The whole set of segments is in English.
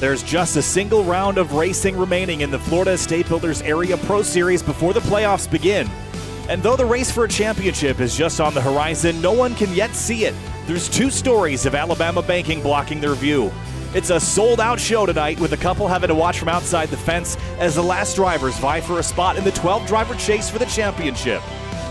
There's just a single round of racing remaining in the Florida State Builders Area Pro Series before the playoffs begin. And though the race for a championship is just on the horizon, no one can yet see it. There's two stories of Alabama banking blocking their view. It's a sold-out show tonight, with a couple having to watch from outside the fence as the last drivers vie for a spot in the 12-driver chase for the championship.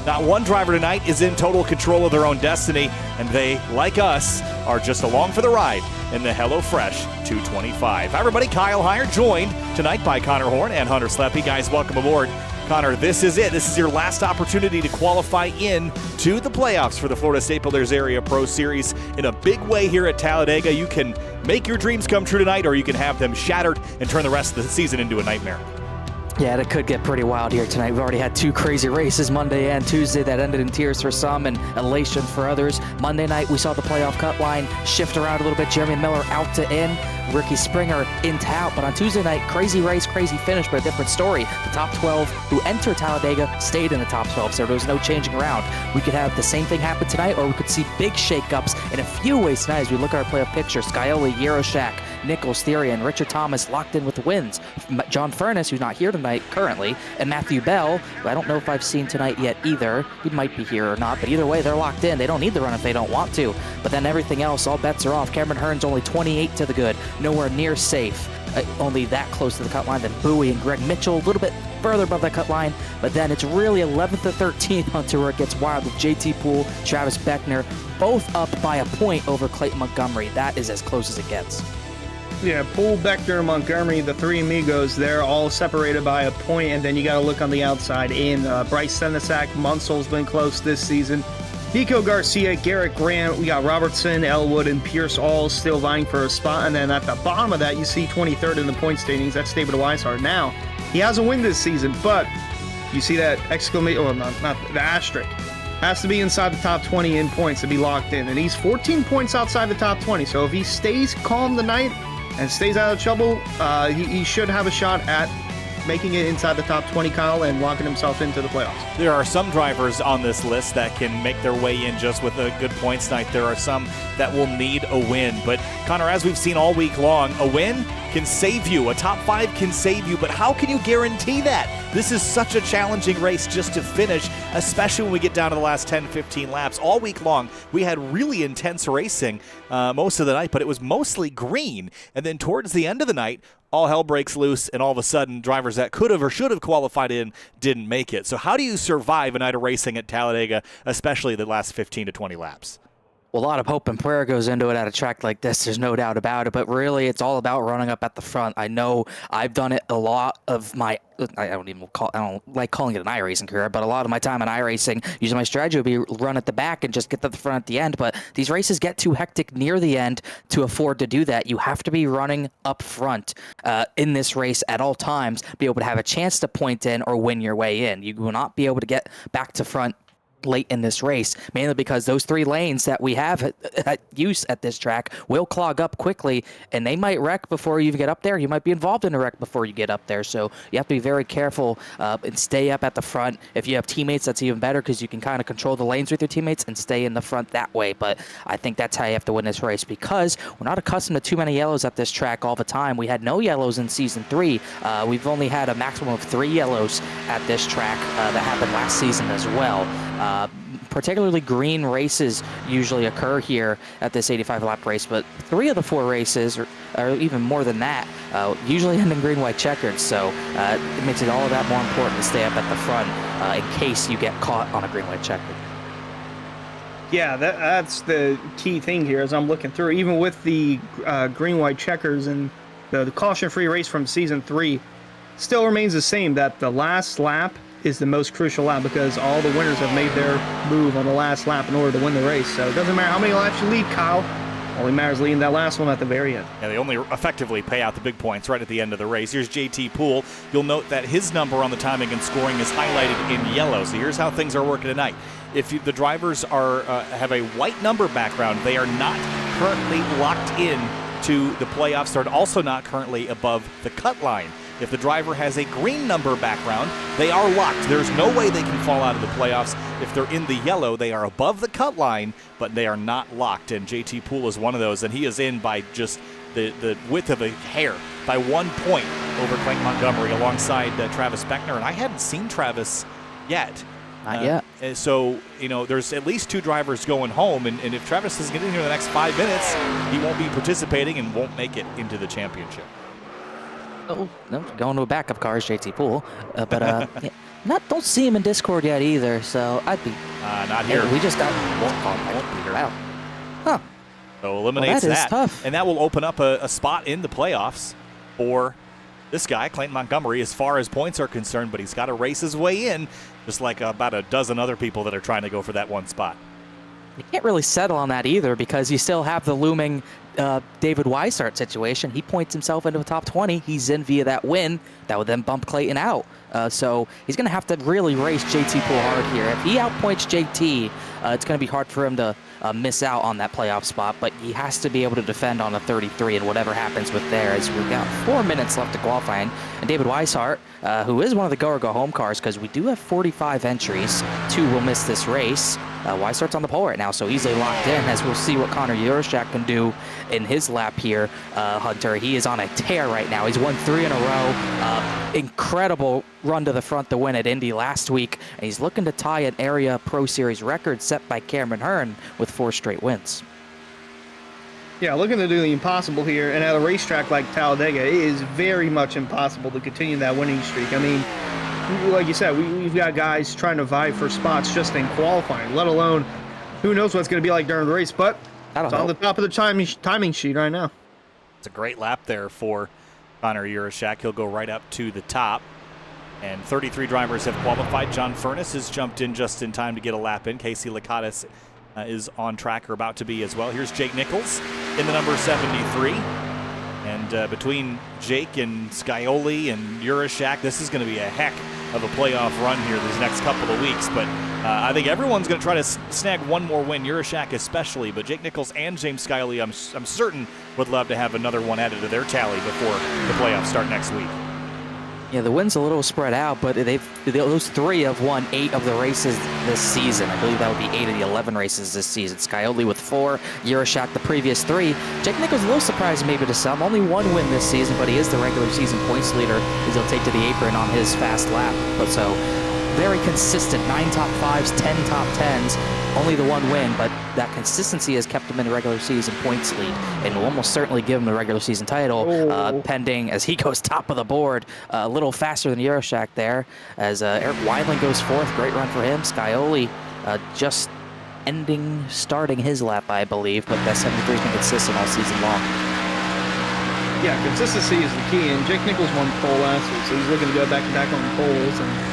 Not one driver tonight is in total control of their own destiny, and they, like us, are just along for the ride in the HelloFresh 225. Hi, everybody. Kyle Heyer, joined tonight by Connor Horn and Hunter Sleppy. Guys, welcome aboard. Connor, this is it. This is your last opportunity to qualify in to the playoffs for the Florida State Builders Area Pro Series in a big way here at Talladega. You can make your dreams come true tonight, or you can have them shattered and turn the rest of the season into a nightmare. Yeah, it could get pretty wild here tonight. We've already had two crazy races Monday and Tuesday that ended in tears for some and elation for others. Monday night, we saw the playoff cut line shift around a little bit. Jeremy Miller out to in, Ricky Springer in to out. But on Tuesday night, crazy race, crazy finish, but a different story. The top 12 who entered Talladega stayed in the top 12, so there was no changing around. We could have the same thing happen tonight, or we could see big shakeups in a few ways tonight as we look at our playoff picture. Scioli, Yaroshak, Nichols, Therian, Richard Thomas locked in with the wins. John Furness, who's not here tonight currently, and Matthew Bell, who I don't know if I've seen tonight yet either. He might be here or not, but either way, they're locked in. They don't need the run if they don't want to. But then everything else, all bets are off. Cameron Hearn's only 28 to the good, nowhere near safe. Only that close to the cut line. Then Bowie and Greg Mitchell a little bit further above that cut line, but then it's really 11th to 13th Hunter where it gets wild with JT Poole, Travis Beckner, both up by a point over Clayton Montgomery. That is as close as it gets. Yeah, Poole, Beckner, Montgomery, the three amigos, they're all separated by a point, and then you got to look on the outside in. Bryce Senesac, Munsel's been close this season. Nico Garcia, Garrett Grant, we got Robertson, Elwood, and Pierce all still vying for a spot. And then at the bottom of that, you see 23rd in the point standings. That's David Weishart. Now, he hasn't won this season, but you see that exclamation, well, not the asterisk. Has to be inside the top 20 in points to be locked in. And he's 14 points outside the top 20. So if he stays calm tonight and stays out of trouble, he should have a shot at making it inside the top 20, Kyle, and locking himself into the playoffs. There are some drivers on this list that can make their way in just with a good points night. There are some that will need a win. But, Connor, as we've seen all week long, a win can save you. A top 5 can save you. But how can you guarantee that? This is such a challenging race just to finish, especially when we get down to the last 10, 15 laps. All week long, we had really intense racing most of the night, but it was mostly green. And then towards the end of the night, all hell breaks loose, and all of a sudden, drivers that could have or should have qualified in didn't make it. So how do you survive a night of racing at Talladega, especially the last 15 to 20 laps? Well, a lot of hope and prayer goes into it at a track like this. There's no doubt about it. But really, it's all about running up at the front. I know I've done it a lot of my. I don't like calling it an iRacing career, but a lot of my time in iRacing, usually my strategy would be run at the back and just get to the front at the end. But these races get too hectic near the end to afford to do that. You have to be running up front in this race at all times, be able to have a chance to point in or win your way in. You will not be able to get back to front late in this race, mainly because those 3 lanes that we have at use at this track will clog up quickly, and they might wreck before you get up there. You might be involved in a wreck before you get up there, so you have to be very careful and stay up at the front. If you have teammates, that's even better because you can kind of control the lanes with your teammates and stay in the front that way. But I think that's how you have to win this race, because we're not accustomed to too many yellows at this track all the time. We had no yellows in Season 3. We've only had a maximum of 3 yellows at this track that happened last season as well. Particularly green races usually occur here at this 85-lap race, but 3 of the 4 races, or even more than that, usually end in green-white checkered, so it makes it all that more important to stay up at the front in case you get caught on a green-white checkered. Yeah, that's the key thing here as I'm looking through. Even with the green-white checkers and the caution-free race from Season 3, still remains the same, that the last lap is the most crucial lap because all the winners have made their move on the last lap in order to win the race. So it doesn't matter how many laps you lead, Kyle. Only matters leading that last one at the very end. Yeah, they only effectively pay out the big points right at the end of the race. Here's JT Poole. You'll note that his number on the timing and scoring is highlighted in yellow. So here's how things are working tonight. If the drivers are have a white number background, they are not currently locked in to the playoffs. They're also not currently above the cut line. If the driver has a green number background, they are locked. There's no way they can fall out of the playoffs. If they're in the yellow, they are above the cut line, but they are not locked. And JT Poole is one of those, and he is in by just the width of a hair by 1 point over Clayton Montgomery alongside Travis Beckner. And I hadn't seen Travis yet. Not yet. So, there's at least 2 drivers going home. And if Travis doesn't get in here in the next 5 minutes, he won't be participating and won't make it into the championship. Oh, no, going to a backup car is JT Poole. Yeah, don't see him in Discord yet either, so I'd be... Not here. We just got... Won't be here out. Huh. So eliminates that. Is tough. And that will open up a spot in the playoffs for this guy, Clayton Montgomery, as far as points are concerned, but he's got to race his way in, just like about a dozen other people that are trying to go for that one spot. You can't really settle on that either because you still have the looming David Weishart situation. He points himself into the top 20. He's in via that win. That would then bump Clayton out. So he's going to have to really race JT Poole hard here. If he outpoints JT, it's going to be hard for him to miss out on that playoff spot, but he has to be able to defend on a 33 and whatever happens with there, as we've got 4 minutes left to qualifying. And David Weishart, who is one of the go or go home cars, because we do have 45 entries, 2 will miss this race. Weishart's on the pole right now, so easily locked in, as we'll see what Connor Yurashak can do in his lap here. Hunter, he is on a tear right now. He's won 3 in a row. Incredible run to the front to win at Indy last week, and he's looking to tie an area Pro Series record set by Cameron Hearn with 4 straight wins. Yeah, looking to do the impossible here, and at a racetrack like Talladega, it is very much impossible to continue that winning streak. I mean, like you said, we've got guys trying to vie for spots just in qualifying, let alone who knows what's going to be like during the race, but it's on the top of the timing sheet right now. It's a great lap there for Connor Yurashak. He'll go right up to the top. And 33 drivers have qualified. John Furness has jumped in just in time to get a lap in. Casey Lakatos is on track or about to be as well. Here's Jake Nichols in the number 73. And between Jake and Scioli and Yurashak, this is going to be a heck of a playoff run here these next couple of weeks. But I think everyone's going to try to snag one more win, Yurashak especially. But Jake Nichols and James Scioli, I'm certain, would love to have another one added to their tally before the playoffs start next week. Yeah, the wins a little spread out, but those 3 have won 8 of the races this season. I believe that would be 8 of the 11 races this season. Scioli with 4, Yurashak the previous 3. Jake Nichols a little surprising maybe to some. Only 1 win this season, but he is the regular season points leader as he'll take to the apron on his fast lap. But so very consistent, 9 top 5s, 10 top 10s. Only the 1 win, but that consistency has kept him in the regular season points lead and will almost certainly give him the regular season title, pending as he goes top of the board, a little faster than Yurashak there, as Eric Weidling goes 4th. Great run for him. Scioli just starting his lap, I believe, but that 73 has been consistent all season long. Yeah, consistency is the key, and Jake Nichols won pole last week, so he's looking to go back on poles. And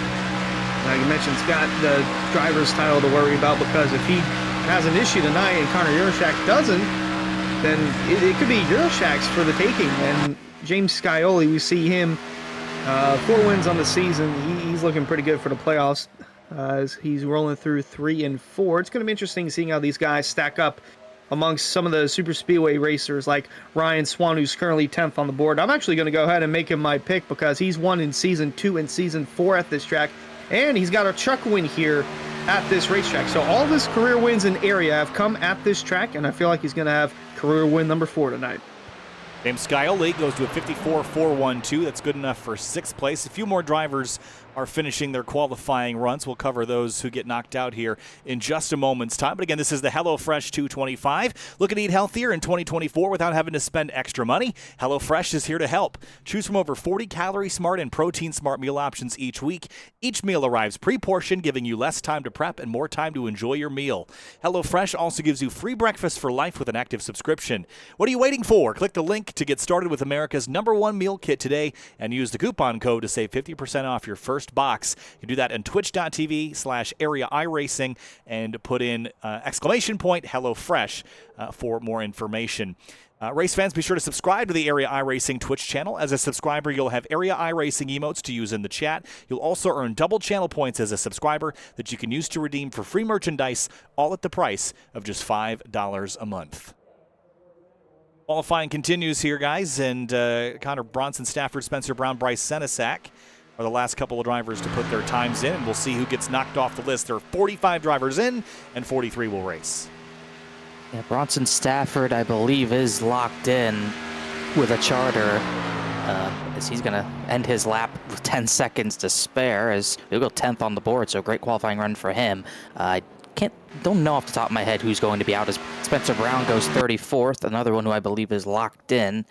you mentioned Scott, the driver's title to worry about, because if he has an issue tonight and Connor Yurashak doesn't, then it could be Yurashak's for the taking. And James Scioli, we see him 4 wins on the season. He's looking pretty good for the playoffs as he's rolling through 3 and 4. It's going to be interesting seeing how these guys stack up amongst some of the super speedway racers like Ryan Swan, who's currently 10th on the board. I'm actually going to go ahead and make him my pick because he's won in Season 2 and Season 4 at this track. And he's got a truck win here at this racetrack. So all of his career wins in area have come at this track, and I feel like he's going to have career win number 4 tonight. James Scioli goes to a 54.412. That's good enough for 6th place. A few more drivers are finishing their qualifying runs. We'll cover those who get knocked out here in just a moment's time. But again, this is the HelloFresh 225. Looking to eat healthier in 2024 without having to spend extra money? HelloFresh is here to help. Choose from over 40 calorie-smart and protein-smart meal options each week. Each meal arrives pre-portioned, giving you less time to prep and more time to enjoy your meal. HelloFresh also gives you free breakfast for life with an active subscription. What are you waiting for? Click the link to get started with America's #1 meal kit today and use the coupon code to save 50% off your first box. You do that on twitch.tv/area iRacing and put in exclamation point HelloFresh for more information. Race fans, be sure to subscribe to the Area iRacing Twitch channel. As a subscriber, you'll have Area iRacing emotes to use in the chat. You'll also earn double channel points as a subscriber that you can use to redeem for free merchandise, all at the price of just $5 a month. Qualifying continues here, guys, and Connor Bronson, Stafford, Spencer Brown, Bryce Senesac are the last couple of drivers to put their times in, and we'll see who gets knocked off the list. There are 45 drivers in, and 43 will race. Yeah, Bronson Stafford, I believe, is locked in. with a charter. As he's going to end his lap with 10 seconds to spare, as he'll go 10th on the board, so great qualifying run for him. I don't know off the top of my head who's going to be out, as Spencer Brown goes 34th, another one who I believe is locked in.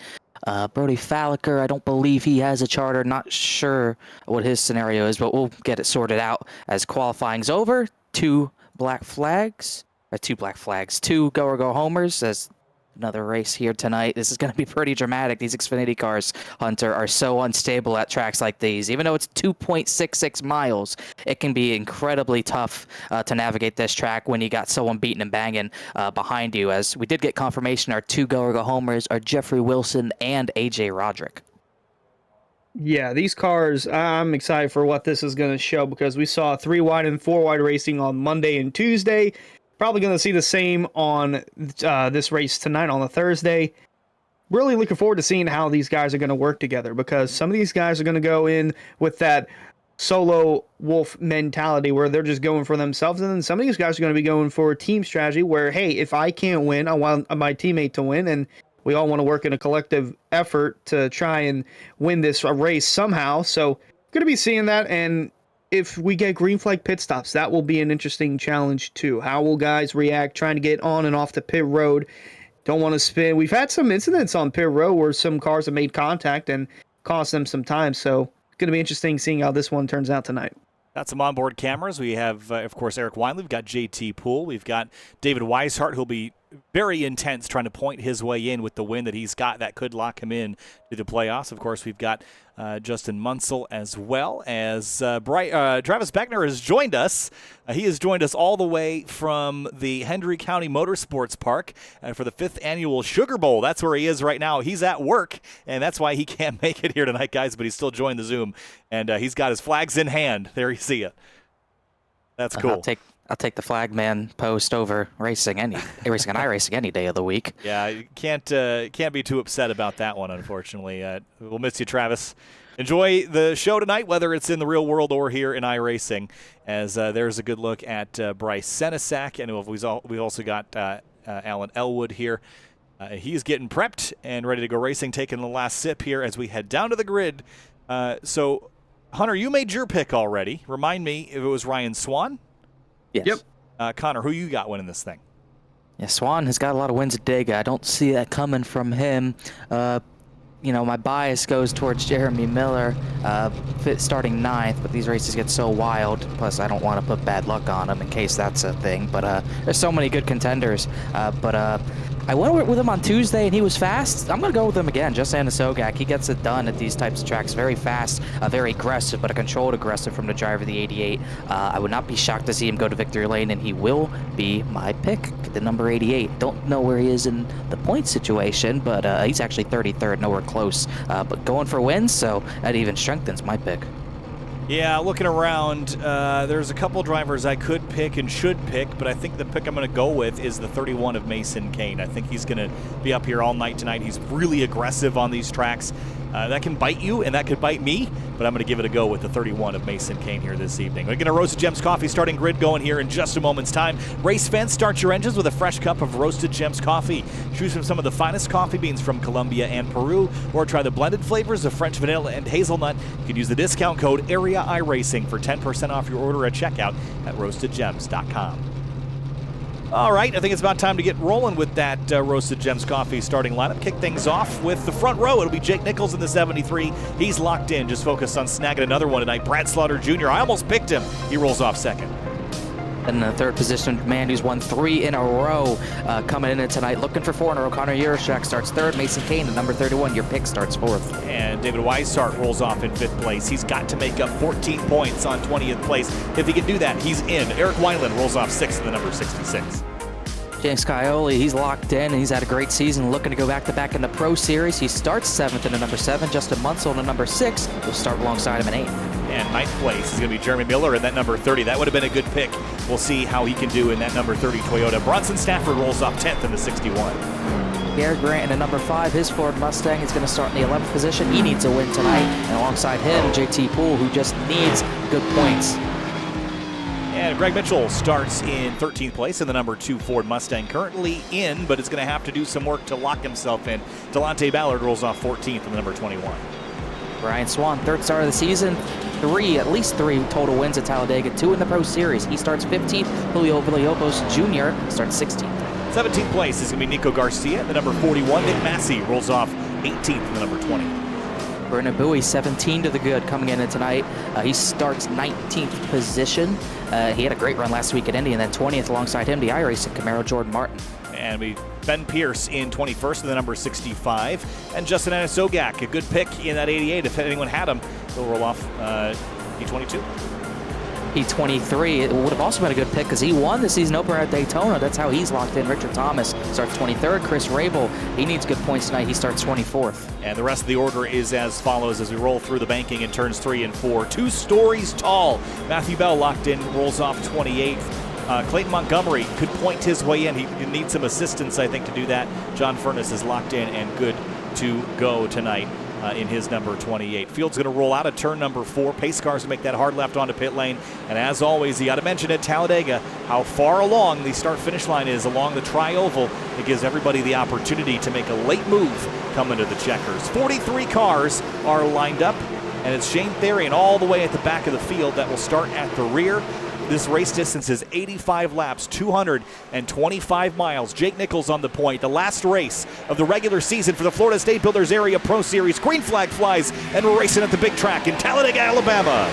Brody Falliker, I don't believe he has a charter, not sure what his scenario is, but we'll get it sorted out as qualifying's over. Two go or go homers, as another race here tonight. This is going to be pretty dramatic. These Xfinity cars, Hunter, are so unstable at tracks like these. Even though it's 2.66 miles, it can be incredibly tough to navigate this track when you got someone beating and banging behind you. As we did get confirmation, our two go or go homers are Jeffrey Wilson and AJ Roderick. Yeah, these cars, I'm excited for what this is going to show, because we saw 3 wide and 4 wide racing on Monday and Tuesday. Probably going to see the same on this race tonight on a Thursday. Really looking forward to seeing how these guys are going to work together, because some of these guys are going to go in with that solo wolf mentality where they're just going for themselves, and then some of these guys are going to be going for a team strategy where, hey, if I can't win, I want my teammate to win, and we all want to work in a collective effort to try and win this race somehow. So going to be seeing that, and if we get green flag pit stops, that will be an interesting challenge too. How will guys react trying to get on and off the pit road? Don't want to spin. We've had some incidents on pit road where some cars have made contact and cost them some time. So it's going to be interesting seeing how this one turns out tonight. Got some onboard cameras. We have, of course, Eric Weinley. We've got JT Poole. We've got David Weishart, who'll be very intense trying to point his way in with the win that he's got that could lock him in to the playoffs. Of course, we've got Justin Munsell, as well as Travis Beckner has joined us. He has joined us all the way from the Hendry County Motorsports Park for the 5th annual Sugar Bowl. That's where he is right now. He's at work, and that's why he can't make it here tonight, guys, but he's still joined the Zoom, and he's got his flags in hand. There you see it. That's cool. I'll take the flagman post over racing and iRacing any day of the week. Yeah, you can't be too upset about that one, unfortunately. We'll miss you, Travis. Enjoy the show tonight, whether it's in the real world or here in iRacing, as there's a good look at Bryce Senesac, and we've also got Alan Elwood here. He's getting prepped and ready to go racing, taking the last sip here as we head down to the grid. So, Hunter, you made your pick already. Remind me if it was Ryan Swan? Yes. Yep. Connor, who you got winning this thing? Yeah, Swan has got a lot of wins at Talladega. I don't see that coming from him. My bias goes towards Jeremy Miller, starting 9th, but these races get so wild. Plus, I don't want to put bad luck on him in case that's a thing. But there's so many good contenders. I went with him on Tuesday, and he was fast. I'm going to go with him again, just Anna Sogak. He gets it done at these types of tracks. Very fast, very aggressive, but a controlled aggressive from the driver of the 88. I would not be shocked to see him go to victory lane, and he will be my pick, the number 88. Don't know where he is in the point situation, but he's actually 33rd, nowhere close. But going for wins, so that even strengthens my pick. Yeah, looking around, there's a couple drivers I could pick and should pick, but I think the pick I'm going to go with is the 31 of Mason Kane. I think he's going to be up here all night tonight. He's really aggressive on these tracks. That can bite you, and that could bite me, but I'm going to give it a go with the 31 of Mason Kane here this evening. We're going to Roasted Gems Coffee starting grid going here in just a moment's time. Race fans, start your engines with a fresh cup of Roasted Gems Coffee. Choose from some of the finest coffee beans from Colombia and Peru, or try the blended flavors of French vanilla and hazelnut. You can use the discount code AREA iRacing for 10% off your order at checkout at roastedgems.com. All right, I think it's about time to get rolling with that Roasted Gems Coffee starting lineup. Kick things off with the front row. It'll be Jake Nichols in the 73. He's locked in, just focused on snagging another one tonight. Brad Slaughter Jr., I almost picked him. He rolls off second. And the third position man who's won 3 in a row coming in tonight, looking for 4 in a row. Connor Yurashak starts 3rd. Mason Kane, the number 31, your pick, starts 4th. And David Weishart rolls off in 5th place. He's got to make up 14 points on 20th place. If he can do that, he's in. Eric Wineland rolls off 6th in the number 66. James Scioli, he's locked in, and he's had a great season, looking to go back-to-back in the Pro Series. He starts 7th in the number 7. Justin Munsell in the number 6 will start alongside him in 8th. And 9th place is going to be Jeremy Miller in that number 30. That would have been a good pick. We'll see how he can do in that number 30 Toyota. Bronson Stafford rolls off 10th in the 61. Garrett Grant in the number 5, his Ford Mustang is going to start in the 11th position. He needs a win tonight, and alongside him, JT Poole, who just needs good points. And Greg Mitchell starts in 13th place in the number 2 Ford Mustang. Currently in, but is going to have to do some work to lock himself in. Delonte Ballard rolls off 14th in the number 21. Brian Swan, third start of the season. At least three total wins at Talladega, 2 in the Pro Series. He starts 15th. Julio Villalobos Jr. starts 16th. 17th place is going to be Nico Garcia, the number 41. Nick Massey rolls off 18th in the number 20. Brandon Bowie, 17 to the good coming in tonight. He starts 19th position. He had a great run last week at Indy, and then 20th alongside him, the iRacing Camaro Jordan Martin. And Ben Pierce in 21st in the number 65. And Justin Anisogak, a good pick in that 88. If anyone had him, he'll roll off P22. P23, it would have also been a good pick because he won the season opener at Daytona. That's how he's locked in. Richard Thomas starts 23rd. Chris Rabel, he needs good points tonight. He starts 24th. And the rest of the order is as follows as we roll through the banking in turns 3 and 4. 2 stories tall. Matthew Bell locked in, rolls off 28th. Clayton Montgomery could point his way in. He needs some assistance, I think, to do that. John Furness is locked in and good to go tonight in his number 28. Field's going to roll out of turn number 4. Pace cars to make that hard left onto pit lane. And as always, you got to mention at Talladega how far along the start-finish line is along the tri-oval. It gives everybody the opportunity to make a late move coming to the checkers. 43 cars are lined up, and it's Shane Therian all the way at the back of the field that will start at the rear. This race distance is 85 laps, 225 miles. Jake Nichols on the point. The last race of the regular season for the Florida State Builders Area Pro Series. Green flag flies, and we're racing at the big track in Talladega, Alabama.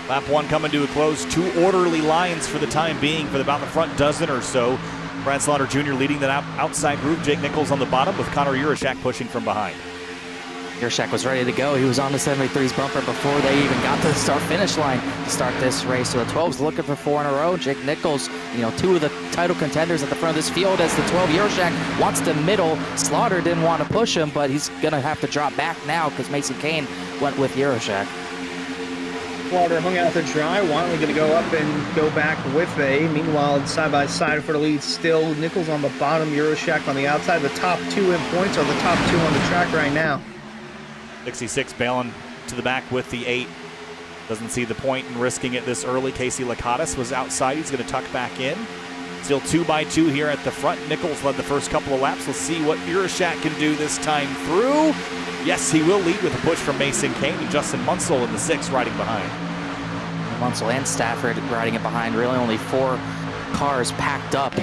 Lap 1 coming to a close. 2 orderly lines for the time being for about the front dozen or so. Brad Slaughter Jr. leading that outside group. Jake Nichols on the bottom with Connor Urashak pushing from behind. Urashak was ready to go. He was on the 73's bumper before they even got to the start-finish line to start this race. So the 12's looking for 4 in a row. Jake Nichols, 2 of the title contenders at the front of this field as the 12 Urashak wants to middle. Slaughter didn't want to push him, but he's going to have to drop back now because Mason Kane went with Urashak. Slaughter hung out to dry. Wantley going to go up and go back with a. Meanwhile, side by side for the lead still. Nichols on the bottom, Urashak on the outside. The top 2 in points are the top 2 on the track right now. 66 bailing to the back with the 8. Doesn't see the point in risking it this early. Casey Lakatos was outside. He's going to tuck back in. Still 2 by 2 here at the front. Nichols led the first couple of laps. Let's see what Urashak can do this time through. Yes, he will lead with a push from Mason Kane and Justin Munsell in the 6 riding behind. Munsell and Stafford riding it behind. Really only 4 cars packed up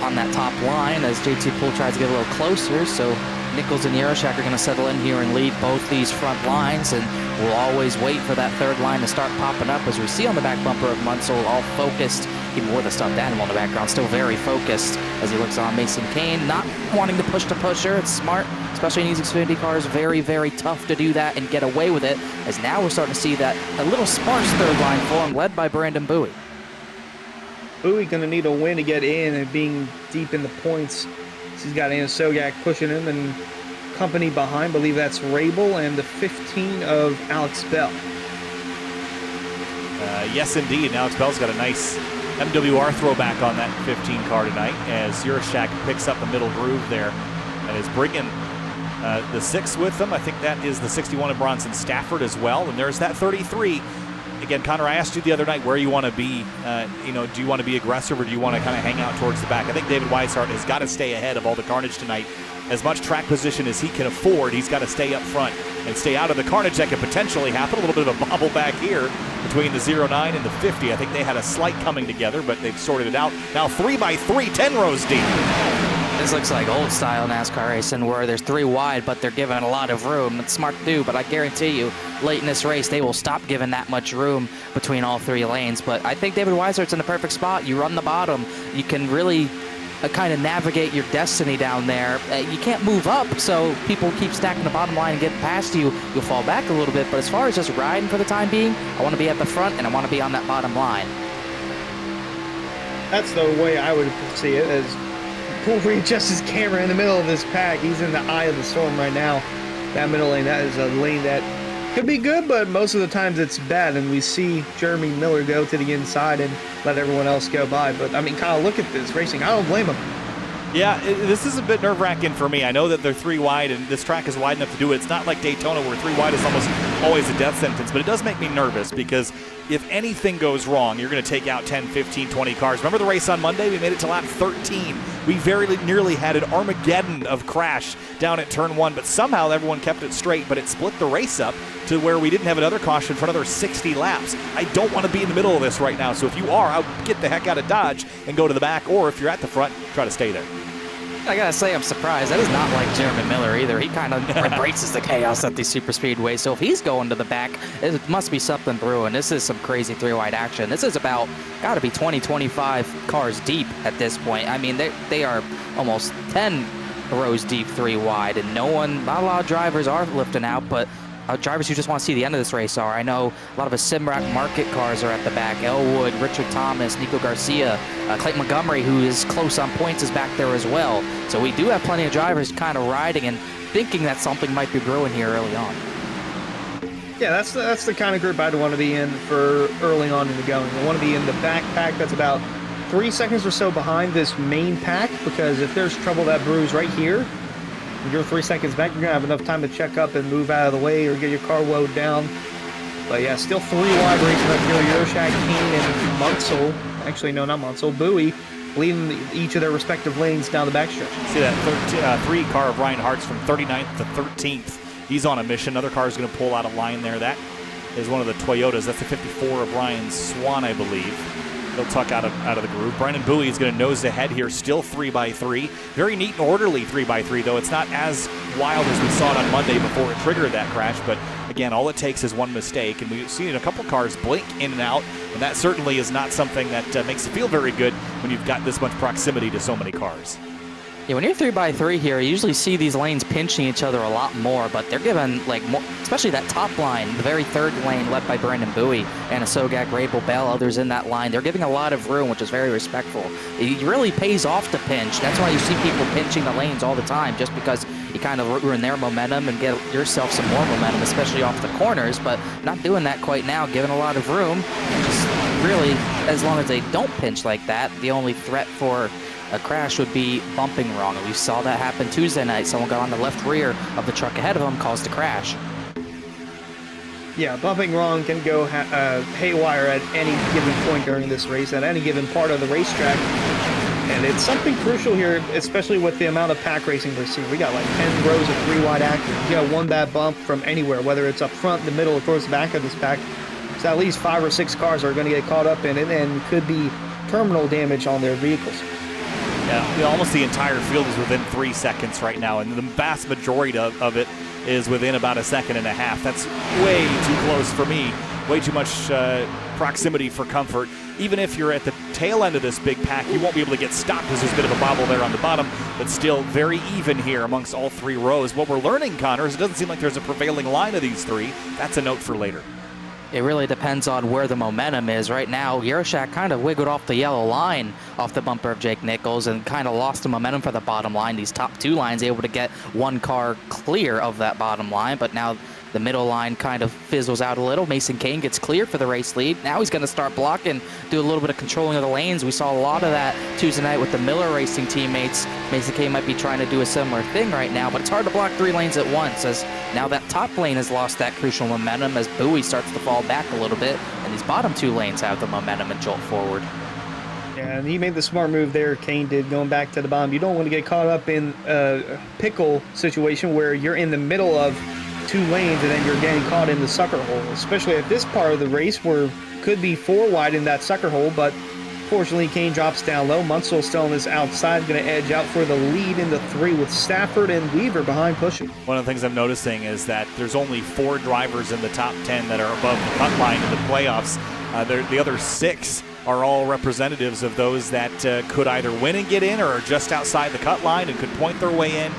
on that top line as JT Poole tries to get a little closer. So Nichols and Urashak are going to settle in here and lead both these front lines, and we'll always wait for that 3rd line to start popping up as we see on the back bumper of Munsell, all focused, even with a stuffed animal in the background, still very focused as he looks on Mason Kane, not wanting to push the pusher. It's smart, especially in these Xfinity cars. Very, very tough to do that and get away with it, as now we're starting to see that a little sparse 3rd line form led by Brandon Bowie. Bowie going to need a win to get in, and being deep in the points. He's got Anisogak pushing him and company behind. I believe that's Rabel and the 15 of Alex Bell. Yes, indeed. And Alex Bell's got a nice MWR throwback on that 15 car tonight as Urashak picks up the middle groove there and is bringing the 6 with them. I think that is the 61 of Bronson Stafford as well. And there's that 33. Again, Connor, I asked you the other night where you want to be. Do you want to be aggressive or do you want to kind of hang out towards the back? I think David Weishart has got to stay ahead of all the carnage tonight. As much track position as he can afford, he's got to stay up front and stay out of the carnage that could potentially happen. A little bit of a bobble back here between the 09 and the 50. I think they had a slight coming together, but they've sorted it out. Now 3 by 3, 10 rows deep. This looks like old style NASCAR racing where there's 3 wide, but they're given a lot of room. It's smart to do, but I guarantee you, late in this race, they will stop giving that much room between all 3 lanes. But I think David Weisert's in the perfect spot. You run the bottom. You can really kind of navigate your destiny down there. You can't move up, so people keep stacking the bottom line and getting past you. You'll fall back a little bit, but as far as just riding for the time being, I want to be at the front and I want to be on that bottom line. That's the way I would see it, as Poole readjusts his camera in the middle of this pack. He's in the eye of the storm right now. That middle lane, that is a lane that could be good, but most of the times it's bad, and we see Jeremy Miller go to the inside and let everyone else go by. But, I mean, Kyle, look at this racing. I don't blame him. Yeah, this is a bit nerve-wracking for me. I know that they're 3 wide, and this track is wide enough to do it. It's not like Daytona where 3 wide is almost always a death sentence, but it does make me nervous because if anything goes wrong, you're going to take out 10, 15, 20 cars. Remember the race on Monday? We made it to lap 13. We very nearly had an Armageddon of crash down at turn 1, but somehow everyone kept it straight, but it split the race up to where we didn't have another caution for another 60 laps. I don't want to be in the middle of this right now, so if you are, I'll get the heck out of Dodge and go to the back, or if you're at the front, try to stay there. I gotta say, I'm surprised. That is not like Jeremy Miller either. He kind of embraces the chaos at these super speedways. So if he's going to the back, it must be something brewing. This is some crazy 3-wide action. This is about, gotta be 20, 25 cars deep at this point. I mean, they are almost 10 rows deep 3-wide, and not a lot of drivers are lifting out, but drivers who just want to see the end of this race are. I know a lot of his Simrack market cars are at the back. Elwood, Richard Thomas, Nico Garcia, Clayton Montgomery, who is close on points, is back there as well. So we do have plenty of drivers kind of riding and thinking that something might be brewing here early on. Yeah, that's the kind of group I'd want to be in for early on in the going. I want to be in the back pack that's about 3 seconds or so behind this main pack, because if there's trouble that brews right here, you're 3 seconds back, you're going to have enough time to check up and move out of the way or get your car woed down. But yeah, still 3 wide racing up here. Euroshak, Kane, and Munsell. Actually, no, not Munsell. Bowie leading each of their respective lanes down the backstretch. See that 3 car of Ryan Hart's from 39th to 13th. He's on a mission. Another car is going to pull out a line there. That is one of the Toyotas. That's the 54 of Ryan Swan, I believe. He'll tuck out of the group. Brandon Bowie is going to nose ahead here, still 3x3. Very neat and orderly 3x3, though. It's not as wild as we saw it on Monday before it triggered that crash. But again, all it takes is one mistake. And we've seen a couple cars blink in and out. And that certainly is not something that makes you feel very good when you've got this much proximity to so many cars. Yeah, when you're 3x3 here, you usually see these lanes pinching each other a lot more, but they're given, like, more, especially that top line, the very third lane led by Brandon Bowie, and Sogak, Rabel, Bell, others in that line. They're giving a lot of room, which is very respectful. It really pays off to pinch. That's why you see people pinching the lanes all the time, just because you kind of ruin their momentum and get yourself some more momentum, especially off the corners, but not doing that quite now, giving a lot of room. Just really, as long as they don't pinch like that, the only threat for a crash would be bumping wrong, and we saw that happen Tuesday night. Someone got on the left rear of the truck ahead of them, caused a crash. Yeah, bumping wrong can go haywire at any given point during this race, at any given part of the racetrack. And it's something crucial here, especially with the amount of pack racing we're seeing. We got like 10 rows of 3-wide action. You got one bad bump from anywhere, whether it's up front, the middle, or towards the back of this pack. So at least 5 or 6 cars are going to get caught up in it and could be terminal damage on their vehicles. Yeah, almost the entire field is within 3 seconds right now, and the vast majority of it is within about 1.5 seconds. That's way too close for me. Way too much proximity for comfort. Even if you're at the tail end of this big pack, you won't be able to get stopped because there's a bit of a bobble there on the bottom, but still very even here amongst all 3 rows. What we're learning, Connor, is it doesn't seem like there's a prevailing line of these 3. That's a note for later. It really depends on where the momentum is. Right now, Euroshak kind of wiggled off the yellow line off the bumper of Jake Nichols and kind of lost the momentum for the bottom line. These top 2 lines able to get 1 car clear of that bottom line, but now the middle line kind of fizzles out a little. Mason Kane gets clear for the race lead. Now he's going to start blocking, do a little bit of controlling of the lanes. We saw a lot of that Tuesday night with the Miller Racing teammates. Mason Kane might be trying to do a similar thing right now, but it's hard to block 3 lanes at once, as now that top lane has lost that crucial momentum as Bowie starts to fall back a little bit, and these bottom 2 lanes have the momentum and jolt forward. Yeah, and he made the smart move there, Kane did, going back to the bottom. You don't want to get caught up in a pickle situation where you're in the middle of 2 lanes and then you're getting caught in the sucker hole, especially at this part of the race where could be 4 wide in that sucker hole, but Unfortunately, Kane drops down low. Munsell still on this outside, going to edge out for the lead into 3 with Stafford and Weaver behind pushing. One of the things I'm noticing is that there's only 4 drivers in the top 10 that are above the cut line in the playoffs. The other 6 are all representatives of those that could either win and get in or are just outside the cut line and could point their way in.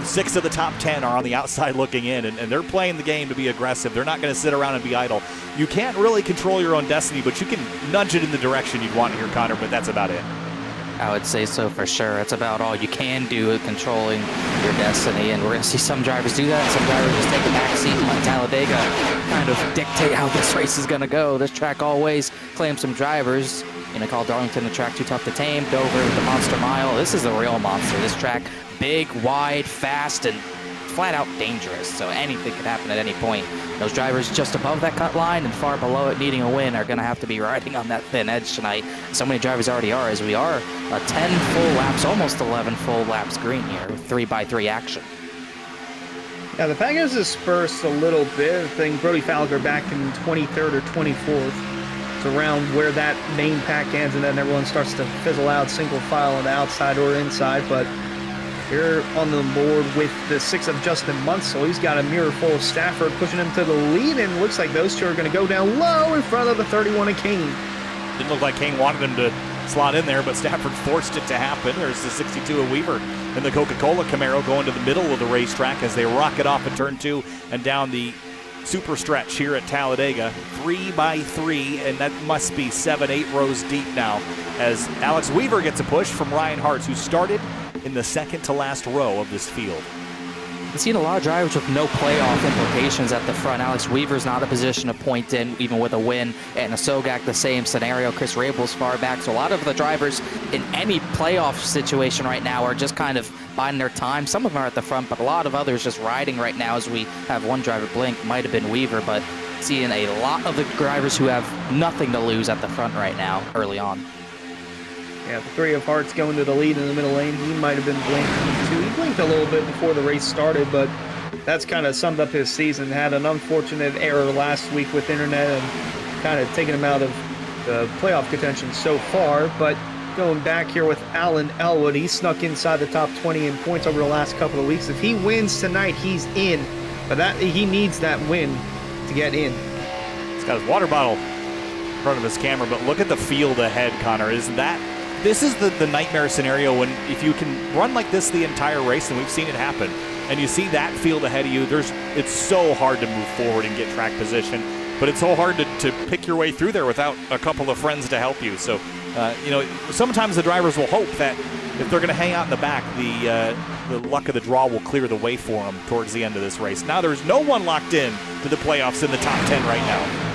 6 of the top 10 are on the outside looking in, and they're playing the game to be aggressive. They're not going to sit around and be idle. You can't really control your own destiny, but you can nudge it in the direction you'd want here, Connor, but that's about it. I would say so for sure. That's about all you can do with controlling your destiny, and we're going to see some drivers do that. Some drivers just take a back seat and let Talladega kind of dictate how this race is going to go. This track always claims some drivers. You know, call Darlington the track too tough to tame. Dover the monster mile. This is the real monster. This track, big, wide, fast, and flat out dangerous. So anything can happen at any point. Those drivers just above that cut line and far below it needing a win are going to have to be riding on that thin edge tonight. So many drivers already are, as we are 10 full laps, almost 11 full laps green here with 3x3 action. Yeah, the pack has dispersed a little bit. I think Brody Falliger back in 23rd or 24th. It's around where that main pack ends, and then everyone starts to fizzle out single file on the outside or inside. But here on the board with the 6 of Justin Munsell. He's got a mirror full of Stafford pushing him to the lead, and looks like those two are going to go down low in front of the 31 of Kane. Didn't look like Kane wanted him to slot in there, but Stafford forced it to happen. There's the 62 of Weaver and the Coca-Cola Camaro going to the middle of the racetrack as they rocket off at turn 2 and down the super stretch here at Talladega. 3x3, and that must be 7-8 rows deep now as Alex Weaver gets a push from Ryan Hartz, who started in the second to last row of this field. We've seen a lot of drivers with no playoff implications at the front. Alex Weaver's not in a position to point in, even with a win. And Sogak, the same scenario. Chris Rabel's far back. So a lot of the drivers in any playoff situation right now are just kind of biding their time. Some of them are at the front, but a lot of others just riding right now as we have one driver blink. Might have been Weaver, but seeing a lot of the drivers who have nothing to lose at the front right now early on. Yeah, the 3 of Hearts going to the lead in the middle lane. He might have been blinking too. He blinked a little bit before the race started, but that's kind of summed up his season. Had an unfortunate error last week with internet and kind of taken him out of the playoff contention so far. But going back here with Alan Elwood, he snuck inside the top 20 in points over the last couple of weeks. If he wins tonight, he's in. But he needs that win to get in. He's got his water bottle in front of his camera, but look at the field ahead, Connor. This is the nightmare scenario when if you can run like this the entire race, and we've seen it happen, and you see that field ahead of you, it's so hard to move forward and get track position, but it's so hard to pick your way through there without a couple of friends to help you. So, sometimes the drivers will hope that if they're going to hang out in the back, the luck of the draw will clear the way for them towards the end of this race. Now there's no one locked in to the playoffs in the top 10 right now.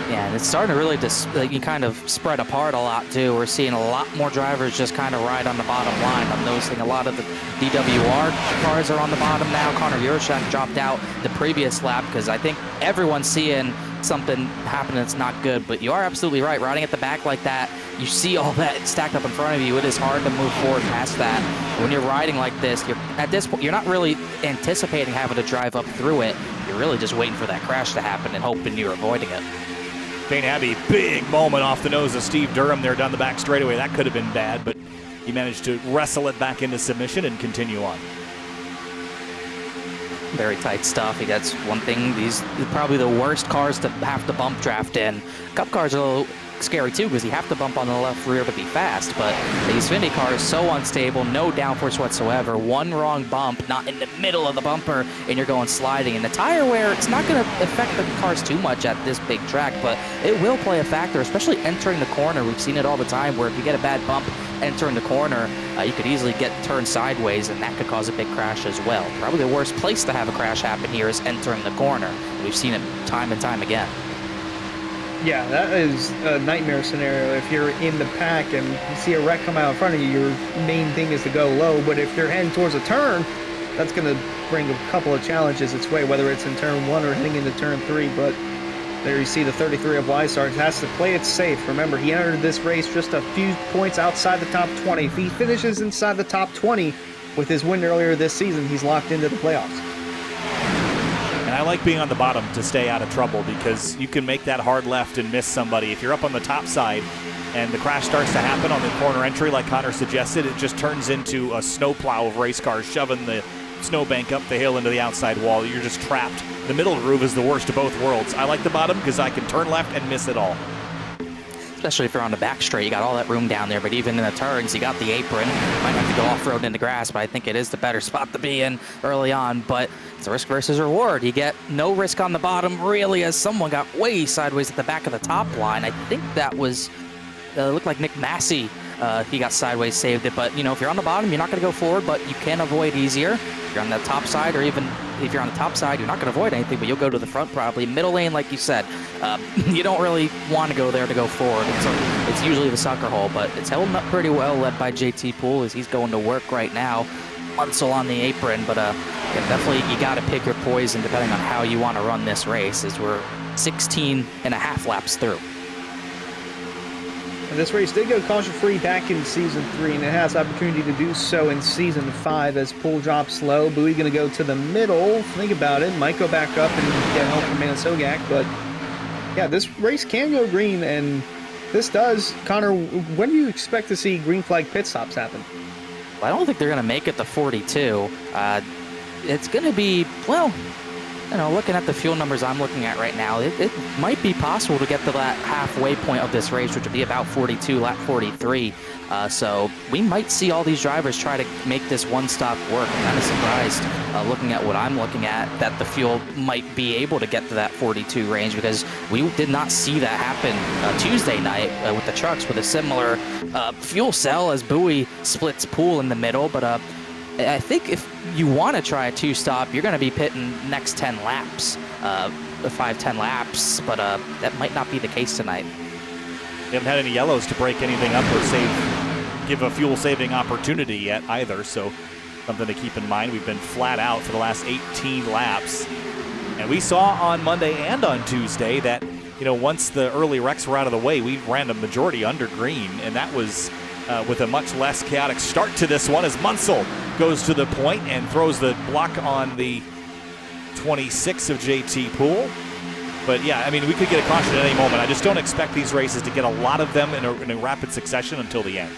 Yeah, and it's starting to really kind of spread apart a lot, too. We're seeing a lot more drivers just kind of ride on the bottom line. I'm noticing a lot of the DWR cars are on the bottom now. Connor Yurchak dropped out the previous lap because I think everyone's seeing something happening that's not good. But you are absolutely right. Riding at the back like that, you see all that stacked up in front of you. It is hard to move forward past that. When you're riding like this, at this point, you're not really anticipating having to drive up through it. You're really just waiting for that crash to happen and hoping you're avoiding it. Dane Abbey, big moment off the nose of Steve Durham there down the back straightaway. That could have been bad, but he managed to wrestle it back into submission and continue on. Very tight stuff. That's one thing. These are probably the worst cars to have to bump draft in. Cup cars are a little scary too because you have to bump on the left rear to be fast, but these Xfinity cars so unstable, no downforce whatsoever. One wrong bump, not in the middle of the bumper, and you're going sliding. And the tire wear, it's not going to affect the cars too much at this big track, but it will play a factor, especially entering the corner. We've seen it all the time where if you get a bad bump entering the corner, you could easily get turned sideways, and that could cause a big crash as well. Probably the worst place to have a crash happen here is entering the corner. We've seen it time and time again. Yeah, that is a nightmare scenario. If you're in the pack and you see a wreck come out in front of you, your main thing is to go low. But if they're heading towards a turn, that's going to bring a couple of challenges its way, whether it's in turn 1 or heading into turn 3. But there you see the 33 of Weissart has to play it safe. Remember, he entered this race just a few points outside the top 20. If he finishes inside the top 20 with his win earlier this season, he's locked into the playoffs. And I like being on the bottom to stay out of trouble because you can make that hard left and miss somebody. If you're up on the top side, and the crash starts to happen on the corner entry like Connor suggested, it just turns into a snowplow of race cars shoving the snowbank up the hill into the outside wall. You're just trapped. The middle groove is the worst of both worlds. I like the bottom because I can turn left and miss it all. Especially if you're on the back straight, you got all that room down there, but even in the turns, you got the apron. Might have to go off-road into grass, but I think it is the better spot to be in early on, but it's a risk versus reward. You get no risk on the bottom, really, as someone got way sideways at the back of the top line. I think that was, looked like Nick Massey. He got sideways, saved it, but, you know, if you're on the bottom, you're not going to go forward, but you can avoid easier. If you're on the top side, or even if you're on the top side, you're not going to avoid anything, but you'll go to the front probably. Middle lane, like you said, you don't really want to go there to go forward. It's usually the sucker hole, but it's held up pretty well, led by JT Poole as he's going to work right now. Munsell on the apron, but yeah, definitely you got to pick your poison depending on how you want to run this race, as we're 16 and a half laps through. And this race did go caution-free back in Season 3, and it has opportunity to do so in Season 5 as Poole drops low. Bowie going to go to the middle. Think about it. Might go back up and get help from Manasogak, but yeah, this race can go green, and this does. Connor, when do you expect to see green flag pit stops happen? Well, I don't think they're going to make it to 42. It's going to be, well, you know, looking at the fuel numbers I'm looking at right now, it might be possible to get to that halfway point of this race, which would be about 42, lap 43. So we might see all these drivers try to make this one stop work. I'm kind of surprised, looking at what I'm looking at, that the fuel might be able to get to that 42 range, because we did not see that happen Tuesday night with the trucks with a similar fuel cell as Bowie splits Poole in the middle. But I think if you want to try a two-stop, you're going to be pitting next 10 laps, 5-10 laps, but that might not be the case tonight. They haven't had any yellows to break anything up or give a fuel-saving opportunity yet either, so something to keep in mind. We've been flat out for the last 18 laps, and we saw on Monday and on Tuesday that, you know, once the early wrecks were out of the way, we ran a majority under green, and that was with a much less chaotic start to this one as Munsell goes to the point and throws the block on the 26 of JT Poole. But yeah, I mean, we could get a caution at any moment. I just don't expect these races to get a lot of them in a rapid succession until the end.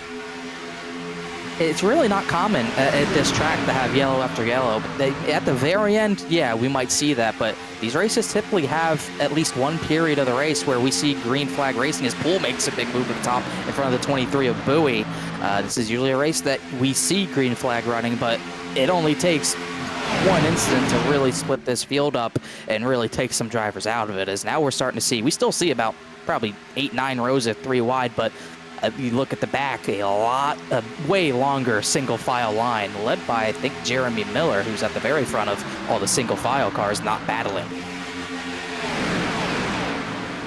It's really not common at this track to have yellow after yellow. At the very end, yeah, we might see that, but these races typically have at least one period of the race where we see green flag racing as Poole makes a big move at the top in front of the 23 of Bowie. This is usually a race that we see green flag running, but it only takes one incident to really split this field up and really take some drivers out of it, as now we're starting to see, we still see about probably 8-9 rows at 3 wide, but you look at the back, a way longer single file line led by, I think, Jeremy Miller, who's at the very front of all the single file cars not battling.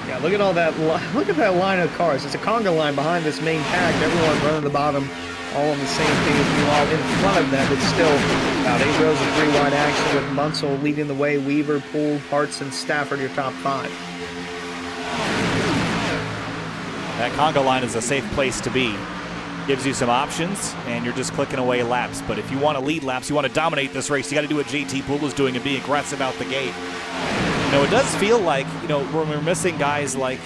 Yeah, look at all that. Look at that line of cars. It's a conga line behind this main pack. Everyone running the bottom, all on the same page. Meanwhile, in front of them, it's still about 8 rows of 3 wide action with Munsell leading the way. Weaver, Poole, Parts, and Stafford your top 5. That conga line is a safe place to be. Gives you some options, and you're just clicking away laps. But if you want to lead laps, you want to dominate this race, you got to do what JT Poole is doing and be aggressive out the gate. You know, it does feel like, you know, when we're missing guys like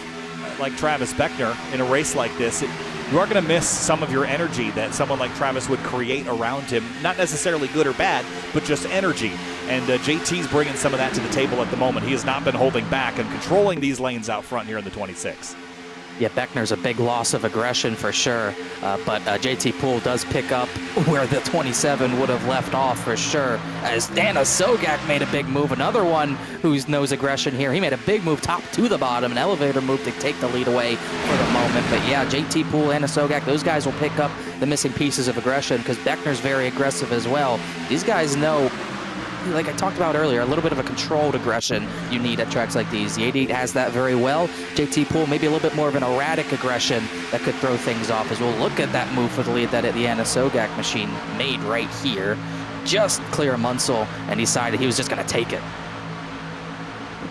Travis Beckner in a race like this, you are going to miss some of your energy that someone like Travis would create around him. Not necessarily good or bad, but just energy. And JT's bringing some of that to the table at the moment. He has not been holding back and controlling these lanes out front here in the 26. Yeah, Beckner's a big loss of aggression for sure, but JT Poole does pick up where the 27 would have left off for sure, as Manasogak made a big move, another one who knows aggression here. He made a big move top to the bottom, an elevator move to take the lead away for the moment. But yeah, JT Poole and Manasogak, those guys will pick up the missing pieces of aggression, because Beckner's very aggressive as well. These guys know, like I talked about earlier, a little bit of a controlled aggression you need at tracks like these. The 88 has that very well. JT Poole maybe a little bit more of an erratic aggression that could throw things off, as we'll look at that move for the lead that the Manasogak machine made right here. Just clear Munsell, and decided he was just going to take it.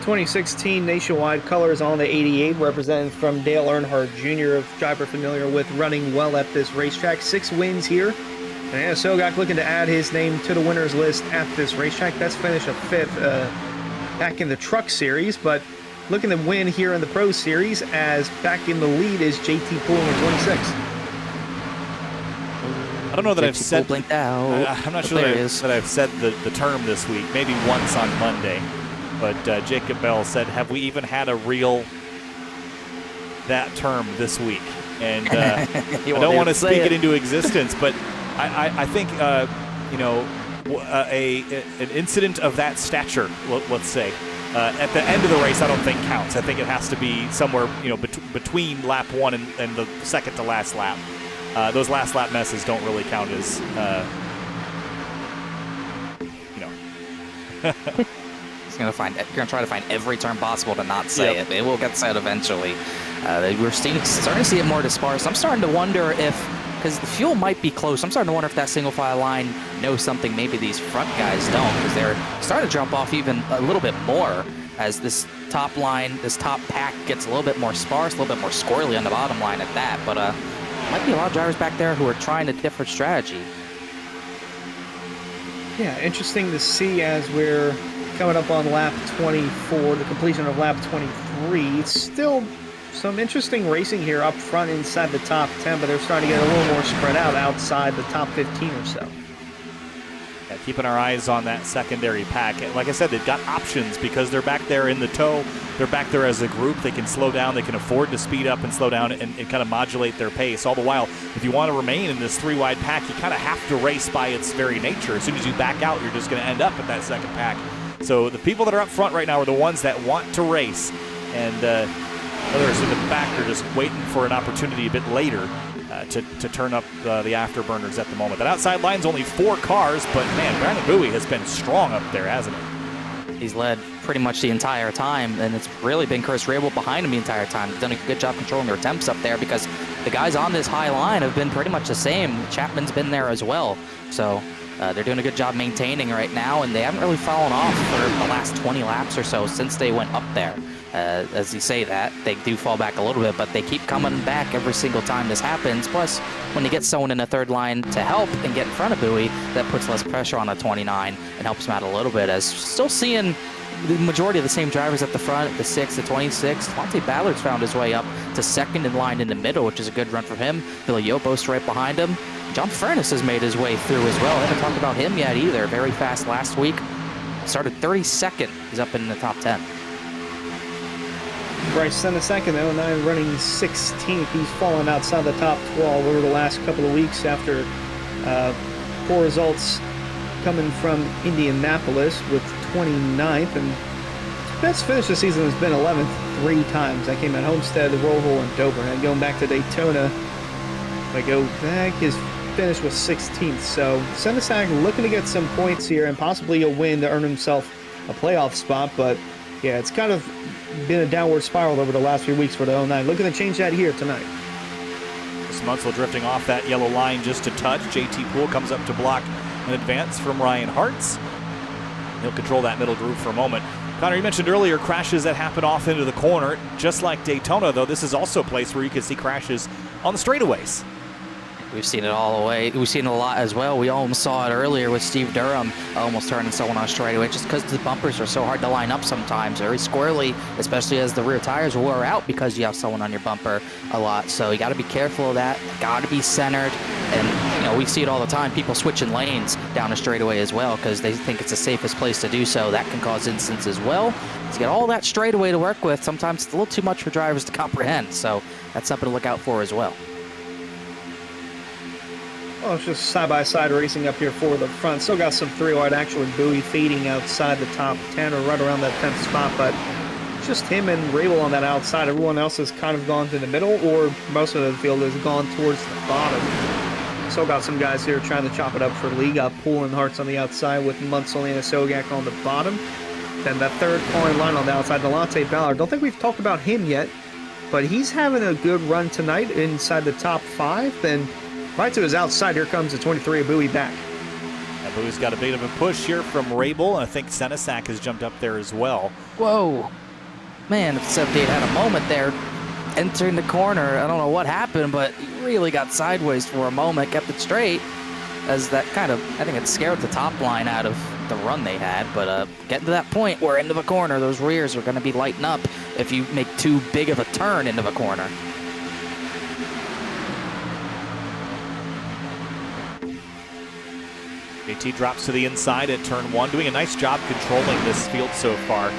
2016 nationwide colors on the 88, represented from Dale Earnhardt Jr., a driver familiar with running well at this racetrack. 6 wins here. And Manasogak looking to add his name to the winners list at this racetrack. Best finish of 5th back in the Truck Series, but looking to win here in the Pro Series, as back in the lead is JT Poole in 26. I don't know that I've said. Blinked out. I'm not sure that I've said the term this week. Maybe once on Monday, but Jacob Bell said, "Have we even had a real that term this week?" And I don't want to speak it into existence, but I think an incident of that stature, let's say, at the end of the race, I don't think counts. I think it has to be somewhere between lap 1 and the second to last lap. Those last lap messes don't really count as, He's gonna try to find every term possible to not say it. It will get said eventually. We're starting to see it more dispersed. I'm starting to wonder because the fuel might be close. I'm starting to wonder if that single file line knows something maybe these front guys don't, because they're starting to drop off even a little bit more as this top line, this top pack gets a little bit more sparse, a little bit more squirrely on the bottom line at that. But might be a lot of drivers back there who are trying a different strategy. Yeah, interesting to see as we're coming up on lap 24, the completion of lap 23. Still some interesting racing here up front inside the top 10, but they're starting to get a little more spread out outside the top 15 or so. Yeah, keeping our eyes on that secondary pack. Like I said, they've got options because they're back there in the tow. They're back there as a group. They can slow down. They can afford to speed up and slow down and kind of modulate their pace. All the while, if you want to remain in this 3-wide pack, you kind of have to race by its very nature. As soon as you back out, you're just going to end up at that second pack. So the people that are up front right now are the ones that want to race, and others in the back are just waiting for an opportunity a bit later to turn up the afterburners at the moment. That outside line's only 4 cars, but man, Brandon Bowie has been strong up there, hasn't he? He's led pretty much the entire time, and it's really been Chris Rabel behind him the entire time. He's done a good job controlling their temps up there because the guys on this high line have been pretty much the same. Chapman's been there as well. So they're doing a good job maintaining right now, and they haven't really fallen off for the last 20 laps or so since they went up there. As you say that, they do fall back a little bit, but they keep coming back every single time this happens. Plus, when you get someone in the third line to help and get in front of Bowie, that puts less pressure on the 29 and helps him out a little bit. As still seeing the majority of the same drivers at the front, the 6, the 26. Monte Ballard's found his way up to second in line in the middle, which is a good run for him. Billy Yobos right behind him. John Furness has made his way through as well. I haven't talked about him yet either. Very fast last week. Started 32nd. He's up in the top 10. Bryce Senesek, though, now running 16th. He's fallen outside the top 12 over the last couple of weeks after poor results coming from Indianapolis with 29th. And his best finish this season has been 11th 3 times. That came at Homestead, Roval, and Dover. And going back to Daytona, if I go back, his finish was 16th. So Senesek looking to get some points here and possibly a win to earn himself a playoff spot. But yeah, it's kind of been a downward spiral over the last few weeks for the 09. Looking to change that here tonight. Munsell drifting off that yellow line just a touch. JT Poole comes up to block an advance from Ryan Hartz. He'll control that middle groove for a moment. Connor, you mentioned earlier crashes that happen off into the corner. Just like Daytona, though, this is also a place where you can see crashes on the straightaways. We've seen it all the way. We've seen it a lot as well. We almost saw it earlier with Steve Durham almost turning someone on straightaway just because the bumpers are so hard to line up sometimes. Very squirrely, especially as the rear tires wear out because you have someone on your bumper a lot. So you got to be careful of that. Got to be centered. And, we see it all the time. People switching lanes down a straightaway as well because they think it's the safest place to do so. That can cause incidents as well. To get all that straightaway to work with, sometimes it's a little too much for drivers to comprehend. So that's something to look out for as well. Well, it's just side-by-side racing up here for the front. Still got some 3-wide action with Bowie fading outside the top 10 or right around that 10th spot, but just him and Rabel on that outside. Everyone else has kind of gone to the middle, or most of the field has gone towards the bottom. Still got some guys here trying to chop it up for the lead. Got Poole and Hartz on the outside with Munsell and Sogak on the bottom. Then that third calling line on the outside, Delonte Ballard. Don't think we've talked about him yet, but he's having a good run tonight inside the top 5. Then right to his outside, here comes the 23 of Bowie back. And Bowie's got a bit of a push here from Rabel, and I think Senesek has jumped up there as well. Whoa. Man, if 78 had a moment there entering the corner, I don't know what happened, but he really got sideways for a moment, kept it straight, as that kind of, I think it scared the top line out of the run they had, but getting to that point where into the corner, those rears are going to be lighting up if you make too big of a turn into the corner. JT drops to the inside at turn 1, doing a nice job controlling this field so far.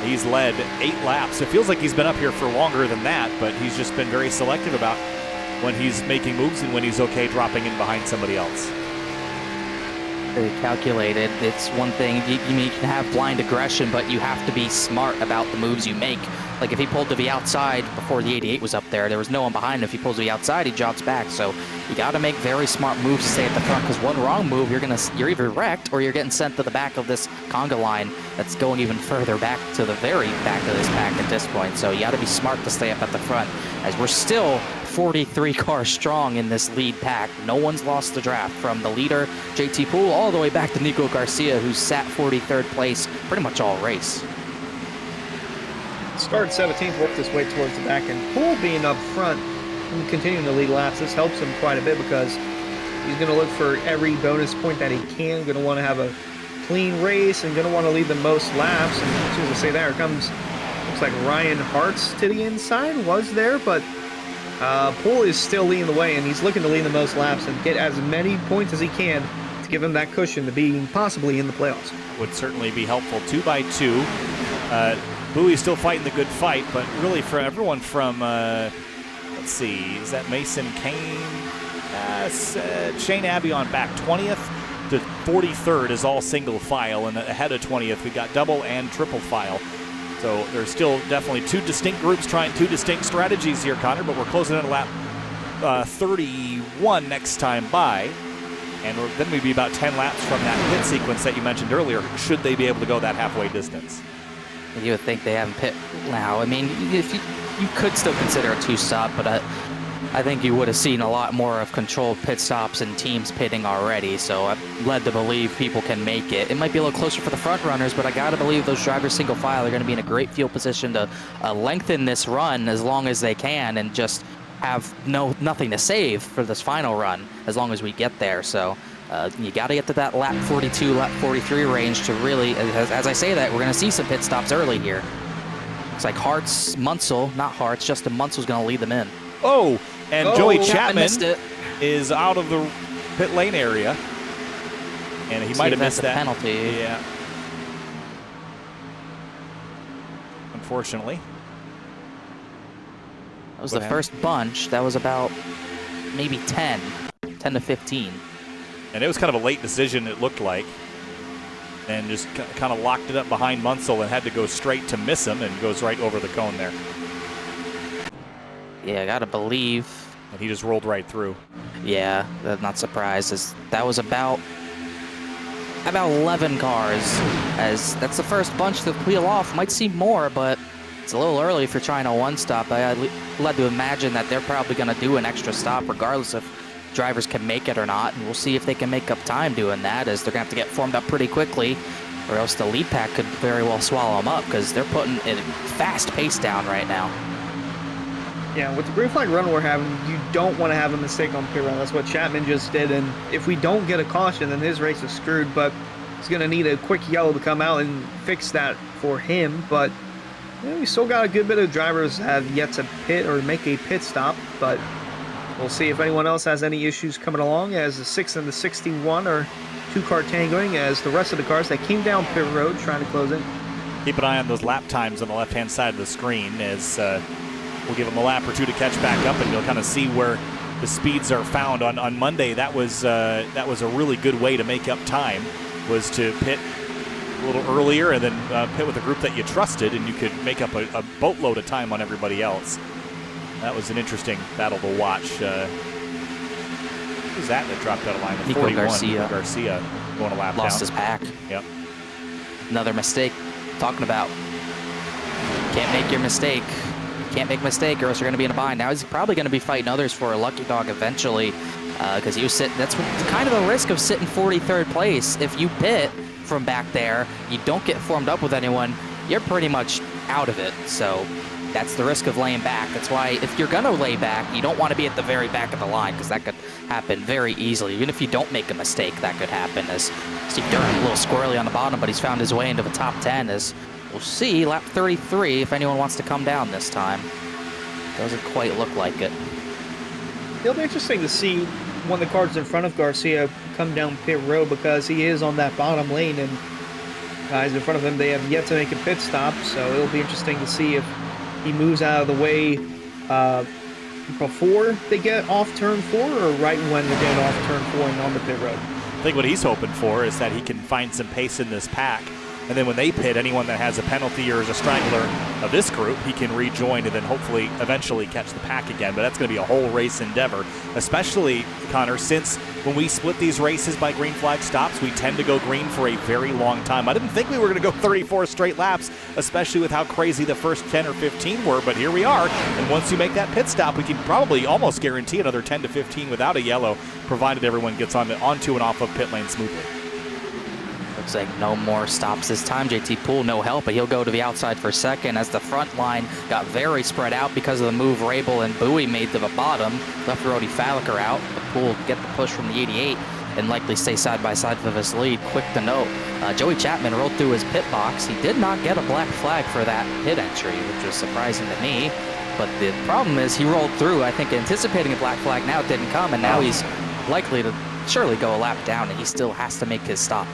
He's led 8 laps. It feels like he's been up here for longer than that, but he's just been very selective about when he's making moves and when he's okay dropping in behind somebody else. Very calculated. It's one thing, you can have blind aggression, but you have to be smart about the moves you make. Like if he pulled to the outside before the 88 was up there was no one behind him. If he pulls to the outside, he jogs back. So you got to make very smart moves to stay at the front, because one wrong move, you're either wrecked or you're getting sent to the back of this conga line that's going even further back to the very back of this pack at this point. So you got to be smart to stay up at the front, as we're still 43 cars strong in this lead pack. No one's lost the draft, from the leader, JT Poole, all the way back to Nico Garcia, who's sat 43rd place pretty much all race. Start 17th, worked his way towards the back, and Poole being up front and continuing to lead laps, this helps him quite a bit because he's going to look for every bonus point that he can, going to want to have a clean race, and going to want to lead the most laps. And as soon as I say that, here comes, looks like Ryan Hartz to the inside, was there, but Poole is still leading the way, and he's looking to lead the most laps and get as many points as he can to give him that cushion to being possibly in the playoffs. Would certainly be helpful. 2 by 2. Bowie's still fighting the good fight, but really for everyone from, let's see, is that Mason Kane? Shane Abbey on back 20th to 43rd is all single file, and ahead of 20th we got double and triple file. So there's still definitely 2 distinct groups trying 2 distinct strategies here, Connor, but we're closing in at lap 31 next time by. And then we'd be about 10 laps from that pit sequence that you mentioned earlier, should they be able to go that halfway distance. You would think they haven't pit now. I mean, if you could still consider a 2-stop, but I think you would have seen a lot more of controlled pit stops and teams pitting already. So I'm led to believe people can make it. It might be a little closer for the front runners, but I got to believe those drivers single file are going to be in a great field position to lengthen this run as long as they can, and just have nothing to save for this final run as long as we get there. So you got to get to that lap 42, lap 43 range to really, as I say that, we're going to see some pit stops early here. Looks like Munsell, not Hartz, Justin Munsell's going to lead them in. Oh, and Joey Chapman missed it. is out of the pit lane area. And he might have missed that penalty. Yeah. Unfortunately. That was the first bunch. That was about maybe 10 to 15. And it was kind of a late decision, it looked like. And just kind of locked it up behind Munsell and had to go straight to miss him, and goes right over the cone there. Yeah, I gotta believe. And he just rolled right through. Yeah, I'm not surprised, as that was about 11 cars, as that's the first bunch to peel off. Might seem more, but it's a little early if you're trying a 1-stop. I led to imagine that they're probably gonna do an extra stop regardless if drivers can make it or not, and we'll see if they can make up time doing that, as they're gonna have to get formed up pretty quickly, or else the lead pack could very well swallow them up, because they're putting a fast pace down right now. Yeah, with the green flag run we're having, you don't want to have a mistake on pit run. That's what Chapman just did, and if we don't get a caution, then his race is screwed, but he's going to need a quick yellow to come out and fix that for him. But we still got a good bit of drivers that have yet to pit or make a pit stop, but we'll see if anyone else has any issues coming along, as the 6 and the 61 are 2-car tangoing, as the rest of the cars that came down pit road trying to close in. Keep an eye on those lap times on the left-hand side of the screen, as we'll give them a lap or 2 to catch back up, and you'll kind of see where the speeds are found. On Monday, that was a really good way to make up time, was to pit a little earlier and then pit with a group that you trusted, and you could make up a boatload of time on everybody else. That was an interesting battle to watch. Who's that dropped out of line? Nico 41, Garcia. Nico Garcia going a lap down. Lost his pack. Yep. Another mistake. Talking about, can't make your mistake. Can't make a mistake, or else you're going to be in a bind. Now he's probably going to be fighting others for a lucky dog eventually, because he was sitting. That's kind of the risk of sitting 43rd place. If you pit from back there, you don't get formed up with anyone, you're pretty much out of it. So That's the risk of laying back. That's why if you're going to lay back, you don't want to be at the very back of the line because that could happen very easily. Even if you don't make a mistake, that could happen. As Steve Durham, a little squirrely on the bottom, but he's found his way into the top 10. As we'll see, lap 33, if anyone wants to come down this time. Doesn't quite look like it. It'll be interesting to see one of the cars in front of Garcia come down pit road because he is on that bottom lane, and guys in front of him, they have yet to make a pit stop, so it'll be interesting to see if he moves out of the way before they get off turn 4 or right when they get off turn 4 and on the pit road. I think what he's hoping for is that he can find some pace in this pack, and then when they pit, anyone that has a penalty or is a straggler of this group, he can rejoin and then hopefully eventually catch the pack again. But that's going to be a whole race endeavor, especially, Connor, since when we split these races by green flag stops, we tend to go green for a very long time. I didn't think we were going to go 34 straight laps, especially with how crazy the first 10 or 15 were, but here we are. And once you make that pit stop, we can probably almost guarantee another 10 to 15 without a yellow, provided everyone gets onto and off of pit lane smoothly. Looks like no more stops this time. JT Poole, no help, but he'll go to the outside for second as the front line got very spread out because of the move Rabel and Bowie made to the bottom. Left Rody Falliker out, but Poole get the push from the 88 and likely stay side by side for his lead. Quick to note, Joey Chapman rolled through his pit box. He did not get a black flag for that pit entry, which was surprising to me. But the problem is he rolled through, I think, anticipating a black flag. Now it didn't come, and now he's likely to surely go a lap down, and he still has to make his stop.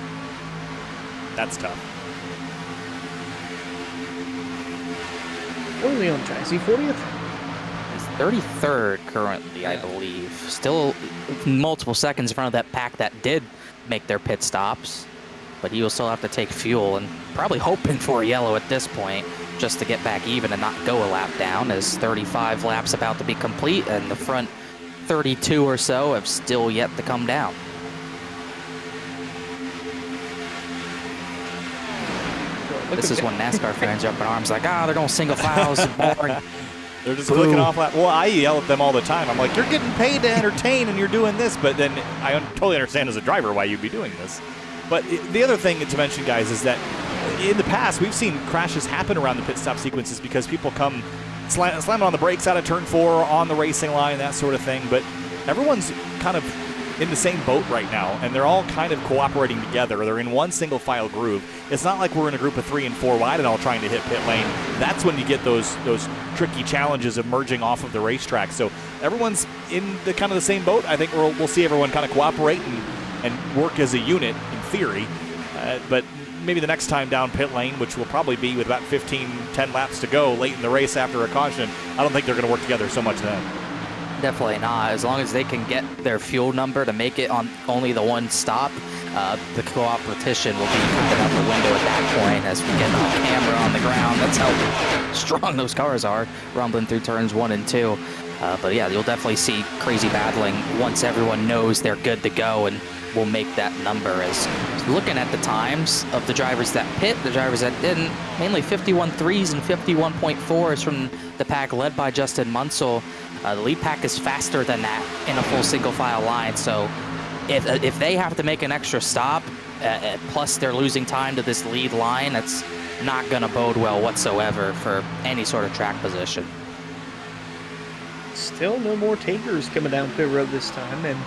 That's tough. What are they on track? Is he 40th? He's 33rd currently, I believe. Still multiple seconds in front of that pack that did make their pit stops, but he will still have to take fuel and probably hoping for a yellow at this point just to get back even and not go a lap down, as 35 laps about to be complete and the front 32 or so have still yet to come down. This is when NASCAR fans are up in arms like, they're going single files, boring. They're just clicking off lap. Well, I yell at them all the time. I'm like, you're getting paid to entertain and you're doing this, but then I totally understand as a driver why you'd be doing this. But the other thing to mention, guys, is that in the past, we've seen crashes happen around the pit stop sequences because people come slamming on the brakes out of turn 4, on the racing line, that sort of thing. But everyone's kind of in the same boat right now, and they're all kind of cooperating together. They're in one single file groove. It's not like we're in a group of 3 and 4 wide and all trying to hit pit lane. That's when you get those tricky challenges of merging off of the racetrack. So everyone's in the kind of the same boat. I think we'll see everyone kind of cooperate and work as a unit in theory. But maybe the next time down pit lane, which will probably be with about 10 laps to go late in the race after a caution, I don't think they're going to work together so much then. Definitely not. As long as they can get their fuel number to make it on only the one stop, the competition will be kind of out the window at that point as we get off camera on the ground. That's how strong those cars are, rumbling through turns 1 and 2. But yeah, you'll definitely see crazy battling once everyone knows they're good to go and will make that number. As looking at the times of the drivers that pit, the drivers that didn't, mainly 51.3s and 51.4s from the pack led by Justin Munsell. The lead pack is faster than that in a full single file line, so if they have to make an extra stop, plus they're losing time to this lead line, that's not going to bode well whatsoever for any sort of track position. Still no more takers coming down pit road this time, and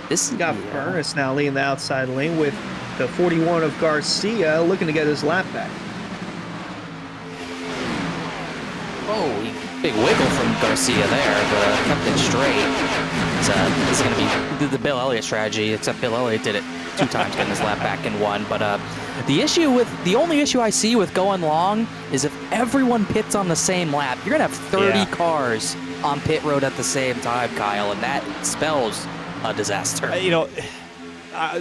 this got Furness now leading the outside lane with the 41 of Garcia looking to get his lap back. Oh, big wiggle from Garcia there, but kept it straight. This is going to be the Bill Elliott strategy, except Bill Elliott did it 2 times, getting his lap back in 1. But the only issue I see with going long is if everyone pits on the same lap, you're going to have 30 cars on pit road at the same time, Kyle, and that spells a disaster.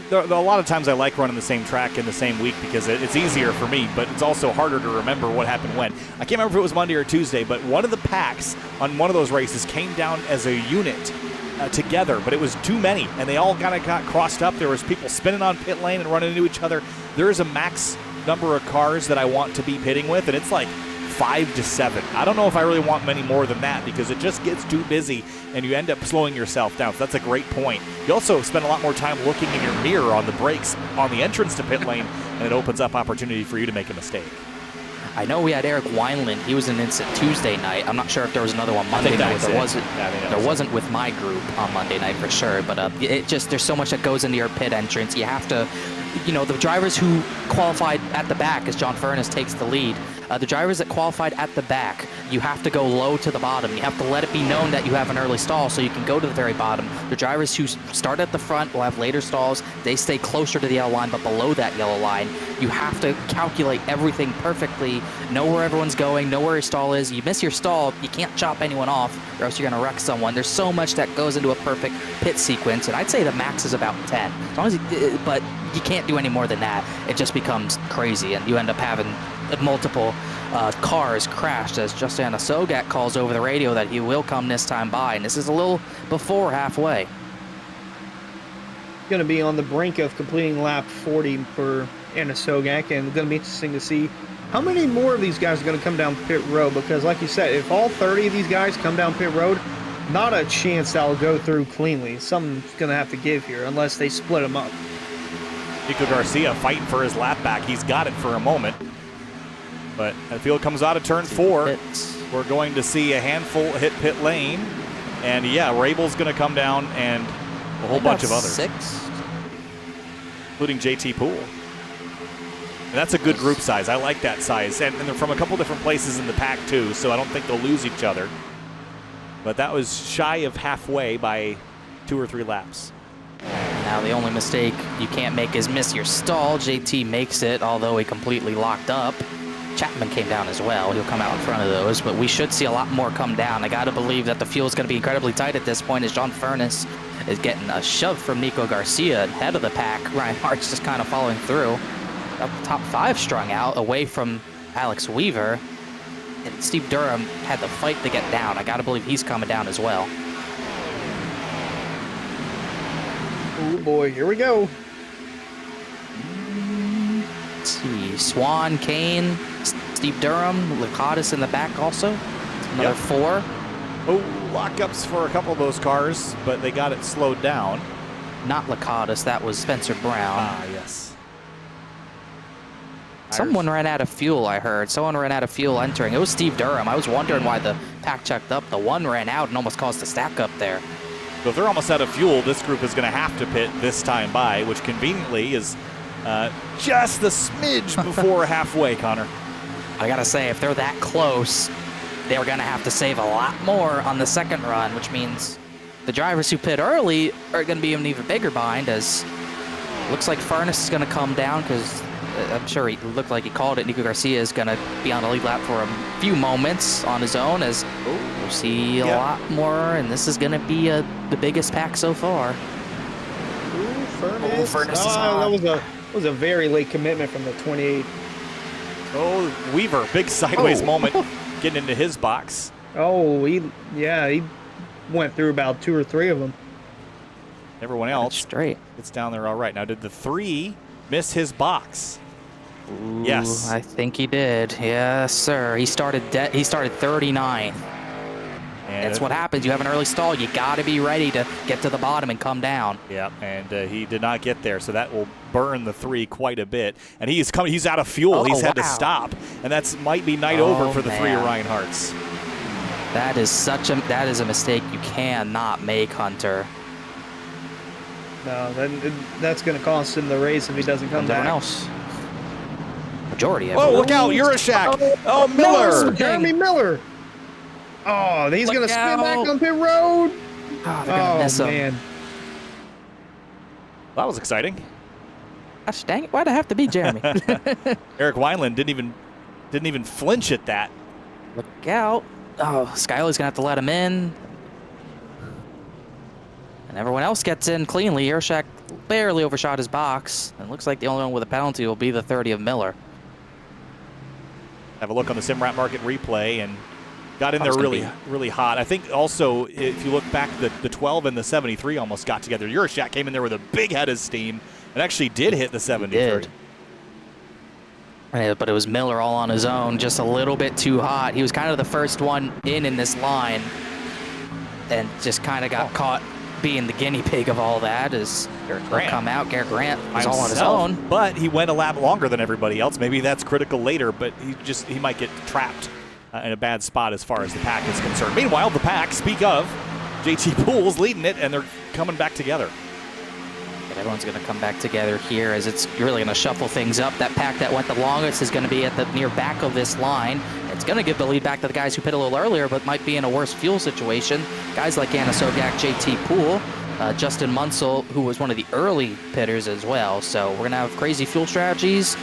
There are a lot of times I like running the same track in the same week because it's easier for me, but it's also harder to remember what happened when. I can't remember if it was Monday or Tuesday, but one of the packs on one of those races came down as a unit together, but it was too many, and they all kind of got crossed up. There was people spinning on pit lane and running into each other. There is a max number of cars that I want to be pitting with, and it's like 5 to 7. I don't know if I really want many more than that because it just gets too busy and you end up slowing yourself down. So that's a great point. You also spend a lot more time looking in your mirror on the brakes on the entrance to pit lane, and it opens up opportunity for you to make a mistake. I know we had Eric Wineland. He was in Instant Tuesday night. I'm not sure if there was another one Monday night. There wasn't with my group on Monday night for sure. But it just, there's so much that goes into your pit entrance. You have to, you know, the drivers who qualified at the back, as John Furness takes the lead, the drivers that qualified at the back, you have to go low to the bottom. You have to let it be known that you have an early stall so you can go to the very bottom. The drivers who start at the front will have later stalls. They stay closer to the yellow line, but below that yellow line. You have to calculate everything perfectly, know where everyone's going, know where your stall is. You miss your stall, you can't chop anyone off, or else you're going to wreck someone. There's so much that goes into a perfect pit sequence, and I'd say the max is about 10. As long as but you can't do any more than that. It just becomes crazy, and you end up having multiple cars crashed, as Justin Sogak calls over the radio that he will come this time by, and this is a little before halfway. Going to be on the brink of completing lap 40 for Anna Sogak, and it's going to be interesting to see how many more of these guys are going to come down pit road, because like you said, if all 30 of these guys come down pit road, not a chance that'll go through cleanly. Something's going to have to give here unless they split them up. Nico Garcia fighting for his lap back. He's got it for a moment. But the field comes out of turn 4. We're going to see a handful hit pit lane. And yeah, Rabel's going to come down and a whole bunch of others. 6. Including JT Poole. And that's a good group size. I like that size. And they're from a couple different places in the pack too, so I don't think they'll lose each other. But that was shy of halfway by 2 or 3 laps. Now the only mistake you can't make is miss your stall. JT makes it, although he completely locked up. Chapman came down as well. He'll come out in front of those, but we should see a lot more come down. I got to believe that the fuel is going to be incredibly tight at this point, as John Furness is getting a shove from Nico Garcia ahead of the pack. Ryan Hart's just kind of following through. Got the top 5 strung out away from Alex Weaver. And Steve Durham had the fight to get down. I got to believe he's coming down as well. Oh boy, here we go. Let's see, Swan, Kane, Steve Durham, Lakatos in the back also. Another 4. Oh, lockups for a couple of those cars, but they got it slowed down. Not Lakatos, that was Spencer Brown. Ah, yes. Someone ran out of fuel, I heard. Someone ran out of fuel entering. It was Steve Durham. I was wondering why the pack checked up. The one ran out and almost caused a stack up there. So if they're almost out of fuel, this group is going to have to pit this time by, which conveniently is just the smidge before halfway, Connor. I gotta say, if they're that close, they're gonna have to save a lot more on the second run, which means the drivers who pit early are gonna be an even bigger bind, as looks like Furness is gonna come down, because I'm sure he looked like he called it. Nico Garcia is gonna be on the lead lap for a few moments on his own, as we'll see a lot more, and this is gonna be the biggest pack so far. Furness is on. That was a very late commitment from the 28. Oh, Weaver, big sideways moment getting into his box. Oh, he went through about 2 or 3 of them. Everyone else straight. It's down there all right. Now, did the 3 miss his box? Ooh, yes. I think he did. Yes, sir. He started 39th. And that's what happens. You have an early stall. You got to be ready to get to the bottom and come down. Yeah, and he did not get there, so that will burn the 3 quite a bit. And he's coming. He's out of fuel. He's had to stop, and that's might be night over for the 3 Ryan Harts. That is a mistake you cannot make, Hunter. No, that's going to cost him the race if he doesn't come back. Everyone else. Majority. Oh, look out! Euroshack. Oh, Miller. No, Jeremy Miller. Oh, he's going to spin back on pit road. Oh, they're going to miss him. Man. That was exciting. Gosh dang it, why'd I have to be Jeremy? Eric Wineland didn't even flinch at that. Look out. Oh, Skyler's going to have to let him in. And everyone else gets in cleanly. Yershak barely overshot his box. And it looks like the only one with a penalty will be the 30 of Miller. Have a look on the SimRat Market replay, and got in there really hot. I think also, if you look back, the 12 and the 73 almost got together. Euroshack came in there with a big head of steam and actually did hit the 73. Yeah, but it was Miller all on his own, just a little bit too hot. He was kind of the first one in this line and just kind of got caught being the guinea pig of all that is Garrett he'll Grant. come out. Garrett Grant By is all on his himself, own. but he went a lap longer than everybody else. Maybe that's critical later, but he might get trapped in a bad spot as far as the pack is concerned. Meanwhile, the pack, speak of, JT Poole's leading it, and they're coming back together. And everyone's going to come back together here as it's really going to shuffle things up. That pack that went the longest is going to be at the near back of this line. It's going to give the lead back to the guys who pit a little earlier, but might be in a worse fuel situation. Guys like Anna Sogak, JT Poole, Justin Munsell, who was one of the early pitters as well. So we're going to have crazy fuel strategies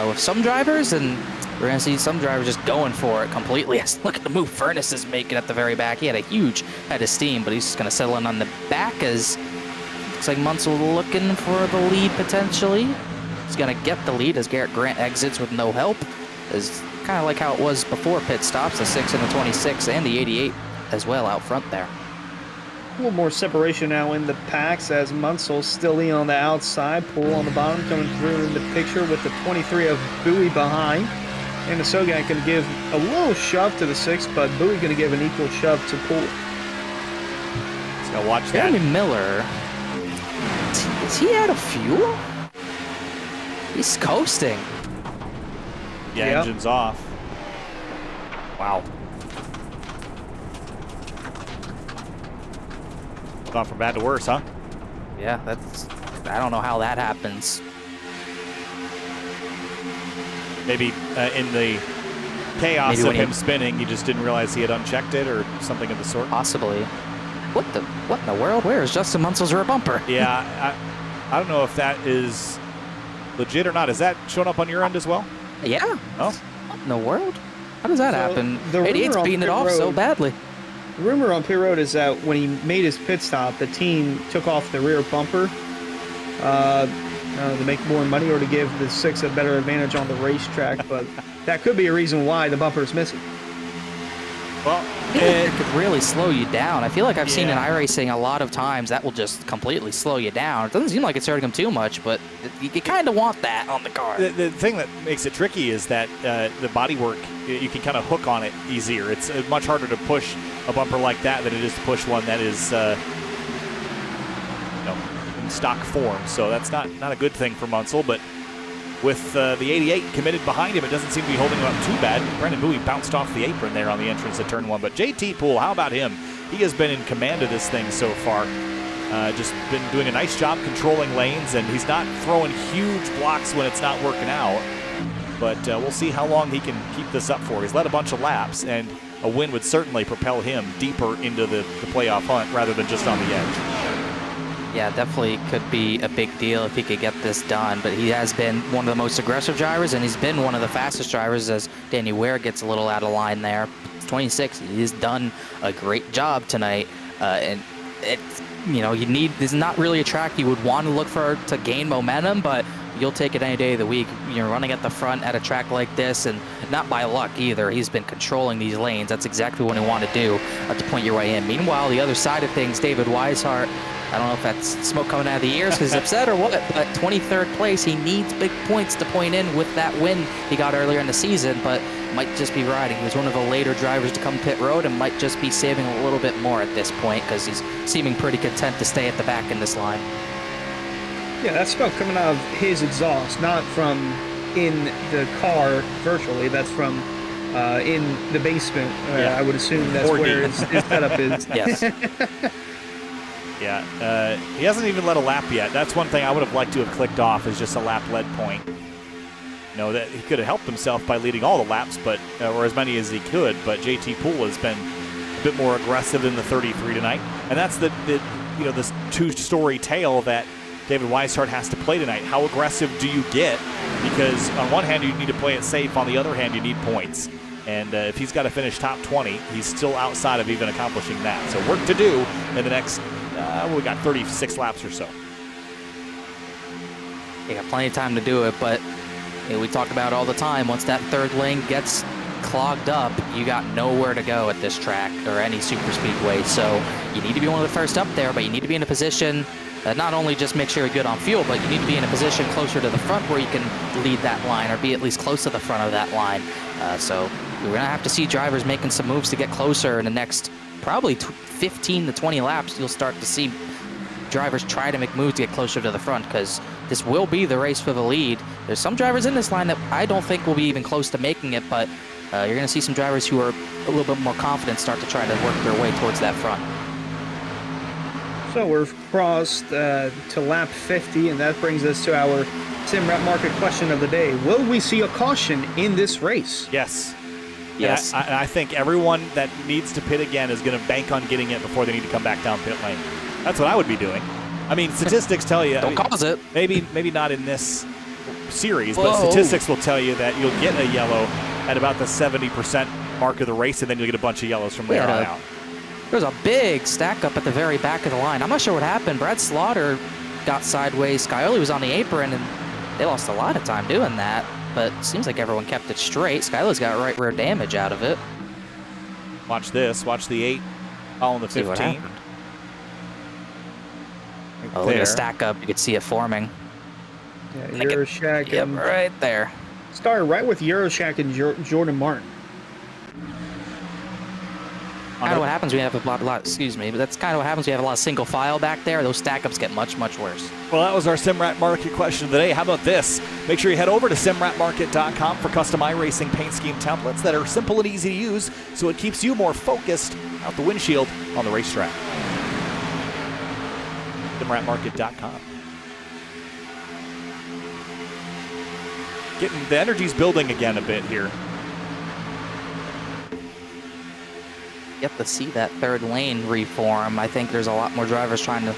with some drivers, and we're going to see some drivers just going for it completely. Look at the move Furness is making at the very back. He had a huge head of steam, but he's just going to settle in on the back as looks like Munsell looking for the lead potentially. He's going to get the lead as Garrett Grant exits with no help. Is kind of like how it was before pit stops, the 6 and the 26 and the 88 as well out front there. A little more separation now in the packs as Munsell still in on the outside. Poole on the bottom coming through in the picture with the 23 of Bowie behind. And the Sogak going to give a little shove to the 6, but Bowie going to give an equal shove to Poole. Just gotta watch that. Jeremy Miller, is he out of fuel? He's coasting. Yeah, Yep. engine's off. Wow. Gone from bad to worse, huh? Yeah, I don't know how that happens. Maybe in the chaos Maybe of when him he- spinning, he just didn't realize he had unchecked it or something of the sort. Possibly. What in the world? Where is Justin Munsell's rear bumper? Yeah, I don't know if that is legit or not. Is that showing up on your end as well? Yeah. Oh. What in the world? How does that So, happen? the rumor 88's on beating it pit off so road- badly. The rumor on pit road is that when he made his pit stop, the team took off the rear bumper to make more money or to give the 6 a better advantage on the racetrack, but that could be a reason why the bumper is missing. Well, It could really slow you down. I feel like I've seen in Yeah. iRacing a lot of times that will just completely slow you down. It doesn't seem like it's hurting him too much, but you kind of want that on the car. the thing that makes it tricky is that the bodywork, you can kind of hook on it easier. It's much harder to push a bumper like that than it is to push one that is in stock form. So that's not a good thing for Munsell, but with the 88 committed behind him, it doesn't seem to be holding him up too bad. Brendan Bowie bounced off the apron there on the entrance to turn 1. But JT Poole, how about him? He has been in command of this thing so far. Just been doing a nice job controlling lanes, and he's not throwing huge blocks when it's not working out. But we'll see how long he can keep this up for. He's led a bunch of laps, and a win would certainly propel him deeper into the playoff hunt rather than just on the edge. Yeah, definitely could be a big deal if he could get this done. But he has been one of the most aggressive drivers, and he's been one of the fastest drivers as Danny Ware gets a little out of line there. 26, he's done a great job tonight. And it's, this is not really a track you would want to look for to gain momentum, but you'll take it any day of the week. You're running at the front at a track like this, and not by luck either. He's been controlling these lanes. That's exactly what you want to do to point your way in. Meanwhile, the other side of things, David Weishart, I don't know if that's smoke coming out of the ears because he's upset or what, but 23rd place, he needs big points to point in with that win he got earlier in the season, but might just be riding. He was one of the later drivers to come pit road and might just be saving a little bit more at this point because he's seeming pretty content to stay at the back in this line. Yeah, that's smoke coming out of his exhaust, not from in the car virtually. That's from in the basement. Yeah. I would assume that's Or where deep. his setup is. Yes. Yeah, he hasn't even led a lap yet. That's one thing I would have liked to have clicked off is just a lap lead point. That he could have helped himself by leading all the laps, but or as many as he could. But JT Poole has been a bit more aggressive than the 33 tonight, and that's this two-story tale that David Weishart has to play tonight. How aggressive do you get? Because on one hand you need to play it safe, on the other hand you need points. And if he's got to finish top 20, he's still outside of even accomplishing that. So work to do in the next, we got 36 laps or so. You got plenty of time to do it, but we talk about it all the time. Once that third lane gets clogged up, you got nowhere to go at this track or any super speedway. So you need to be one of the first up there, but you need to be in a position that not only just make sure you're good on fuel, but you need to be in a position closer to the front where you can lead that line or be at least close to the front of that line. So we're going to have to see drivers making some moves to get closer in the next probably 15 to 20 laps. You'll start to see drivers try to make moves to get closer to the front, because this will be the race for the lead. There's some drivers in this line that I don't think will be even close to making it, but you're going to see some drivers who are a little bit more confident start to try to work their way towards that front. So we've crossed to lap 50, and that brings us to our Sim Rep Market question of the day. Will we see a caution in this race? Yes. Yes. And I think everyone that needs to pit again is going to bank on getting it before they need to come back down pit lane. That's what I would be doing. I mean, statistics tell you. Don't cause it. Maybe not in this series, Whoa. but statistics will tell you that you'll get a yellow at about the 70% mark of the race, and then you'll get a bunch of yellows from there on out. There was a big stack up at the very back of the line. I'm not sure what happened. Brad Slaughter got sideways. Skyoli was on the apron, and they lost a lot of time doing that. But it seems like everyone kept it straight. Skyler's got right rear damage out of it. Watch this. Watch the 8 following the 15. What happened. Right Look at the stack up. You could see it forming. Yeah, Euroshack. Yep, right there. Started right with Euroshack and Jordan Martin. Kind of what happens when you have a lot, excuse me, but that's kind of what happens when you have a lot of single file back there. Those stack ups get much, much worse. Well, that was our SimRat Market question of the day. How about this? Make sure you head over to simratmarket.com for custom iRacing paint scheme templates that are simple and easy to use, so it keeps you more focused out the windshield on the racetrack. simratmarket.com. The energy's building again a bit here. Yet to see that third lane reform, I think there's a lot more drivers trying to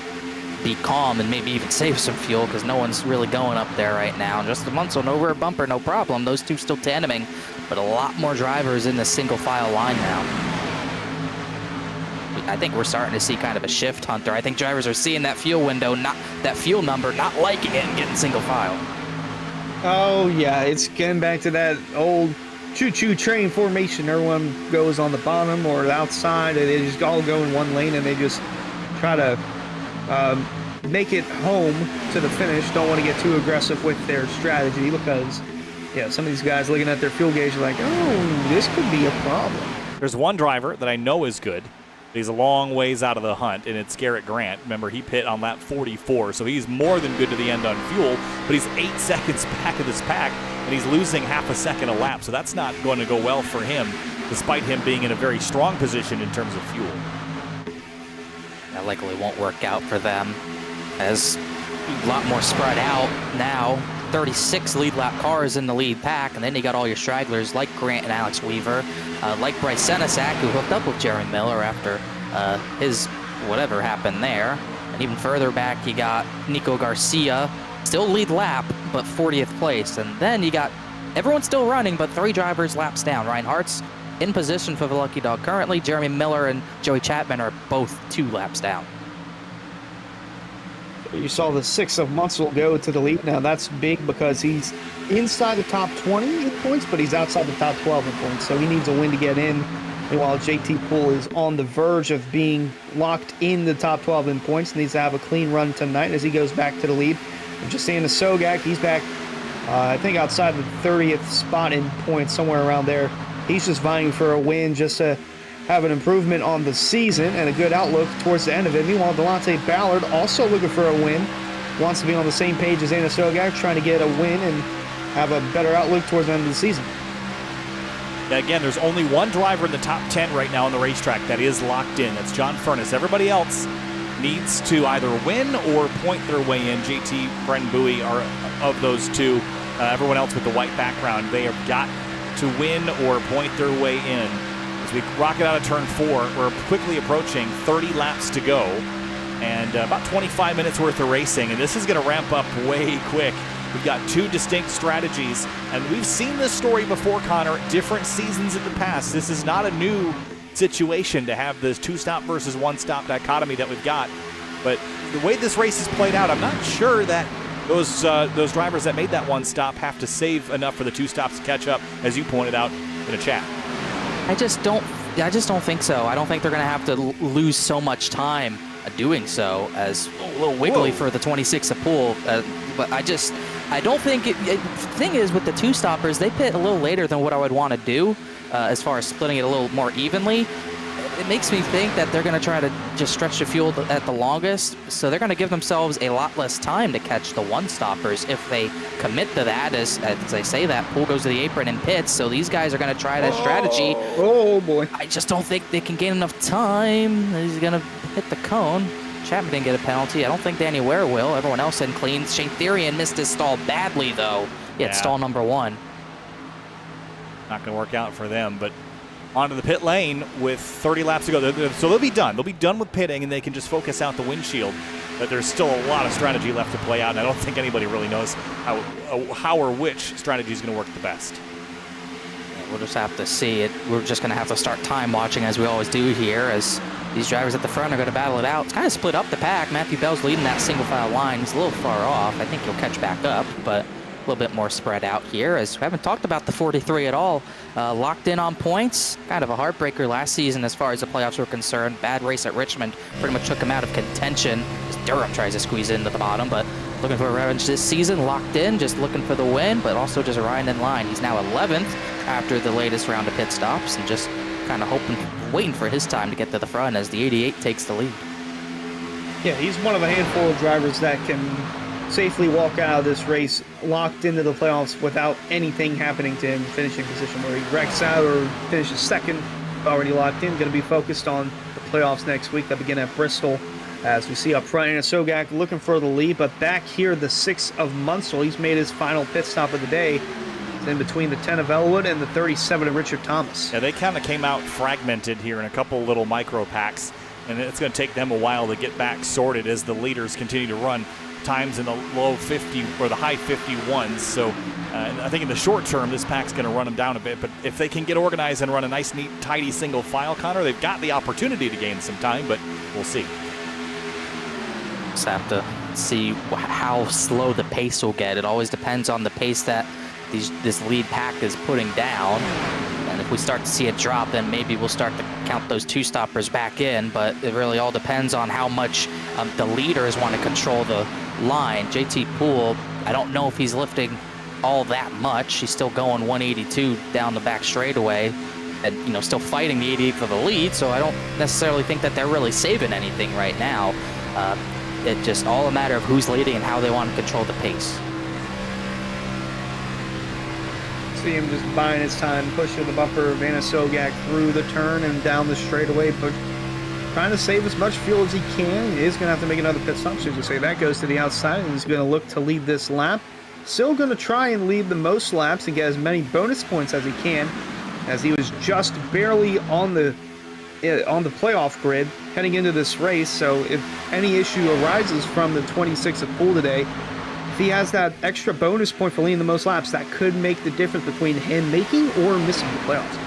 be calm and maybe even save some fuel, because no one's really going up there right now. Just a Munsell, no rear bumper, no problem. Those two still tandeming, but a lot more drivers in the single file line now. I think we're starting to see kind of a shift, Hunter. I think drivers are seeing that fuel window, not that fuel number, not liking it and getting single file. Oh, yeah, it's getting back to that old choo-choo train formation. Everyone goes on the bottom or outside, and they just all go in one lane, and they just try to make it home to the finish. Don't want to get too aggressive with their strategy, because, yeah, some of these guys looking at their fuel gauge are like, oh, this could be a problem. There's one driver that I know is good. He's a long ways out of the hunt, and it's Garrett Grant. Remember, he pit on lap 44, so he's more than good to the end on fuel, but he's 8 seconds back of this pack, and he's losing half a second a lap, so that's not going to go well for him, despite him being in a very strong position in terms of fuel. That likely won't work out for them, as a lot more spread out now. 36 lead lap cars in the lead pack, and then you got all your stragglers like Grant and Alex Weaver, like Bryce Senesac, who hooked up with Jeremy Miller after his whatever happened there. And even further back, you got Nico Garcia, still lead lap, but 40th place. And then you got everyone still running, but 3 drivers laps down. Ryan Hart's in position for the Lucky Dog currently. Jeremy Miller and Joey Chapman are both 2 laps down. You saw the 6 of Munsell go to the lead. Now, that's big because he's inside the top 20 in points, but he's outside the top 12 in points, so he needs a win to get in. Meanwhile, JT Poole is on the verge of being locked in the top 12 in points, needs to have a clean run tonight as he goes back to the lead. And Justana Sogak, he's back, I think, outside the 30th spot in points, somewhere around there. He's just vying for a win just to have an improvement on the season and a good outlook towards the end of it. Meanwhile, Delonte Ballard also looking for a win. Wants to be on the same page as Anna Sogak, trying to get a win and have a better outlook towards the end of the season. Yeah, again, there's only one driver in the top 10 right now on the racetrack that is locked in. That's John Furness. Everybody else needs to either win or point their way in. JT, Brendan Bowie are of those two. Everyone else with the white background, they have got to win or point their way in. As we rocket out of turn 4, we're quickly approaching 30 laps to go and about 25 minutes worth of racing, and this is going to ramp up way quick. We've got 2 distinct strategies, and we've seen this story before, Connor, different seasons in the past. This is not a new situation to have this 2-stop versus 1-stop dichotomy that we've got, but the way this race is played out, I'm not sure that those drivers that made that 1-stop have to save enough for the 2 stops to catch up, as you pointed out in a chat. I just don't think so. I don't think they're going to have to lose so much time doing so, as a little wiggly for the 26 of Poole. But I don't think the thing is, with the 2-stoppers, they pit a little later than what I would want to do as far as splitting it a little more evenly. it makes me think that they're going to try to just stretch the field at the longest, so they're going to give themselves a lot less time to catch the one-stoppers if they commit to that. As they say, that Poole goes to the apron and pits, so these guys are going to try that strategy. Oh, boy. I just don't think they can gain enough time. He's going to hit the cone. Chapman didn't get a penalty. I don't think Danny Ware will. Everyone else in clean. Shane Therian missed his stall badly, though. He had stall number 1. Not going to work out for them, but onto the pit lane with 30 laps to go. So they'll be done. They'll be done with pitting, and they can just focus out the windshield. But there's still a lot of strategy left to play out, and I don't think anybody really knows how or which strategy is going to work the best. We'll just have to see it. We're just going to have to start time watching, as we always do here, as these drivers at the front are going to battle it out. It's kind of split up the pack. Matthew Bell's leading that single file line. He's a little far off. I think he'll catch back up, but a little bit more spread out here, as we haven't talked about the 43 at all. Locked in on points. Kind of a heartbreaker last season as far as the playoffs were concerned. Bad race at Richmond pretty much took him out of contention as Durham tries to squeeze into the bottom, but looking for a revenge this season. Locked in, just looking for the win, but also just riding in line. He's now 11th after the latest round of pit stops, and just kind of hoping, waiting for his time to get to the front as the 88 takes the lead. Yeah, he's one of a handful of drivers that can safely walk out of this race locked into the playoffs without anything happening to him finishing position, where he wrecks out or finishes second, already locked in. Going to be focused on the playoffs next week that begin at Bristol. As we see up front, Anna Sogak looking for the lead, but back here, the 6 of Munsell. He's made his final pit stop of the day. It's in between the 10 of Elwood and the 37 of Richard Thomas. Yeah, they kind of came out fragmented here in a couple little micro packs, and it's going to take them a while to get back sorted as the leaders continue to run times in the low 50 or the high 51s. So I think in the short term, this pack's going to run them down a bit. But if they can get organized and run a nice, neat, tidy single file, Connor, they've got the opportunity to gain some time, but we'll see. Just have to see how slow the pace will get. It always depends on the pace that this lead pack is putting down. And if we start to see it drop, then maybe we'll start to count those 2 stoppers back in. But it really all depends on how much the leaders want to control the line. JT Poole, I don't know if he's lifting all that much. He's still going 182 down the back straightaway, and still fighting the 88 for the lead. So I don't necessarily think that they're really saving anything right now. It's just all a matter of who's leading and how they want to control the pace. See him just buying his time, pushing the bumper of Anna Sogak through the turn and down the straightaway, but trying to save as much fuel as he can. He is going to have to make another pit stop, so you say that goes to the outside, and he's going to look to lead this lap. Still going to try and lead the most laps and get as many bonus points as he can, as he was just barely on the playoff grid heading into this race. So if any issue arises from the 26 of Poole today, if he has that extra bonus point for leading the most laps, that could make the difference between him making or missing the playoffs.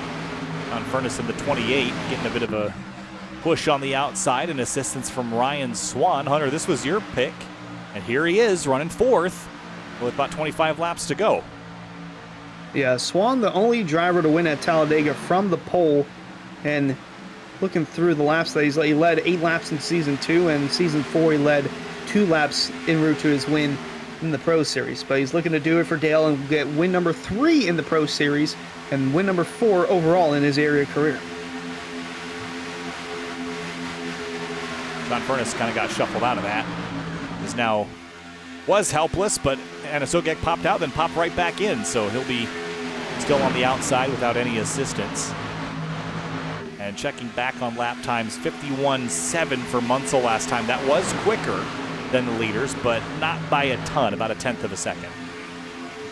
On Furness in the 28, getting a bit of a push on the outside and assistance from Ryan Swan. Hunter, this was your pick, and here he is running 4th with about 25 laps to go. Yeah, Swan, the only driver to win at Talladega from the pole, and looking through the laps that he led 8 laps in Season 2, and Season 4 he led 2 laps en route to his win in the Pro Series. But he's looking to do it for Dale and get win number 3 in the Pro Series and win number 4 overall in his area career. John Furness kind of got shuffled out of that. Was helpless, but Anna Sogak popped out, then popped right back in, so he'll be still on the outside without any assistance. And checking back on lap times, 51.7 for Munsell last time. That was quicker than the leaders, but not by a ton, about a 1/10 of a second.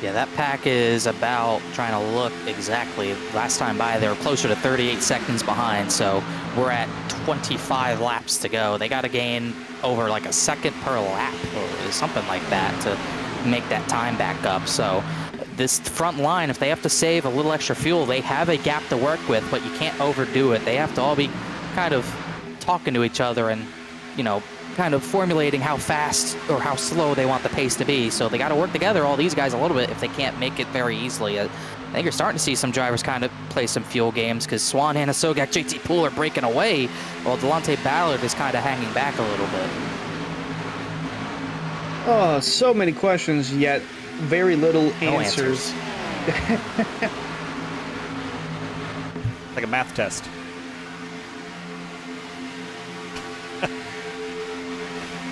Yeah, that pack is about, trying to look exactly, last time by they were closer to 38 seconds behind, so we're at 25 laps to go. They got to gain over like a second per lap or something like that to make that time back up. So this front line, if they have to save a little extra fuel, they have a gap to work with, but you can't overdo it. They have to all be kind of talking to each other and, kind of formulating how fast or how slow they want the pace to be. So they got to work together, all these guys, a little bit if they can't make it very easily. I think you're starting to see some drivers kind of play some fuel games, because Swan, Anna Sogak, JT Poole are breaking away, while Delonte Ballard is kind of hanging back a little bit. Oh, so many questions, yet very little No answers. Like a math test.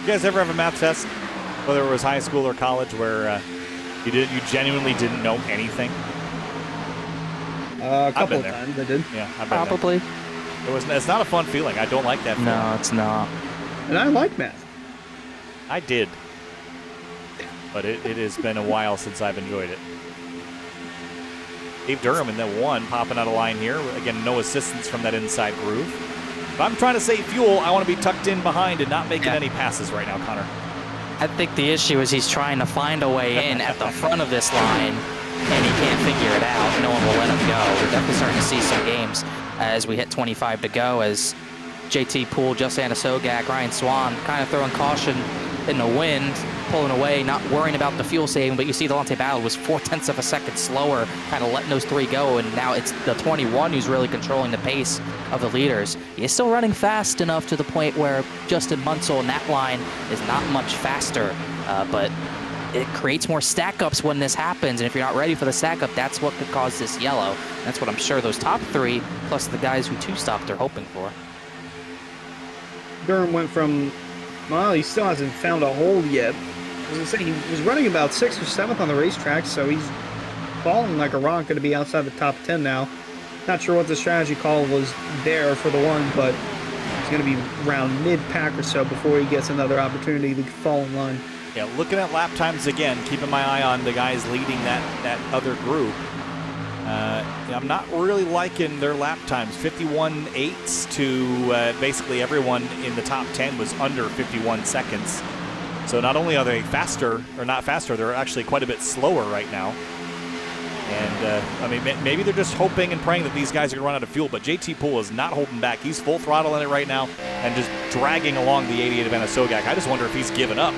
You guys ever have a math test, whether it was high school or college, where you genuinely didn't know anything? A couple of times I did. Yeah, I've been Probably. there. It's not a fun feeling. I don't like that feeling. No, it's not. And I like math. I did. But it has been a while since I've enjoyed it. Dave Durham in that one, popping out of line here. Again, no assistance from that inside groove. If I'm trying to save fuel, I want to be tucked in behind and not making any passes right now, Connor. I think the issue is he's trying to find a way in at the front of this line, and he can't figure it out. No one will let him go. We're definitely starting to see some games as we hit 25 to go, as JT Poole, Justin Sogak, Ryan Swan kind of throwing caution in the wind, pulling away, not worrying about the fuel saving, but you see Delonte Ballard was 0.4 of a second slower, kind of letting those three go, and now it's the 21 who's really controlling the pace of the leaders. He is still running fast enough to the point where Justin Munsell in that line is not much faster, but it creates more stack-ups when this happens, and if you're not ready for the stack-up, that's what could cause this yellow. That's what I'm sure those top three, plus the guys who two-stopped, are hoping for. Durham went from, well, he still hasn't found a hold yet. I was going to say, he was running about 6th or 7th on the racetrack, so he's falling like a rock, going to be outside the top 10 now. Not sure what the strategy call was there for the one, but it's going to be around mid-pack or so before he gets another opportunity to fall in line. Yeah, looking at lap times again, keeping my eye on the guys leading that other group. I'm not really liking their lap times. 51.8 to basically everyone in the top 10 was under 51 seconds. So not only are they faster, or not faster, they're actually quite a bit slower right now. And, I mean, maybe they're just hoping and praying that these guys are going to run out of fuel, but JT Poole is not holding back. He's full throttle in it right now and just dragging along the 88 of Sogak. I just wonder if he's given up.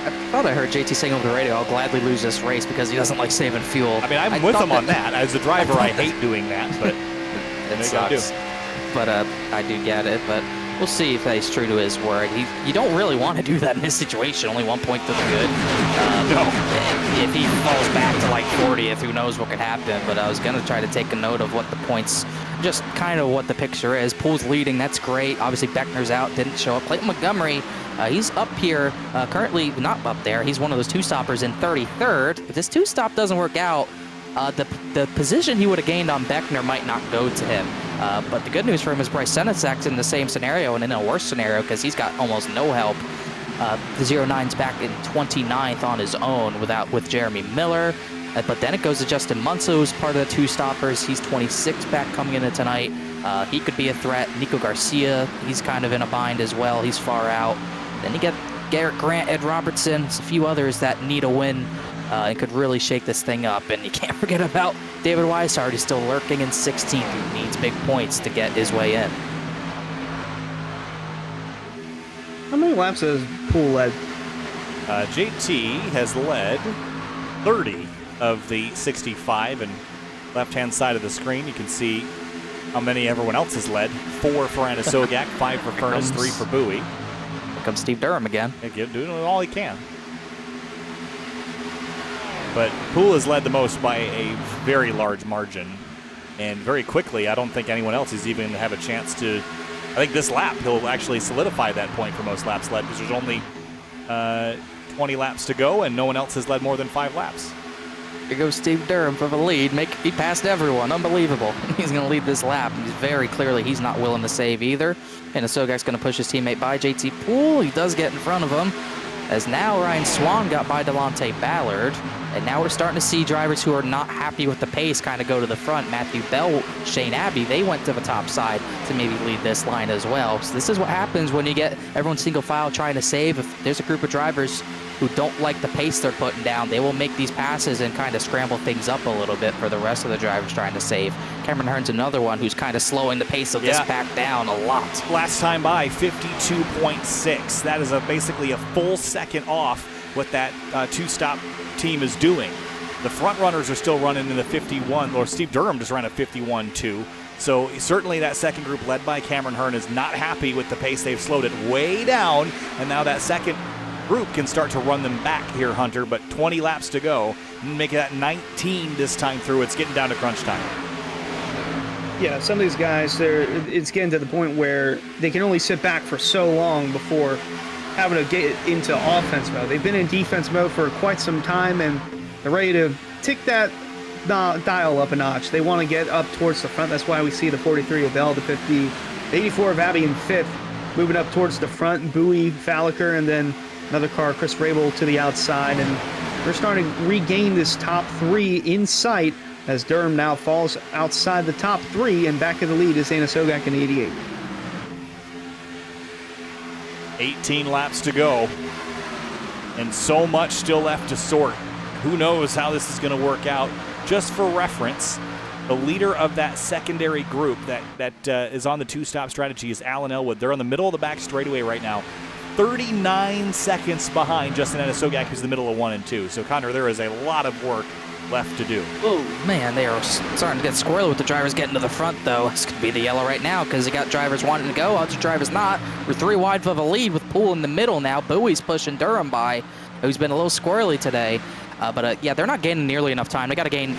I thought I heard JT saying over the radio, I'll gladly lose this race because he doesn't like saving fuel. I mean, I'm with him on that. As a driver, I hate doing that, but it sucks. But I do get it, but we'll see if he's true to his word. You don't really want to do that in this situation. Only 1 point to the good. No. If he falls back to like 40th, who knows what could happen. But I was going to try to take a note of what the points, just kind of what the picture is. Poole's leading, that's great. Obviously, Beckner's out, didn't show up. Clayton Montgomery, he's up here, currently not up there. He's one of those two-stoppers in 33rd. If this two-stop doesn't work out, the position he would have gained on Beckner might not go to him. But the good news for him is Bryce Senecek's in the same scenario and in a worse scenario because he's got almost no help. The 09's back in 29th on his own with Jeremy Miller. But then it goes to Justin Munsell, who's part of the two-stoppers. He's 26th back coming into tonight. He could be a threat. Nico Garcia, he's kind of in a bind as well. He's far out. Then you get Garrett Grant, Ed Robertson, a few others that need a win and could really shake this thing up. And you can't forget about David Weishart, who's still lurking in 16th, who needs big points to get his way in. How many laps has Poole led? JT has led 30 of the 65, and left-hand side of the screen you can see how many everyone else has led. 4 for Sogak, 5 for Furness, 3 for Bowie. Here comes Steve Durham again. Doing all he can. But Poole has led the most by a very large margin, and very quickly. I don't think anyone else is even have a chance to. I think this lap he'll actually solidify that point for most laps led, because there's only 20 laps to go, and no one else has led more than 5 laps. Here goes Steve Durham for the lead. He passed everyone. Unbelievable. He's going to lead this lap. He's very clearly he's not willing to save either. And Sogak's going to push his teammate by JT Poole. He does get in front of him. As now Ryan Swan got by Delonte Ballard. And now we're starting to see drivers who are not happy with the pace kind of go to the front. Matthew Bell, Shane Abbey, they went to the top side to maybe lead this line as well. So this is what happens when you get everyone single file trying to save. If there's a group of drivers who don't like the pace they're putting down, they will make these passes and kind of scramble things up a little bit for the rest of the drivers trying to save. Cameron Hearn's another one who's kind of slowing the pace of this pack down a lot. Last time by, 52.6. That is basically a full second off what that two-stop team is doing. The front runners are still running in the 51, or Steve Durham just ran a 51.2. So certainly that second group led by Cameron Hearn is not happy with the pace. They've slowed it way down, and now that second group can start to run them back here, Hunter, but 20 laps to go. Make that 19 this time through. It's getting down to crunch time. Yeah, some of these guys, it's getting to the point where they can only sit back for so long before having to get into offense mode. They've been in defense mode for quite some time, and they're ready to tick that dial up a notch. They want to get up towards the front. That's why we see the 43 of Bell, the 50, the 84 of Abby in 5th, moving up towards the front. Bowie, Falliker, and then another car, Chris Rabel, to the outside. And they're starting to regain this top 3 in sight as Durham now falls outside the top 3, and back in the lead is Anna Sogak in the 88. 18 laps to go, and so much still left to sort. Who knows how this is going to work out? Just for reference, the leader of that secondary group that is on the two-stop strategy is Alan Elwood. They're on the middle of the back straightaway right now, 39 seconds behind Justin Anasogak, who's in the middle of 1 and 2. So, Connor, there is a lot of work left to do. Oh, man, they are starting to get squirrely with the drivers getting to the front, though. It's going to be the yellow right now because you got drivers wanting to go, other drivers not. We're 3 wide of a lead with Poole in the middle now. Bowie's pushing Durham by, who's been a little squirrely today. Yeah, they're not gaining nearly enough time. They got to gain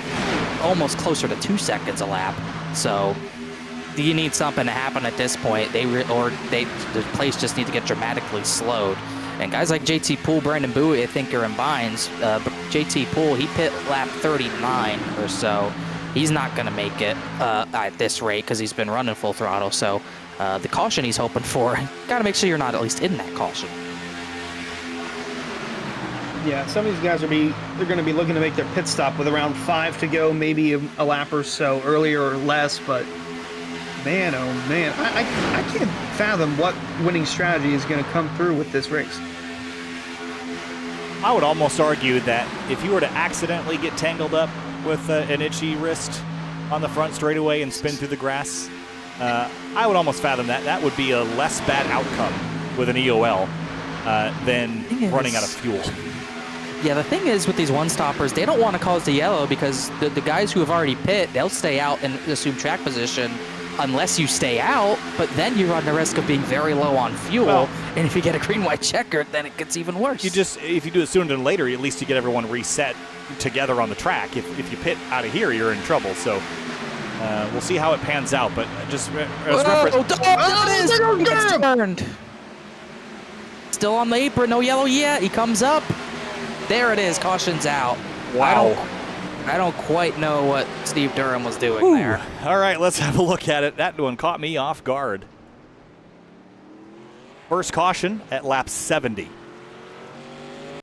almost closer to 2 seconds a lap. So you need something to happen at this point. The place just need to get dramatically slowed. And guys like JT Poole, Brandon Bowie, I think are in binds. But JT Poole, he pit lap 39 or so. He's not going to make it at this rate because he's been running full throttle. So the caution he's hoping for, got to make sure you're not at least in that caution. Yeah, some of these guys they're going to be looking to make their pit stop with around 5 to go, maybe a lap or so earlier or less. But man, oh man, I can't fathom what winning strategy is going to come through with this race. I would almost argue that if you were to accidentally get tangled up with an itchy wrist on the front straightaway and spin through the grass, I would almost fathom that would be a less bad outcome with an EOL than running out of fuel. Yeah, the thing is with these one-stoppers, they don't want to cause the yellow because the guys who have already pit, they'll stay out and assume track position unless you stay out, but then you run the risk of being very low on fuel, and if you get a green-white checker, then it gets even worse. If you do it sooner than later, at least you get everyone reset together on the track. If you pit out of here, you're in trouble. So we'll see how it pans out, but just as reference. He gets turned. Still on the apron, no yellow yet. He comes up. There it is, caution's out. Wow. I don't quite know what Steve Durham was doing there. All right, let's have a look at it. That one caught me off guard. First caution at lap 70.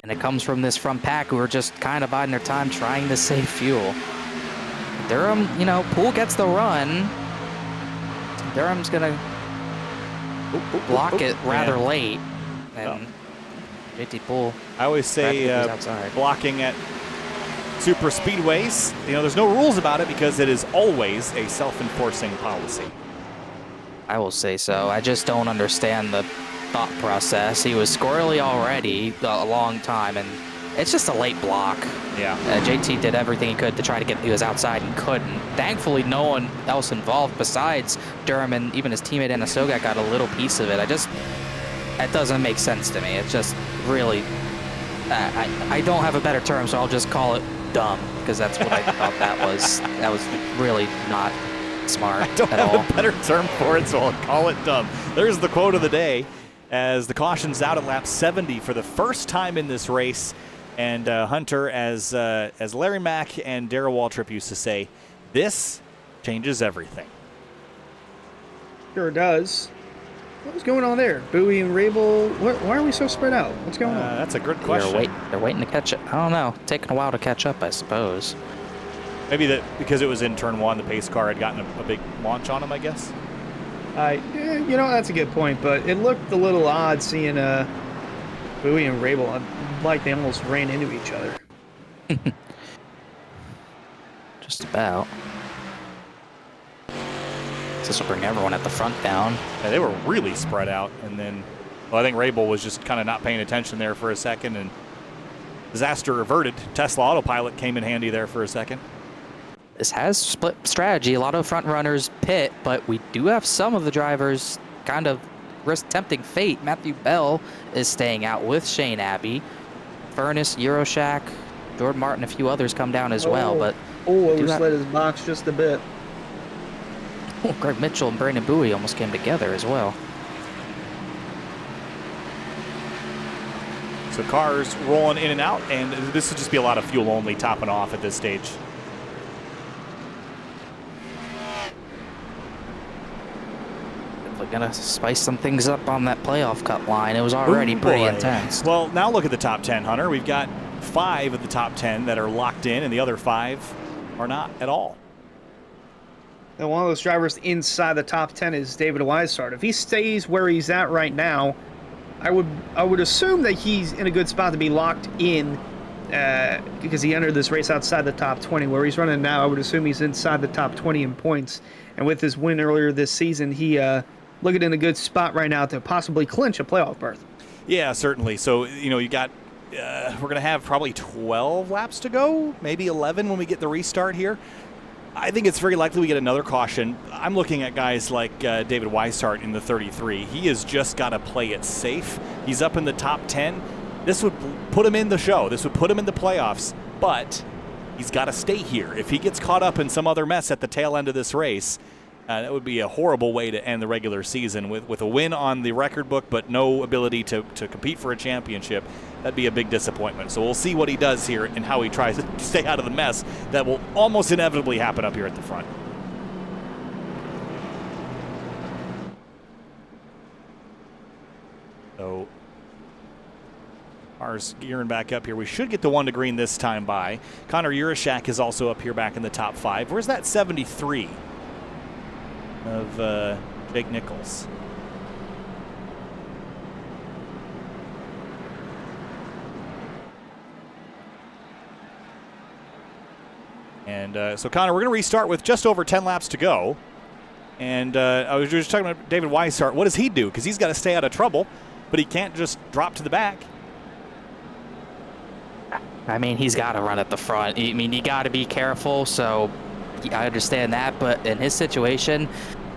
And it comes from this front pack who are just kind of biding their time trying to save fuel. Durham, Poole gets the run. Durham's going to block it rather late. And JT Poole. I always say blocking at super speedways, there's no rules about it because it is always a self-enforcing policy. I will say so. I just don't understand the thought process. He was squirrely already a long time, and it's just a late block. Yeah. JT did everything he could to try to he was outside and couldn't. Thankfully, no one else involved besides Durham, and even his teammate Anasogak got a little piece of it. That doesn't make sense to me. It's just really, I don't have a better term, so I'll just call it dumb, because that's what I thought that was. That was really not smart I don't at have all. a better term for it, so I'll call it dumb. There's the quote of the day as the caution's out at lap 70 for the first time in this race. And Hunter, as Larry Mack and Darrell Waltrip used to say, this changes everything. Sure does. What's going on there? Bowie and Rabel, why are we so spread out? What's going on? That's a good question. They're waiting to catch it. I don't know. Taking a while to catch up, I suppose. Maybe because it was in turn 1, the pace car had gotten a big launch on him, I guess. That's a good point, but it looked a little odd seeing Bowie and Rabel like they almost ran into each other. Just about. This will bring everyone at the front down. Yeah, they were really spread out, and then I think Rabel was just kind of not paying attention there for a second, and disaster averted. Tesla Autopilot came in handy there for a second. This has split strategy. A lot of front runners pit, but we do have some of the drivers kind of risk tempting fate. Matthew Bell is staying out with Shane Abbey. Furnace, Euroshack, Jordan Martin, a few others come down as well. But overslid his box just a bit. Oh, Greg Mitchell and Brandon Bowie almost came together as well. So cars rolling in and out, and this will just be a lot of fuel only topping off at this stage. We're gonna spice some things up on that playoff cut line. It was already pretty intense. Well, now look at the top 10, Hunter. We've got 5 of the top 10 that are locked in, and the other 5 are not at all. And one of those drivers inside the top 10 is David Weishart. If he stays where he's at right now, I would assume that he's in a good spot to be locked in because he entered this race outside the top 20. Where he's running now, I would assume he's inside the top 20 in points. And with his win earlier this season, he looking in a good spot right now to possibly clinch a playoff berth. Yeah, certainly. So, you got we're going to have probably 12 laps to go, maybe 11 when we get the restart here. I think it's very likely we get another caution. I'm looking at guys like David Weishart in the 33. He has just got to play it safe. He's up in the top 10. This would put him in the show. This would put him in the playoffs. But he's got to stay here. If he gets caught up in some other mess at the tail end of this race, that would be a horrible way to end the regular season with a win on the record book but no ability to compete for a championship. That'd be a big disappointment. So we'll see what he does here and how he tries to stay out of the mess that will almost inevitably happen up here at the front. So cars gearing back up here. We should get the one to green this time by. Connor Urashak is also up here back in the top 5. Where's that 73 of Jake Nichols? And so, Connor, we're going to restart with just over 10 laps to go. And I was just talking about David Weishart. What does he do? Because he's got to stay out of trouble, but he can't just drop to the back. I mean, he's got to run at the front. I mean, you got to be careful, so I understand that. But in his situation,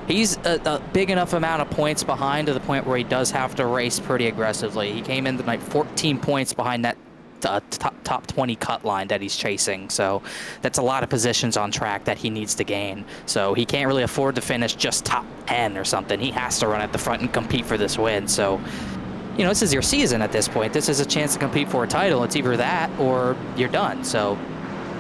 he's a big enough amount of points behind to the point where he does have to race pretty aggressively. He came in tonight 14 points behind that top 20 cut line that he's chasing. So that's a lot of positions on track that he needs to gain. So he can't really afford to finish just top 10 or something. He has to run at the front and compete for this win. So, this is your season at this point. This is a chance to compete for a title. It's either that or you're done. So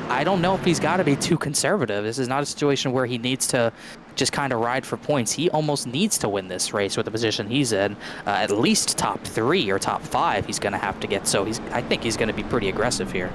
I don't know if he's got to be too conservative. This is not a situation where he needs to just kind of ride for points. He almost needs to win this race with the position he's in. At least top 3 or top 5 he's going to have to get. So I think he's going to be pretty aggressive here.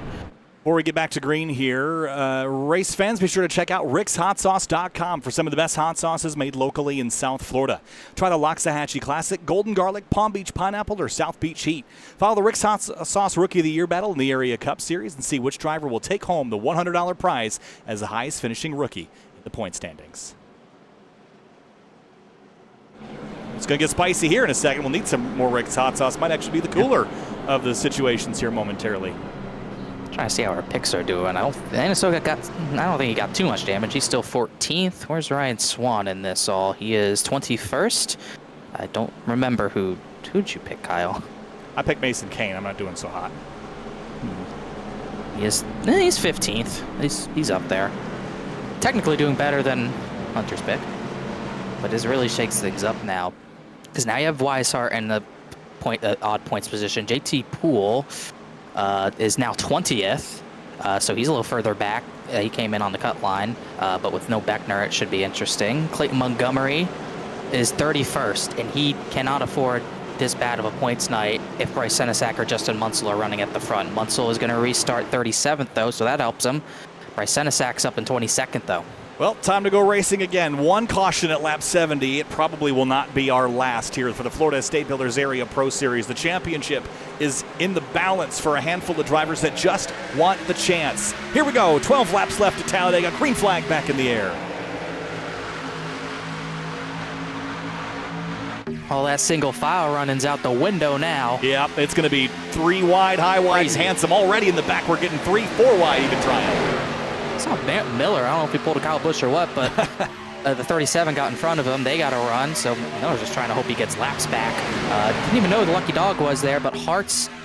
Before we get back to green here, race fans, be sure to check out rickshotsauce.com for some of the best hot sauces made locally in South Florida. Try the Loxahatchee Classic, Golden Garlic, Palm Beach Pineapple, or South Beach Heat. Follow the Rick's Hot Sauce Rookie of the Year battle in the Area Cup Series and see which driver will take home the $100 prize as the highest finishing rookie in the point standings. It's going to get spicy here in a second. We'll need some more Rick's Hot Sauce. Might actually be the cooler of the situations here momentarily. Trying to see how our picks are doing. I don't think he got too much damage. He's still 14th. Where's Ryan Swan in this all? He is 21st. I don't remember who'd you pick, Kyle? I picked Mason Kane. I'm not doing so hot. He's 15th. He's up there. Technically doing better than Hunter's pick, but this really shakes things up now because now you have Weishart in the odd points position. JT Poole is now 20th, so he's a little further back. He came in on the cut line, but with no Beckner, it should be interesting. Clayton Montgomery is 31st, and he cannot afford this bad of a points night if Bryce Senesac or Justin Munsell are running at the front. Munsell is going to restart 37th, though, so that helps him. Bryce Senesac's up in 22nd, though. Well, time to go racing again. One caution at lap 70. It probably will not be our last here for the Florida State Builders Area Pro Series. The championship is in the balance for a handful of drivers that just want the chance. Here we go. 12 laps left at Talladega. Green flag back in the air. All that single file running's out the window now. Yep, it's going to be 3 wide, high wide, Crazy. handsome already in the back. We're getting 3, 4 wide even trying. It's not Miller. I don't know if he pulled a Kyle Busch or what, but the 37 got in front of him. They got to run, so Miller's just trying to hope he gets laps back. Didn't even know the lucky dog was there, but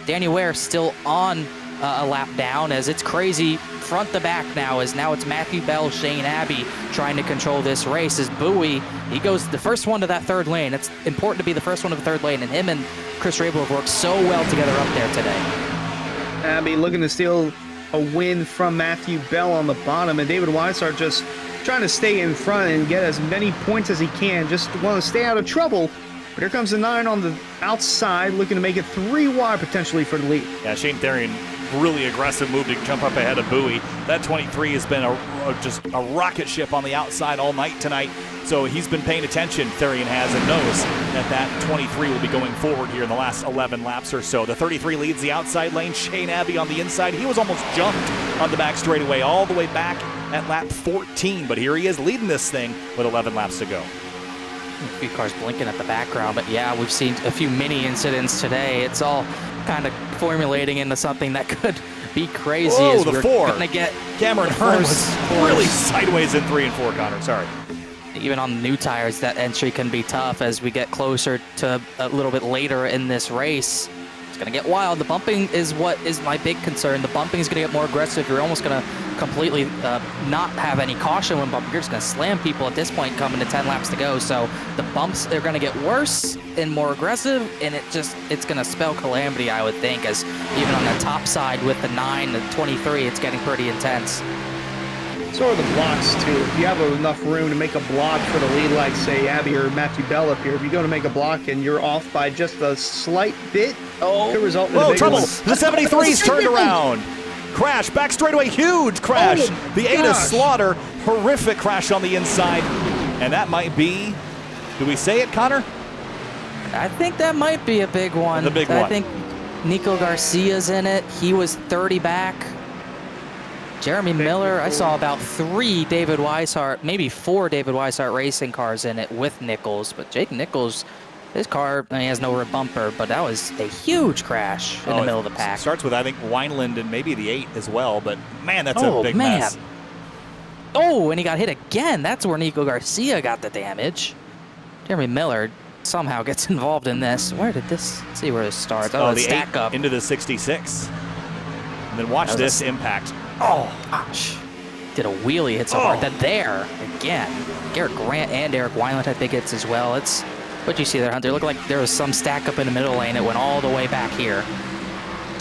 Danny Ware still on a lap down, as it's crazy front to back now, as now it's Matthew Bell, Shane Abbey trying to control this race. As Bowie, he goes the first one to that third lane. It's important to be the first one to the third lane, and him and Chris Rabel have worked so well together up there today. Abbey looking to steal a win from Matthew Bell on the bottom, and David Weishart just trying to stay in front and get as many points as he can. Just want to stay out of trouble. But here comes the 9 on the outside, looking to make it 3 wide potentially for the lead. Yeah, Shane Therian, really aggressive move to jump up ahead of Bowie. That 23 has been just a rocket ship on the outside all night tonight. So he's been paying attention, Therian has, and knows that 23 will be going forward here in the last 11 laps or so. The 33 leads the outside lane. Shane Abbey on the inside. He was almost jumped on the back straightaway all the way back at lap 14. But here he is leading this thing with 11 laps to go. A few cars blinking at the background, but yeah, we've seen a few mini incidents today. It's all kind of formulating into something that could be crazy. Whoa, as the we're 4. gonna get Cameron Hearn was really sideways in 3 and 4, Connor. Sorry. even on the new tires, that entry can be tough as we get closer to a little bit later in this race. It's going to get wild. The bumping is what is my big concern. The bumping is going to get more aggressive. You're almost going to completely not have any caution when bumping. You're just going to slam people at this point coming to 10 laps to go. So the bumps, they're going to get worse and more aggressive, and it's going to spell calamity, I would think, as even on the top side with the 9, the 23, it's getting pretty intense. So are the blocks, too. If you have enough room to make a block for the lead, like, say, Abbey or Matthew Bell up here, if you go to make a block and you're off by just a slight bit, it could result in a big trouble. one. The 73's turned around. Crash, back straightaway, huge crash. Oh, the 8 of Slaughter, horrific crash on the inside. And that might be, do we say it, Connor? I think that might be a big one. The big one. I think Nico Garcia's in it. He was 30 back. Jeremy Miller, I saw about 3 David Weishart, maybe 4 David Weishart racing cars in it with Nichols. But Jake Nichols, his car, he has no rear bumper, but that was a huge crash in the middle of the pack. Starts with, I think, Wineland and maybe the 8 as well. But, man, that's a big mess. Oh, and he got hit again. That's where Nico Garcia got the damage. Jeremy Miller somehow gets involved in this. Where did this? Let's see where this starts. Oh, the stack 8 up into the 66. And then watch this impact. Oh, gosh. Did a wheelie hit so hard. Then there, again. Garrett Grant and Eric Wineland had big hits as well. It's, what'd you see there, Hunter? It looked like there was some stack up in the middle lane. It went all the way back here.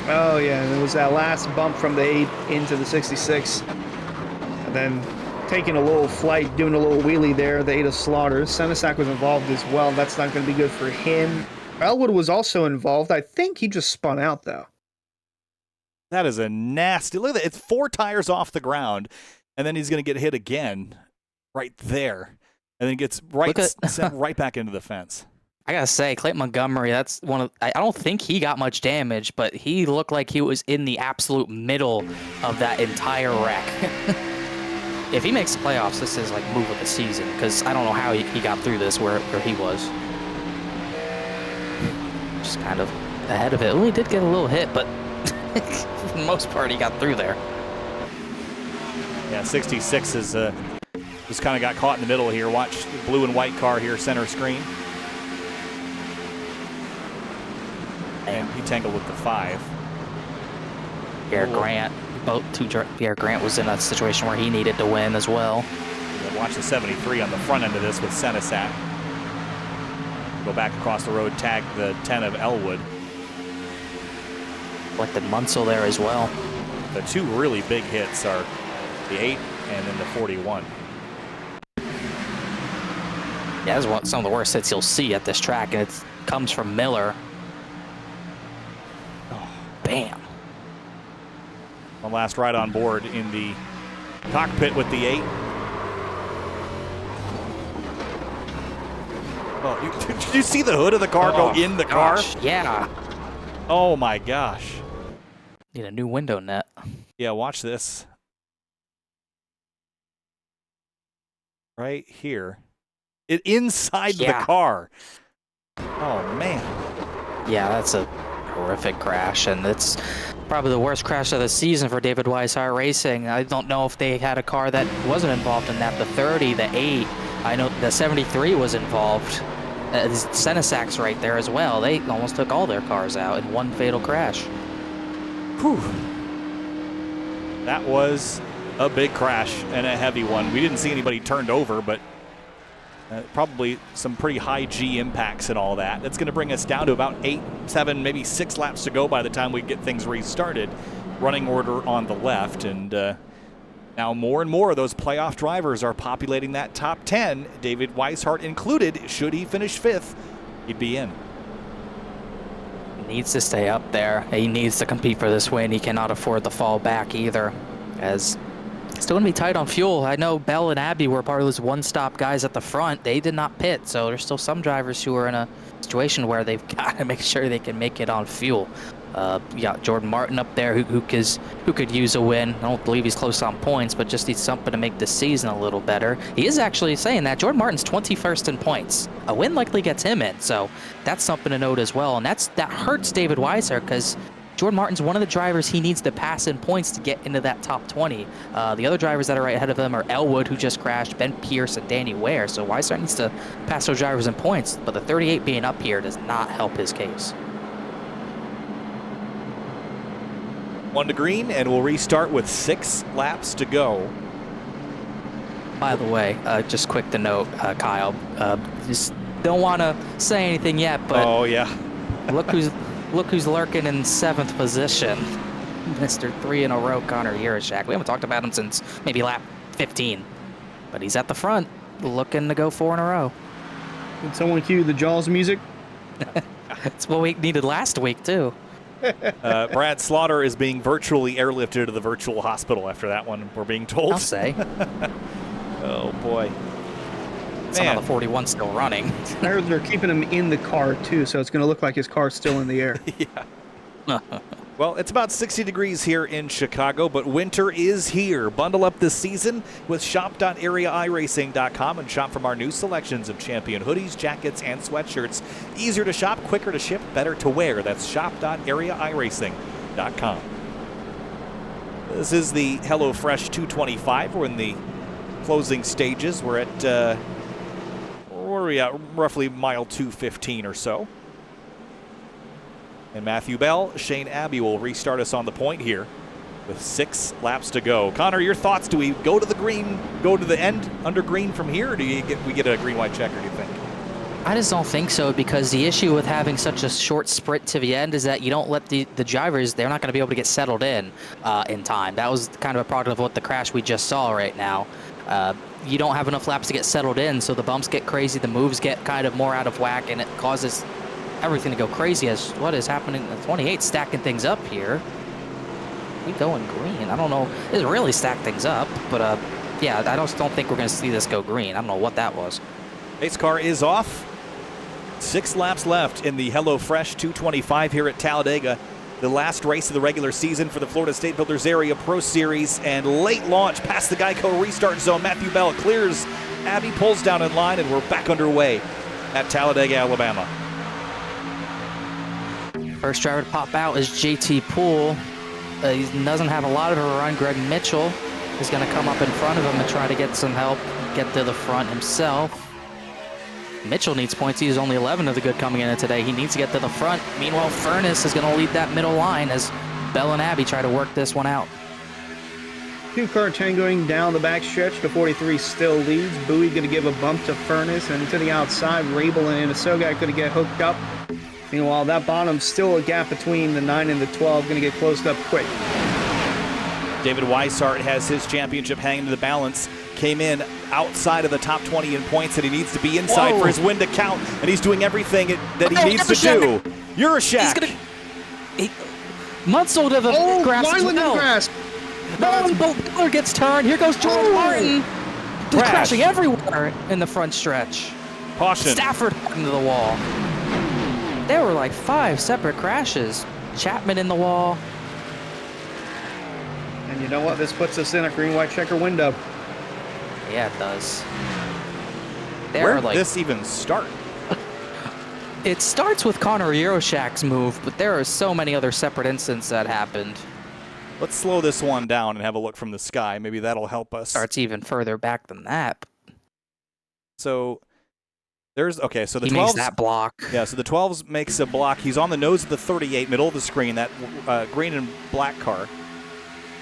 Oh, yeah. And it was that last bump from the 8 into the 66. And then taking a little flight, doing a little wheelie there, the 8 of Slaughter. Senesac was involved as well. That's not going to be good for him. Elwood was also involved. I think he just spun out, though. That is a nasty, look at that. It's 4 tires off the ground, and then he's going to get hit again right there. And then gets sent right back into the fence. I got to say, Clayton Montgomery, that's one of, I don't think he got much damage, but he looked like he was in the absolute middle of that entire wreck. If he makes the playoffs, this is like move of the season, because I don't know how he got through this where he was. Just kind of ahead of it. Well, he did get a little hit, but for the most part, he got through there. Yeah, 66 is just kind of got caught in the middle here. Watch the blue and white car here, center screen. And he tangled with the 5. Pierre Grant, Pierre Grant was in a situation where he needed to win as well. Yeah, watch the 73 on the front end of this with Senesac. Go back across the road, tag the 10 of Elwood. Collected Munsell there as well. The 2 really big hits are the 8 and then the 41. Yeah, that's some of the worst hits you'll see at this track, and it comes from Miller. Oh, bam. One last ride on board in the cockpit with the 8. Oh, did you see the hood of the car go in the car? Yeah. Oh my gosh. Need a new window net. Yeah, watch this. Right here. Inside the car. Oh, man. Yeah, that's a horrific crash, and it's probably the worst crash of the season for David Weishart Racing. I don't know if they had a car that wasn't involved in that. The 30, the 8, I know the 73 was involved. Senesac's right there as well. They almost took all their cars out in one fatal crash. Whew. That was a big crash and a heavy one. We didn't see anybody turned over, but probably some pretty high G impacts and all that. That's going to bring us down to about 8, 7, maybe 6 laps to go by the time we get things restarted. Running order on the left, and now more and more of those playoff drivers are populating that top 10, David Weishart included. Should he finish 5th, he'd be in. Needs to stay up there. He needs to compete for this win. He cannot afford to fall back either, as it's still going to be tight on fuel. I know Bell and Abby were part of those one-stop guys at the front. They did not pit, so there's still some drivers who are in a situation where they've got to make sure they can make it on fuel. You got Jordan Martin up there who could use a win. I don't believe he's close on points, but just needs something to make the season a little better. He is actually saying that Jordan Martin's 21st in points. A win likely gets him in, so that's something to note as well. And that hurts David Weishart, because Jordan Martin's one of the drivers he needs to pass in points to get into that top 20. The other drivers that are right ahead of him are Elwood, who just crashed, Ben Pierce, and Danny Ware. So Weishart needs to pass those drivers in points, but the 38 being up here does not help his case. 1 to green, and we'll restart with 6 laps to go. By the way, just quick to note, Kyle, just don't want to say anything yet, but oh yeah, look who's lurking in 7th position, Mr. 3 in a row, Connor Yurashak. We haven't talked about him since maybe lap 15, but he's at the front, looking to go 4 in a row. Did someone cue the Jaws music? It's what we needed last week too. Brad Slaughter is being virtually airlifted to the virtual hospital after that one, we're being told. I'll say. Oh boy. Somehow the 41 still running. I heard they're keeping him in the car too, so it's going to look like his car's still in the air. Yeah. Well, it's about 60 degrees here in Chicago, but winter is here. Bundle up this season with shop.areairacing.com and shop from our new selections of champion hoodies, jackets, and sweatshirts. Easier to shop, quicker to ship, better to wear. That's shop.areairacing.com. This is the HelloFresh 225. We're in the closing stages. We're at, where are we at? Roughly mile 215 or so. And Matthew Bell, Shane Abbey will restart us on the point here with 6 laps to go. Connor, your thoughts? Do we go to the green, go to the end under green from here, or do we get a green-white checker, do you think? I just don't think so, because the issue with having such a short sprint to the end is that you don't let the drivers, they're not going to be able to get settled in time. That was kind of a product of what the crash we just saw right now. You don't have enough laps to get settled in, so the bumps get crazy, the moves get kind of more out of whack, and it causes everything to go crazy as what is happening. 28 stacking things up here. We going green. I don't know. It really stacked things up, but yeah, I don't think we're going to see this go green. I don't know what that was. Pace car is off. 6 laps left in the HelloFresh 225 here at Talladega. The last race of the regular season for the Florida State Builders Area Pro Series, and late launch past the Geico restart zone. Matthew Bell clears. Abby pulls down in line, and we're back underway at Talladega, Alabama. First driver to pop out is JT Poole. He doesn't have a lot of a run. Greg Mitchell is going to come up in front of him and try to get some help, get to the front himself. Mitchell needs points. He's only 11 of the good coming in today. He needs to get to the front. Meanwhile, Furness is going to lead that middle line as Bell and Abby try to work this one out. 2-car tangoing down the backstretch. The 43 still leads. Bowie going to give a bump to Furness, and to the outside, Rabel and Isoga going to get hooked up. Meanwhile, that bottom's still a gap between the 9 and the 12. Going to get closed up quick. David Weishart has his championship hanging to the balance. Came in outside of the top 20 in points, and he needs to be inside for his win to count, and he's doing everything that he needs to do. Yurashak. Munsell to the grass as well. Butler gets turned. Here goes George Martin. Just crashing everywhere in the front stretch. Caution. Stafford into the wall. There were like 5 separate crashes. Chapman in the wall. And you know what? This puts us in a green-white checker window. Yeah, it does. Where did this even start? It starts with Connor Yurashak's move, but there are so many other separate incidents that happened. Let's slow this one down and have a look from the sky. Maybe that'll help us. Starts even further back than that. So there's so the 12s makes that block. Yeah, so the 12s makes a block. He's on the nose of the 38, middle of the screen, that green and black car.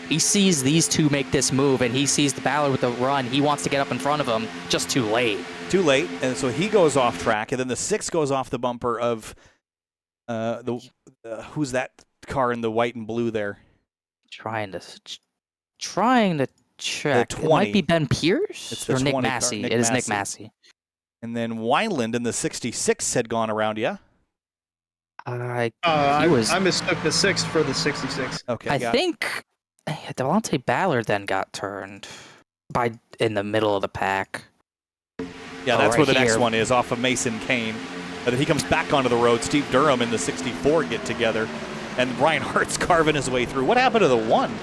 He sees these two make this move, and he sees the Ballard with the run. He wants to get up in front of him, just too late. Too late, and so he goes off track, and then the 6 goes off the bumper of who's that car in the white and blue there? Trying to check. The It 20. might be Ben Pierce It's the or Nick 20 car, Massey. Nick It is Massey. Nick Massey. And then Wyland in the 66 had gone around, yeah? I mistook the 6 for the 66. Okay, I got it. think Devontae Ballard then got turned in the middle of the pack. Yeah, that's right where the next here. one is, off of Mason Kane. And then he comes back onto the road. Steve Durham in the 64 get together. And Brian Hart's carving his way through. What happened to the 1? He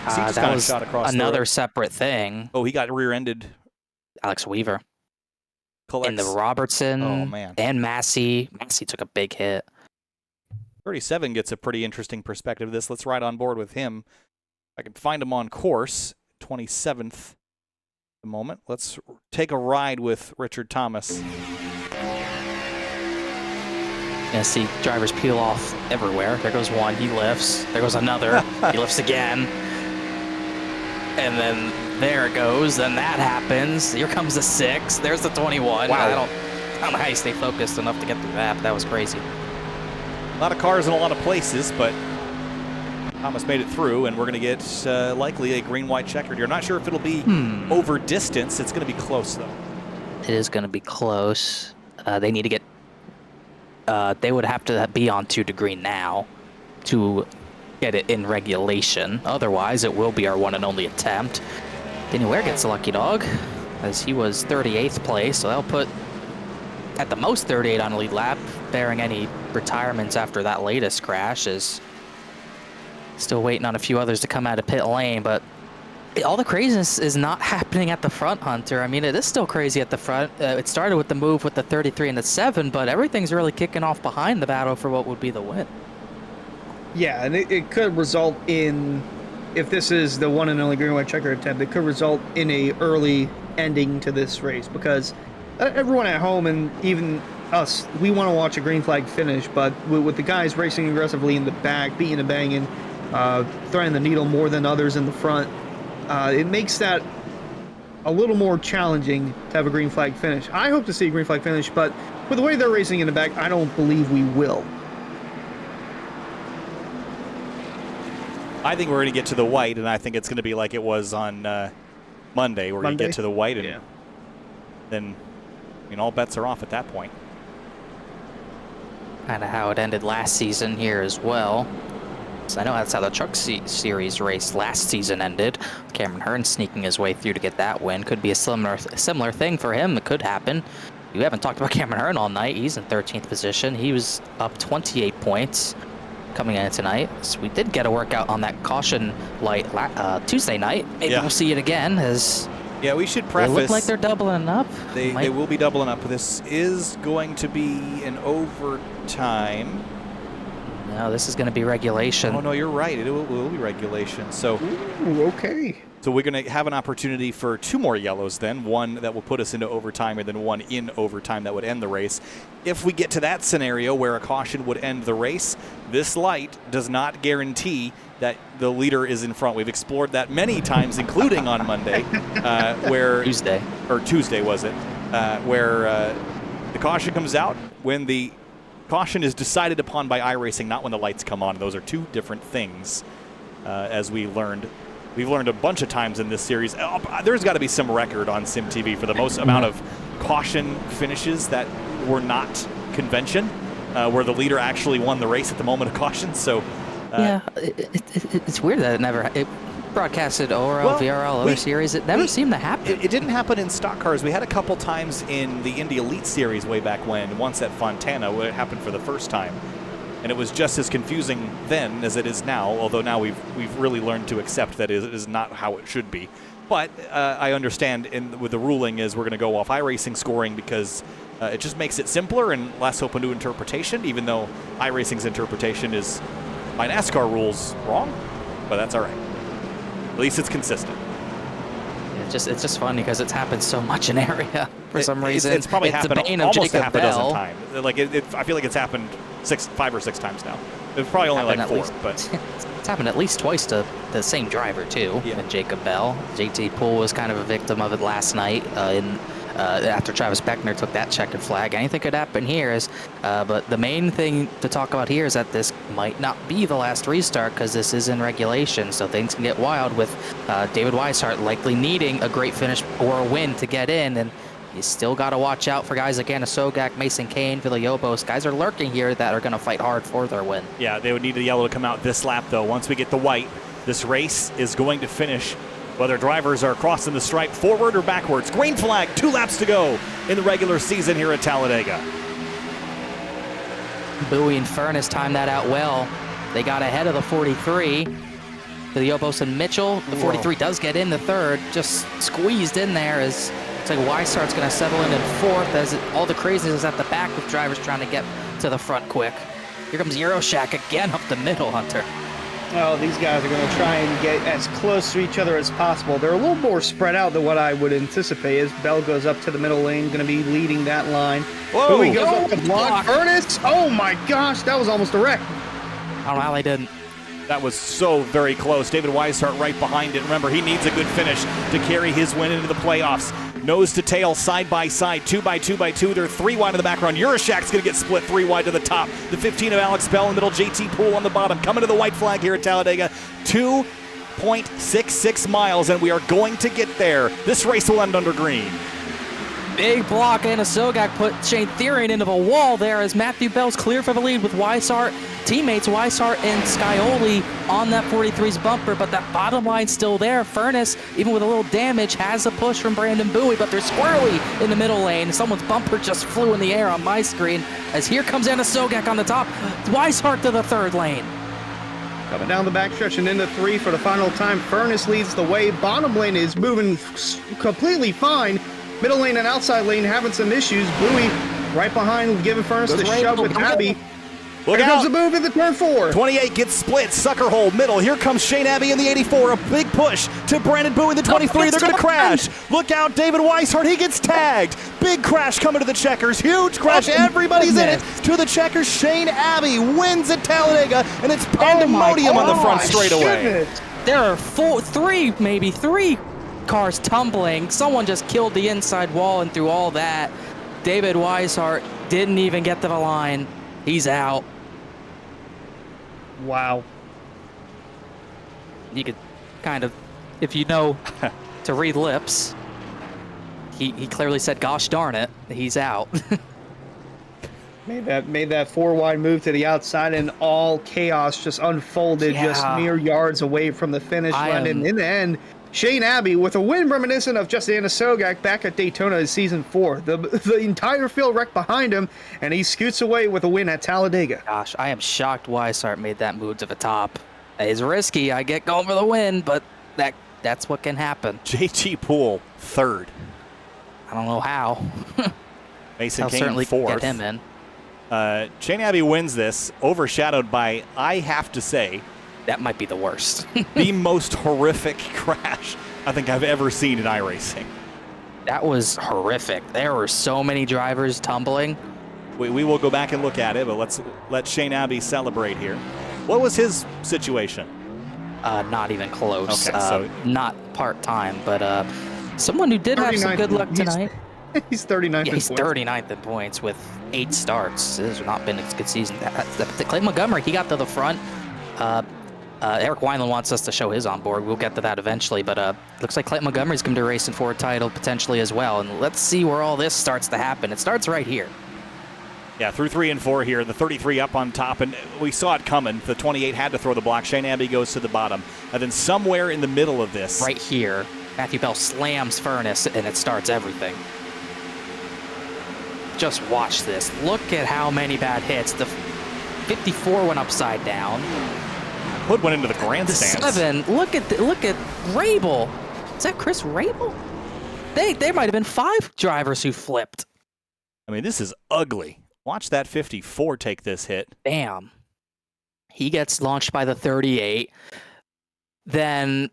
just That kinda was shot across the another road. separate thing. Oh, he got rear-ended. Alex Weaver Collects. in the Robertson Oh, man. and Massey. Massey took a big hit. 37 gets a pretty interesting perspective of this. Let's ride on board with him. I can find him on course, 27th at the moment. Let's take a ride with Richard Thomas. You see drivers peel off everywhere. There goes one, he lifts. There goes another, he lifts again. And then there it goes, then that happens. Here comes the 6, there's the 21. Wow. I don't know how you stay focused enough to get through that, but that was crazy. A lot of cars in a lot of places, but Thomas made it through, and we're going to get likely a green-white checkered here. I'm not sure if it'll be over distance. It's going to be close, though. It is going to be close. They need to get... they would have to be on 2 to green now to get it in regulation. Otherwise, it will be our one and only attempt. Danny Ware gets the lucky dog, as he was 38th place, so that'll put at the most 38 on a lead lap, bearing any retirements after that latest crash. Is still waiting on a few others to come out of pit lane, but all the craziness is not happening at the front, Hunter. I mean, it is still crazy at the front. It started with the move with the 33 and the 7, but everything's really kicking off behind the battle for what would be the win. Yeah, and it could result in, if this is the one and only green white checker attempt, it could result in a early ending to this race, because everyone at home and even us, we want to watch a green flag finish, but with the guys racing aggressively in the back, beating and banging, threading the needle more than others in the front, it makes that a little more challenging to have a green flag finish. I hope to see a green flag finish, but with the way they're racing in the back, I don't believe we will. I think we're going to get to the white, and I think it's going to be like it was on Monday. We're going to get to the white, and then, I mean, all bets are off at that point. Kind of how it ended last season here as well. So I know that's how the Truck Series race last season ended. Cameron Hearn sneaking his way through to get that win. Could be a similar thing for him. It could happen. We haven't talked about Cameron Hearn all night. He's in 13th position. He was up 28 points coming in tonight. So we did get a workout on that caution light Tuesday night. Maybe we'll see it again, as yeah, we should preface. They look like they're doubling up. They will be doubling up. This is going to be an overtime. No, this is going to be regulation. Oh, no, you're right. It will be regulation. So, ooh, okay. So we're going to have an opportunity for 2 more yellows then, one that will put us into overtime and then one in overtime that would end the race. If we get to that scenario where a caution would end the race, this light does not guarantee that the leader is in front. We've explored that many times, including on Monday, where Tuesday was it, where the caution comes out when the caution is decided upon by iRacing, not when the lights come on. Those are 2 different things, as we learned. We've learned a bunch of times in this series. There's got to be some record on SimTV for the most amount of caution finishes that were not convention, where the leader actually won the race at the moment of caution. So, yeah, it's weird that it broadcasted ORL, VRL, other series. It never seemed to happen. It didn't happen in stock cars. We had a couple times in the Indy Elite Series way back when, once at Fontana, where it happened for the first time. And it was just as confusing then as it is now, although now we've really learned to accept that it is not how it should be. But I understand with the ruling is we're going to go off iRacing scoring because it just makes it simpler and less open to interpretation, even though iRacing's interpretation is by NASCAR rules wrong, but that's all right. At least it's consistent. It's just funny because it's happened so much in area for some reason. It's probably happened almost a half a dozen times. Like I feel like it's happened 5 or 6 times now. It's probably only like 4, least, but it's happened at least twice to the same driver too. Yeah. And Jacob Bell, JT Poole was kind of a victim of it last night. After Travis Beckner took that checkered flag, anything could happen here. But the main thing to talk about here is that this might not be the last restart because this is in regulation, so things can get wild with David Weishart likely needing a great finish or a win to get in, and you still got to watch out for guys like Anna Sogak, Mason Kane, Villalobos. Guys are lurking here that are going to fight hard for their win. yeah, they would need the yellow to come out this lap, though. Once we get the white, this race is going to finish whether drivers are crossing the stripe forward or backwards. Green flag, 2 laps to go in the regular season here at Talladega. Bowie and Furness timed that out well. They got ahead of the 43. Villalobos and Mitchell. The 43 does get in the third, just squeezed in there as it's like Weishart's going to settle in fourth as all the craziness is at the back with drivers trying to get to the front quick. Here comes Euroshak again up the middle, Hunter. Oh, these guys are going to try and get as close to each other as possible. They're a little more spread out than what I would anticipate as Bell goes up to the middle lane, going to be leading that line. Whoa! Bowie goes up to block Furness. Oh my gosh, that was almost a wreck. I don't know how they didn't. That was so very close. David Weishart right behind it. Remember, he needs a good finish to carry his win into the playoffs. Nose to tail, side by side, 2 by 2 by 2. They're 3 wide in the background. Euroshak's going to get split 3 wide to the top. The 15 of Alex Bell in the middle, JT Poole on the bottom. Coming to the white flag here at Talladega. 2.66 miles, and we are going to get there. This race will end under green. Big block, and Sogak put Shane Therian into the wall there as Matthew Bell's clear for the lead with Weishart. Teammates Weishart and Scioli on that 43's bumper, but that bottom line's still there. Furness, even with a little damage, has a push from Brandon Bowie, but they're squirrely in the middle lane. Someone's bumper just flew in the air on my screen as here comes Anna Sogak on the top. Weishart to the third lane. Coming down the backstretch and into 3 for the final time. Furness leads the way. Bottom lane is moving completely fine. Middle lane and outside lane having some issues. Bowie right behind, giving Furness the shove with Abbey. Look Here out. comes the move in the turn 4. 28 gets split, sucker hole, middle. Here comes Shane Abbey in the 84. A big push to Brandon Bowie in the 23. They're going to crash. Look out, David Weishart. He gets tagged. Big crash coming to the checkers. Huge crash. Everybody's in it. To the checkers. Shane Abbey wins at Talladega, and it's pandemonium on the front straightaway. There are three cars tumbling. Someone just killed the inside wall, and through all that, David Weishart didn't even get to the line. He's out. Wow. You could kind of, if you know to read lips, he clearly said, gosh darn it, he's out. Made that 4 wide move to the outside, and all chaos just unfolded just mere yards away from the finish line. And in the end, Shane Abbey with a win reminiscent of just Anna Sogak back at Daytona in Season 4. The entire field wrecked behind him, and he scoots away with a win at Talladega. Gosh, I am shocked Weishart made that move to the top. It's risky. I get going for the win, but that's what can happen. JT Poole, third. I don't know how. Mason Kane, certainly fourth. Get him in. Shane Abbey wins this, overshadowed by, I have to say, that might be the worst. the most horrific crash I think I've ever seen in iRacing. That was horrific. There were so many drivers tumbling. We will go back and look at it, but let's let Shane Abbey celebrate here. What was his situation? Not even close. Okay, so not part-time, but someone who did have some good luck tonight. He's 39th Yeah, he's in points. 39th in points with 8 starts. This has not been a good season. Clay Montgomery, he got to the front. Eric Wineland wants us to show his onboard. We'll get to that eventually, but looks like Clayton Montgomery's going to be racing for a title potentially as well. And let's see where all this starts to happen. It starts right here. Yeah, through 3 and 4 here. The 33 up on top, and we saw it coming. The 28 had to throw the block. Shane Abbey goes to the bottom. And then somewhere in the middle of this. Right here, Matthew Bell slams Furness, and it starts everything. Just watch this. Look at how many bad hits. The 54 went upside down. Hood went into the The grandstands. 7, look at Rabel. Is that Chris Rabel? There might have been 5 drivers who flipped. I mean, this is ugly. Watch that 54 take this hit. Bam. He gets launched by the 38. Then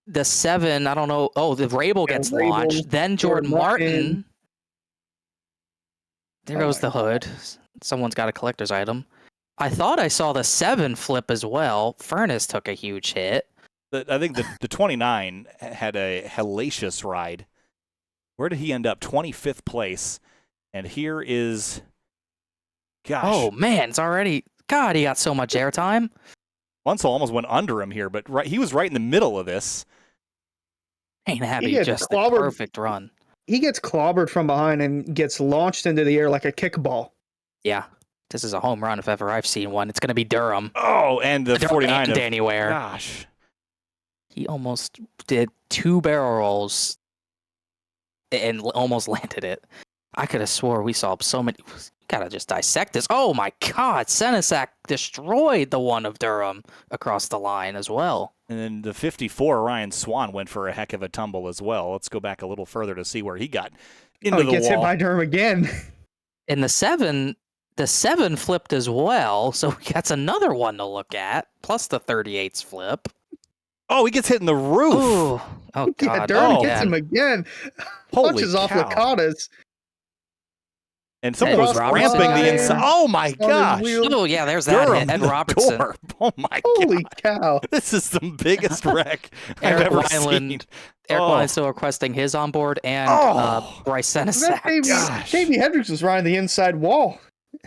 the 7, I don't know. Oh, the Rabel gets launched. Then Jordan Martin. There goes the hood. Someone's got a collector's item. I thought I saw the 7 flip as well. Furnace took a huge hit. I think the 29 had a hellacious ride. Where did he end up? 25th place. And here is, gosh. Oh, man, it's already, God, he got so much airtime. Munsell almost went under him here, but he was right in the middle of this. Ain't happy, just a perfect run. He gets clobbered from behind and gets launched into the air like a kickball. Yeah, this is a home run if ever I've seen one. It's going to be Durham. Oh, and the 49 and Danny Ware. Gosh. He almost did 2 barrel rolls and almost landed it. I could have swore we saw so many. Gotta just dissect this. Oh my God, Senesac destroyed the one of Durham across the line as well. And then the 54, Ryan Swan, went for a heck of a tumble as well. Let's go back a little further to see where he got into the wall. He gets hit by Durham again. And the 7 flipped as well, so that's another one to look at. Plus the 38's flip. Oh, he gets hit in the roof. Ooh. Oh God! Yeah, Durham hits him again. Holy Punches off cow. Lascadas. And someone was ramping the inside. Oh my gosh! Oh yeah, there's that hit. Ed Robertson. Door. Oh my Holy God! cow! This is the biggest wreck I've ever seen. Eric Wyland still requesting his on board, and Bryce Senesac. Davey Hendricks was riding the inside wall.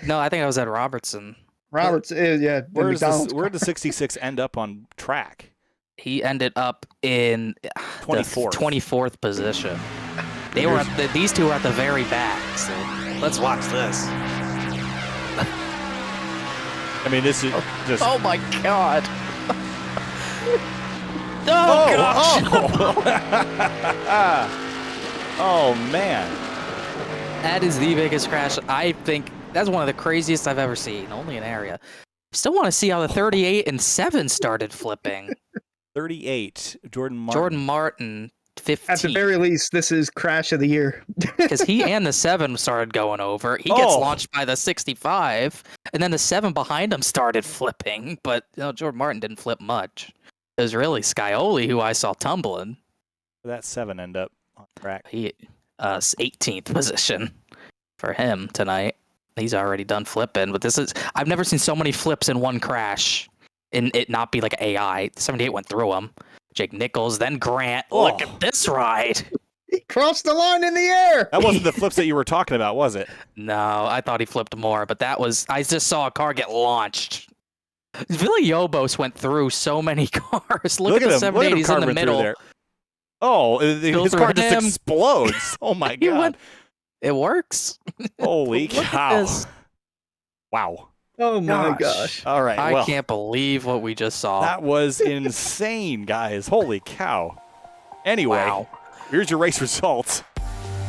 No, I think it was Ed Robertson. Yeah. Where did the 66 end up on track? He ended up in 24th position. They were these two were at the very back. So let's watch this. I mean, this is just. Oh my God! Gosh! Oh man! That is the biggest crash. I think that's one of the craziest I've ever seen. Only an area. Still want to see how the 38 and 7 started flipping. 38, Jordan Martin. Jordan Martin, 15. At the very least, this is crash of the year. Because he and the 7 started going over. He gets launched by the 65, and then the 7 behind him started flipping. But Jordan Martin didn't flip much. It was really Scioli who I saw tumbling. That 7 end up on track. He 18th position for him tonight. He's already done flipping, but I've never seen so many flips in one crash and it not be like AI. 78 went through him. Jake Nichols, then Grant. Look at this ride. He crossed the line in the air. That wasn't the flips that you were talking about, was it? No, I thought he flipped more, but I just saw a car get launched. Villalobos went through so many cars. Look at the 78, he's in the middle. There. Oh, his car just explodes. Oh my God. It works. Holy cow. Wow. Oh my gosh. All right. I can't believe what we just saw. That was insane, guys. Holy cow. Anyway, here's your race results.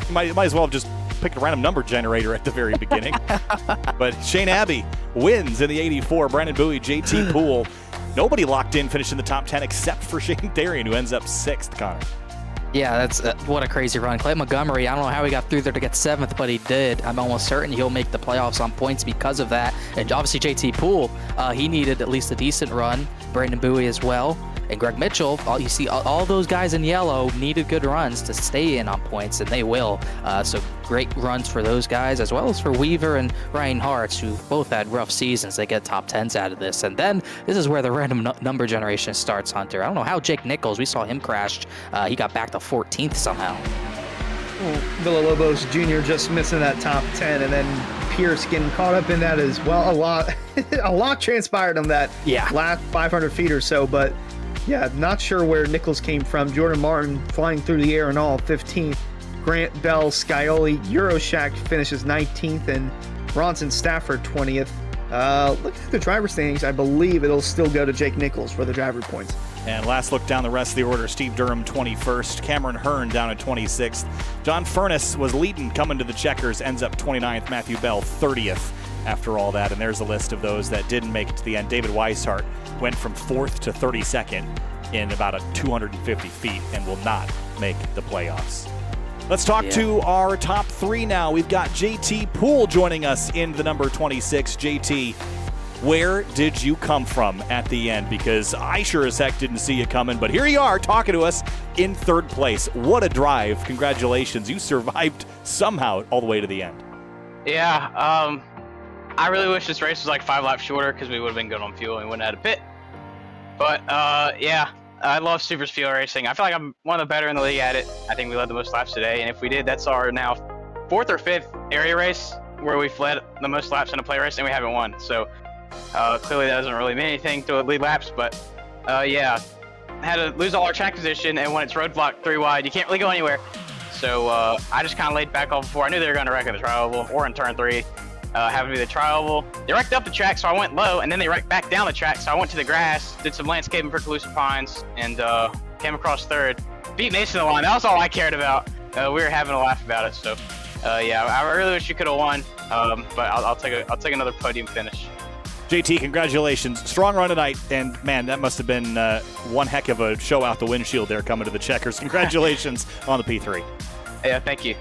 You might as well have just picked a random number generator at the very beginning. But Shane Abbey wins in the 84. Brandon Bowie, JT Poole. Nobody locked in, finished in the top 10 except for Shane Darian, who ends up 6th, Connor. Yeah, that's what a crazy run. Clay Montgomery, I don't know how he got through there to get 7th, but he did. I'm almost certain he'll make the playoffs on points because of that. And obviously JT Poole, he needed at least a decent run. Brandon Bowie as well. And Greg Mitchell, you see all those guys in yellow needed good runs to stay in on points, and they will. So great runs for those guys, as well as for Weaver and Ryan Hartz, who both had rough seasons. They get top 10s out of this. And then this is where the random number generation starts, Hunter. I don't know how Jake Nichols, we saw him crash. He got back to 14th somehow. Well, Villalobos Jr. just missing that top 10, and then Pierce getting caught up in that as well. A lot transpired on that last 500 feet or so, but yeah, not sure where Nichols came from. Jordan Martin flying through the air and all, 15th. Grant Bell, Scioli, Euroshack finishes 19th, and Ronson Stafford 20th. Looking at the driver standings, I believe it'll still go to Jake Nichols for the driver points. And last look down the rest of the order, Steve Durham 21st, Cameron Hearn down at 26th. John Furness was leading coming to the checkers, ends up 29th. Matthew Bell 30th after all that. And there's a list of those that didn't make it to the end. David Weishart went from 4th to 32nd in about 250 feet and will not make the playoffs. Let's talk to our top 3 now. We've got JT Poole joining us in the number 26. JT, where did you come from at the end? Because I sure as heck didn't see you coming, but here you are talking to us in 3rd place. What a drive. Congratulations. You survived somehow all the way to the end. Yeah, I really wish this race was like 5 laps shorter because we would have been good on fuel and we wouldn't have had a pit. But yeah, I love super fuel racing. I feel like I'm one of the better in the league at it. I think we led the most laps today, and if we did, that's our now 4th or 5th area race where we've led the most laps in a play race and we haven't won. So clearly that doesn't really mean anything to lead laps, but yeah, had to lose all our track position, and when it's roadblock 3 wide, you can't really go anywhere. So I just kind of laid back off before. I knew they were going to wreck in the trial oval or in turn 3. Having to be the trial oval. They wrecked up the track, so I went low, and then they wrecked back down the track, so I went to the grass, did some landscaping for Calusa Pines, and came across 3rd. Beat Mason in the line. That was all I cared about. We were having a laugh about it, so yeah, I really wish you could have won, but I'll take another podium finish. JT, congratulations. Strong run tonight, and man, that must have been one heck of a show out the windshield there coming to the checkers. Congratulations on the P3. Yeah, thank you.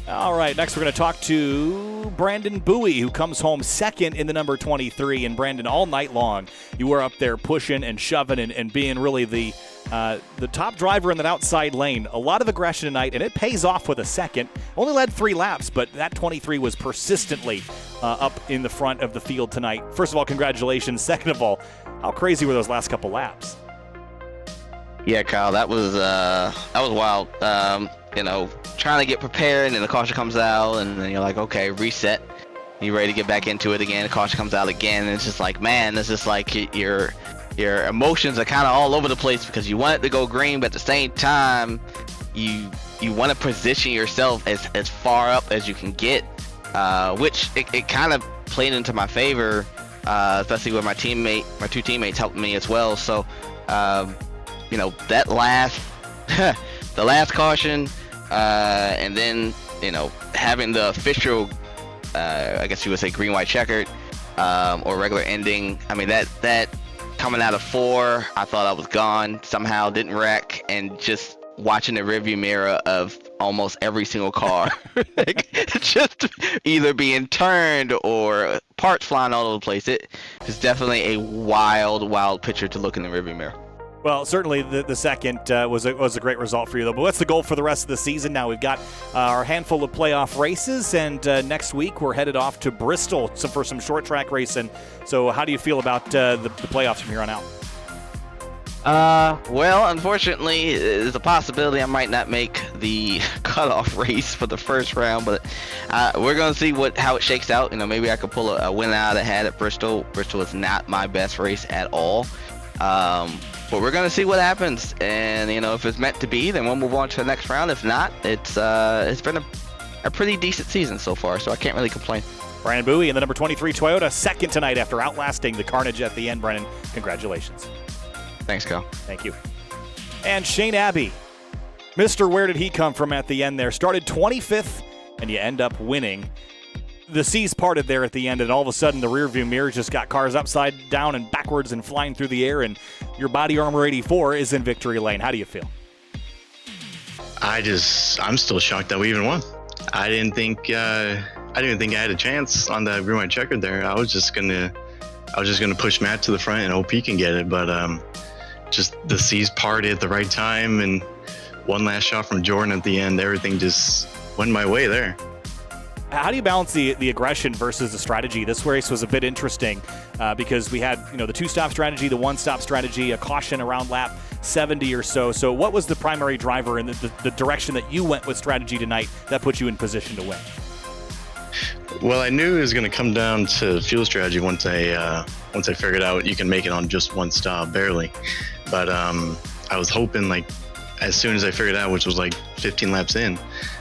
All right, next we're going to talk to Brandon Bowie, who comes home second in the number 23. And Brandon, all night long, you were up there pushing and shoving and being really the top driver in that outside lane. A lot of aggression tonight, and it pays off with a second. Only led 3 laps, but that 23 was persistently up in the front of the field tonight. First of all, congratulations. Second of all, how crazy were those last couple laps? Yeah, Kyle, that was wild. You know, trying to get prepared, and the caution comes out, and then you're like, okay, reset. You're ready to get back into it again. The caution comes out again, and it's just like, man, it's just like your emotions are kind of all over the place because you want it to go green, but at the same time, you want to position yourself as far up as you can get, which it kind of played into my favor, especially with my two teammates helped me as well. So, you know, that last, the last caution, and then, you know, having the official, I guess you would say green, white, checkered, or regular ending. I mean, that coming out of 4, I thought I was gone, somehow didn't wreck, and just watching the rearview mirror of almost every single car, like, just either being turned or parts flying all over the place. It is definitely a wild picture to look in the rearview mirror. Well, certainly the second was a great result for you, though. But what's the goal for the rest of the season now? We've got our handful of playoff races, and next week we're headed off to Bristol for some short track racing. So how do you feel about the playoffs from here on out? Well, unfortunately, there's a possibility I might not make the cutoff race for the first round, but we're going to see how it shakes out. You know, maybe I could pull a win out of the hat at Bristol. Bristol is not my best race at all. But we're going to see what happens, and, you know, if it's meant to be, then we'll move on to the next round. If not, it's been a pretty decent season so far, so I can't really complain. Brandon Bowie in the number 23 Toyota, second tonight after outlasting the carnage at the end. Brennan, congratulations. Thanks, Kyle. Thank you. And Shane Abbey, Mr. Where Did He Come From at the end there? Started 25th, and you end up winning. The seas parted there at the end, and all of a sudden the rearview mirror just got cars upside down and backwards and flying through the air, and your Body Armor 84 is in victory lane. How do you feel? I'm still shocked that we even won. I didn't think I had a chance on the green, white, checkered there. I was just gonna push Matt to the front and hope he can get it, but just the seas parted at the right time, and one last shot from Jordan at the end. Everything just went my way there. How do you balance the aggression versus the strategy? This race was a bit interesting because we had, you know, the 2-stop strategy, the 1-stop strategy, a caution around lap 70 or so. So what was the primary driver in the direction that you went with strategy tonight that put you in position to win? Well, I knew it was going to come down to fuel strategy once I figured out you can make it on just 1 stop, barely. But I was hoping, like, as soon as I figured out, which was like 15 laps in,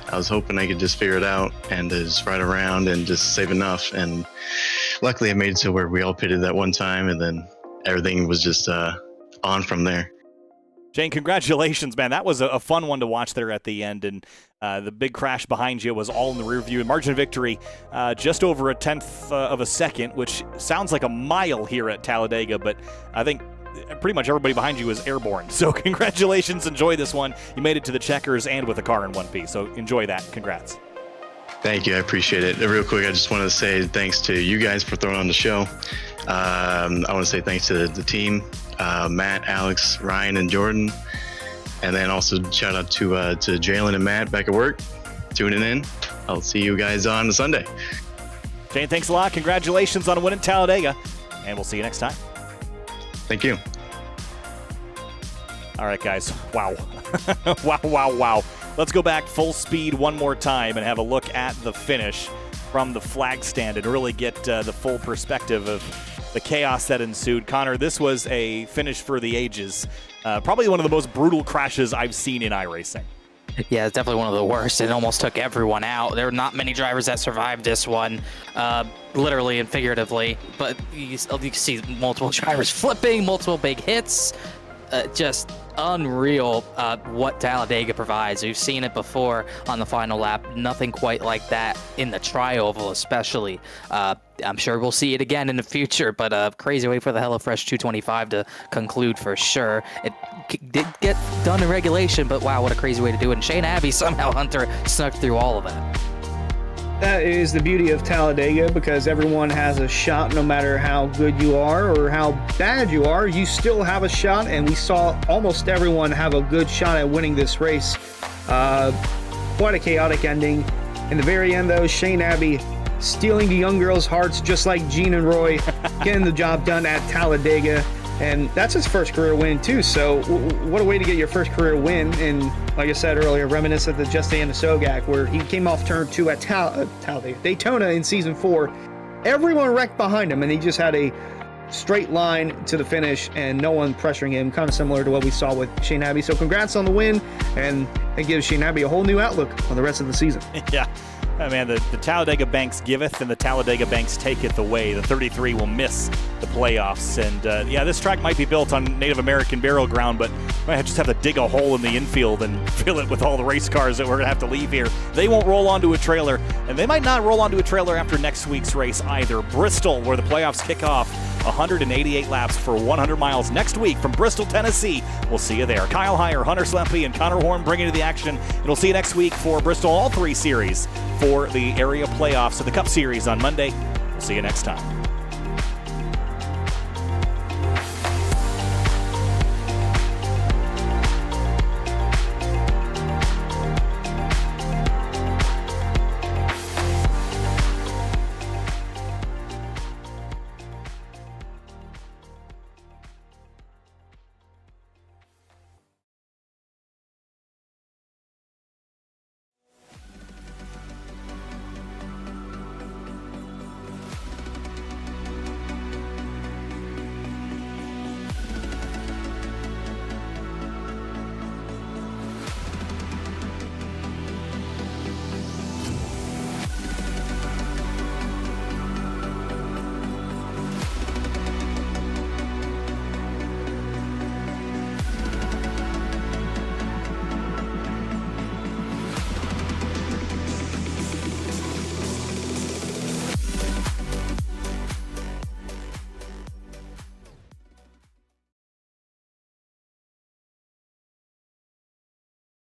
I was hoping I could just figure it out and just ride around and just save enough. And luckily I made it to where we all pitted that one time, and then everything was just on from there. Shane, congratulations, man. That was a fun one to watch there at the end, and the big crash behind you was all in the rear view. Margin of victory, just over a 1/10 of a second, which sounds like a mile here at Talladega, but I think pretty much everybody behind you is airborne. So congratulations. Enjoy this one. You made it to the checkers and with a car in one piece. So enjoy that. Congrats. Thank you. I appreciate it. Real quick, I just wanted to say thanks to you guys for throwing on the show. I want to say thanks to the team, Matt, Alex, Ryan, and Jordan. And then also shout out to Jalen and Matt back at work, tuning in. I'll see you guys on Sunday. Shane, thanks a lot. Congratulations on winning Talladega, and we'll see you next time. Thank you. All right, guys. Wow. wow. Let's go back full speed one more time and have a look at the finish from the flag stand and really get the full perspective of the chaos that ensued. Connor, this was a finish for the ages. Probably one of the most brutal crashes I've seen in iRacing. Yeah, it's definitely one of the worst. It almost took everyone out. There were not many drivers that survived this one, literally and figuratively. But you can see multiple drivers flipping, multiple big hits. Just unreal what Talladega provides. We've seen it before on the final lap. Nothing quite like that in the tri-oval especially. I'm sure we'll see it again in the future, but a crazy way for the HelloFresh 225 to conclude for sure. It did get done in regulation, but wow, what a crazy way to do it. And Shane Abbey, somehow Hunter snuck through all of that. That is the beauty of Talladega, because everyone has a shot. No matter how good you are or how bad you are, you still have a shot, and we saw almost everyone have a good shot at winning this race. Quite a chaotic ending. In the very end, though, Shane Abbey stealing the young girls' hearts just like Gene and Roy, getting the job done at Talladega. And that's his first career win, too. So what a way to get your first career win. And like I said earlier, reminiscent of the Just and the Sogak, where he came off turn 2 at Talladega, Daytona in Season 4. Everyone wrecked behind him, and he just had a straight line to the finish and no one pressuring him, kind of similar to what we saw with Shane Abbey. So congrats on the win, and it gives Shane Abbey a whole new outlook on the rest of the season. Yeah. Oh, man, the Talladega Banks giveth and the Talladega Banks taketh away. The 33 will miss the playoffs. And, yeah, this track might be built on Native American burial ground, but I just have to dig a hole in the infield and fill it with all the race cars that we're going to have to leave here. They won't roll onto a trailer, and they might not roll onto a trailer after next week's race either. Bristol, where the playoffs kick off, 188 laps for 100 miles next week from Bristol, Tennessee. We'll see you there. Kyle Heyer, Hunter Slempe, and Connor Horn bringing you the action. And we'll see you next week for Bristol All 3 Series for the area playoffs of the Cup Series on Monday. We'll see you next time.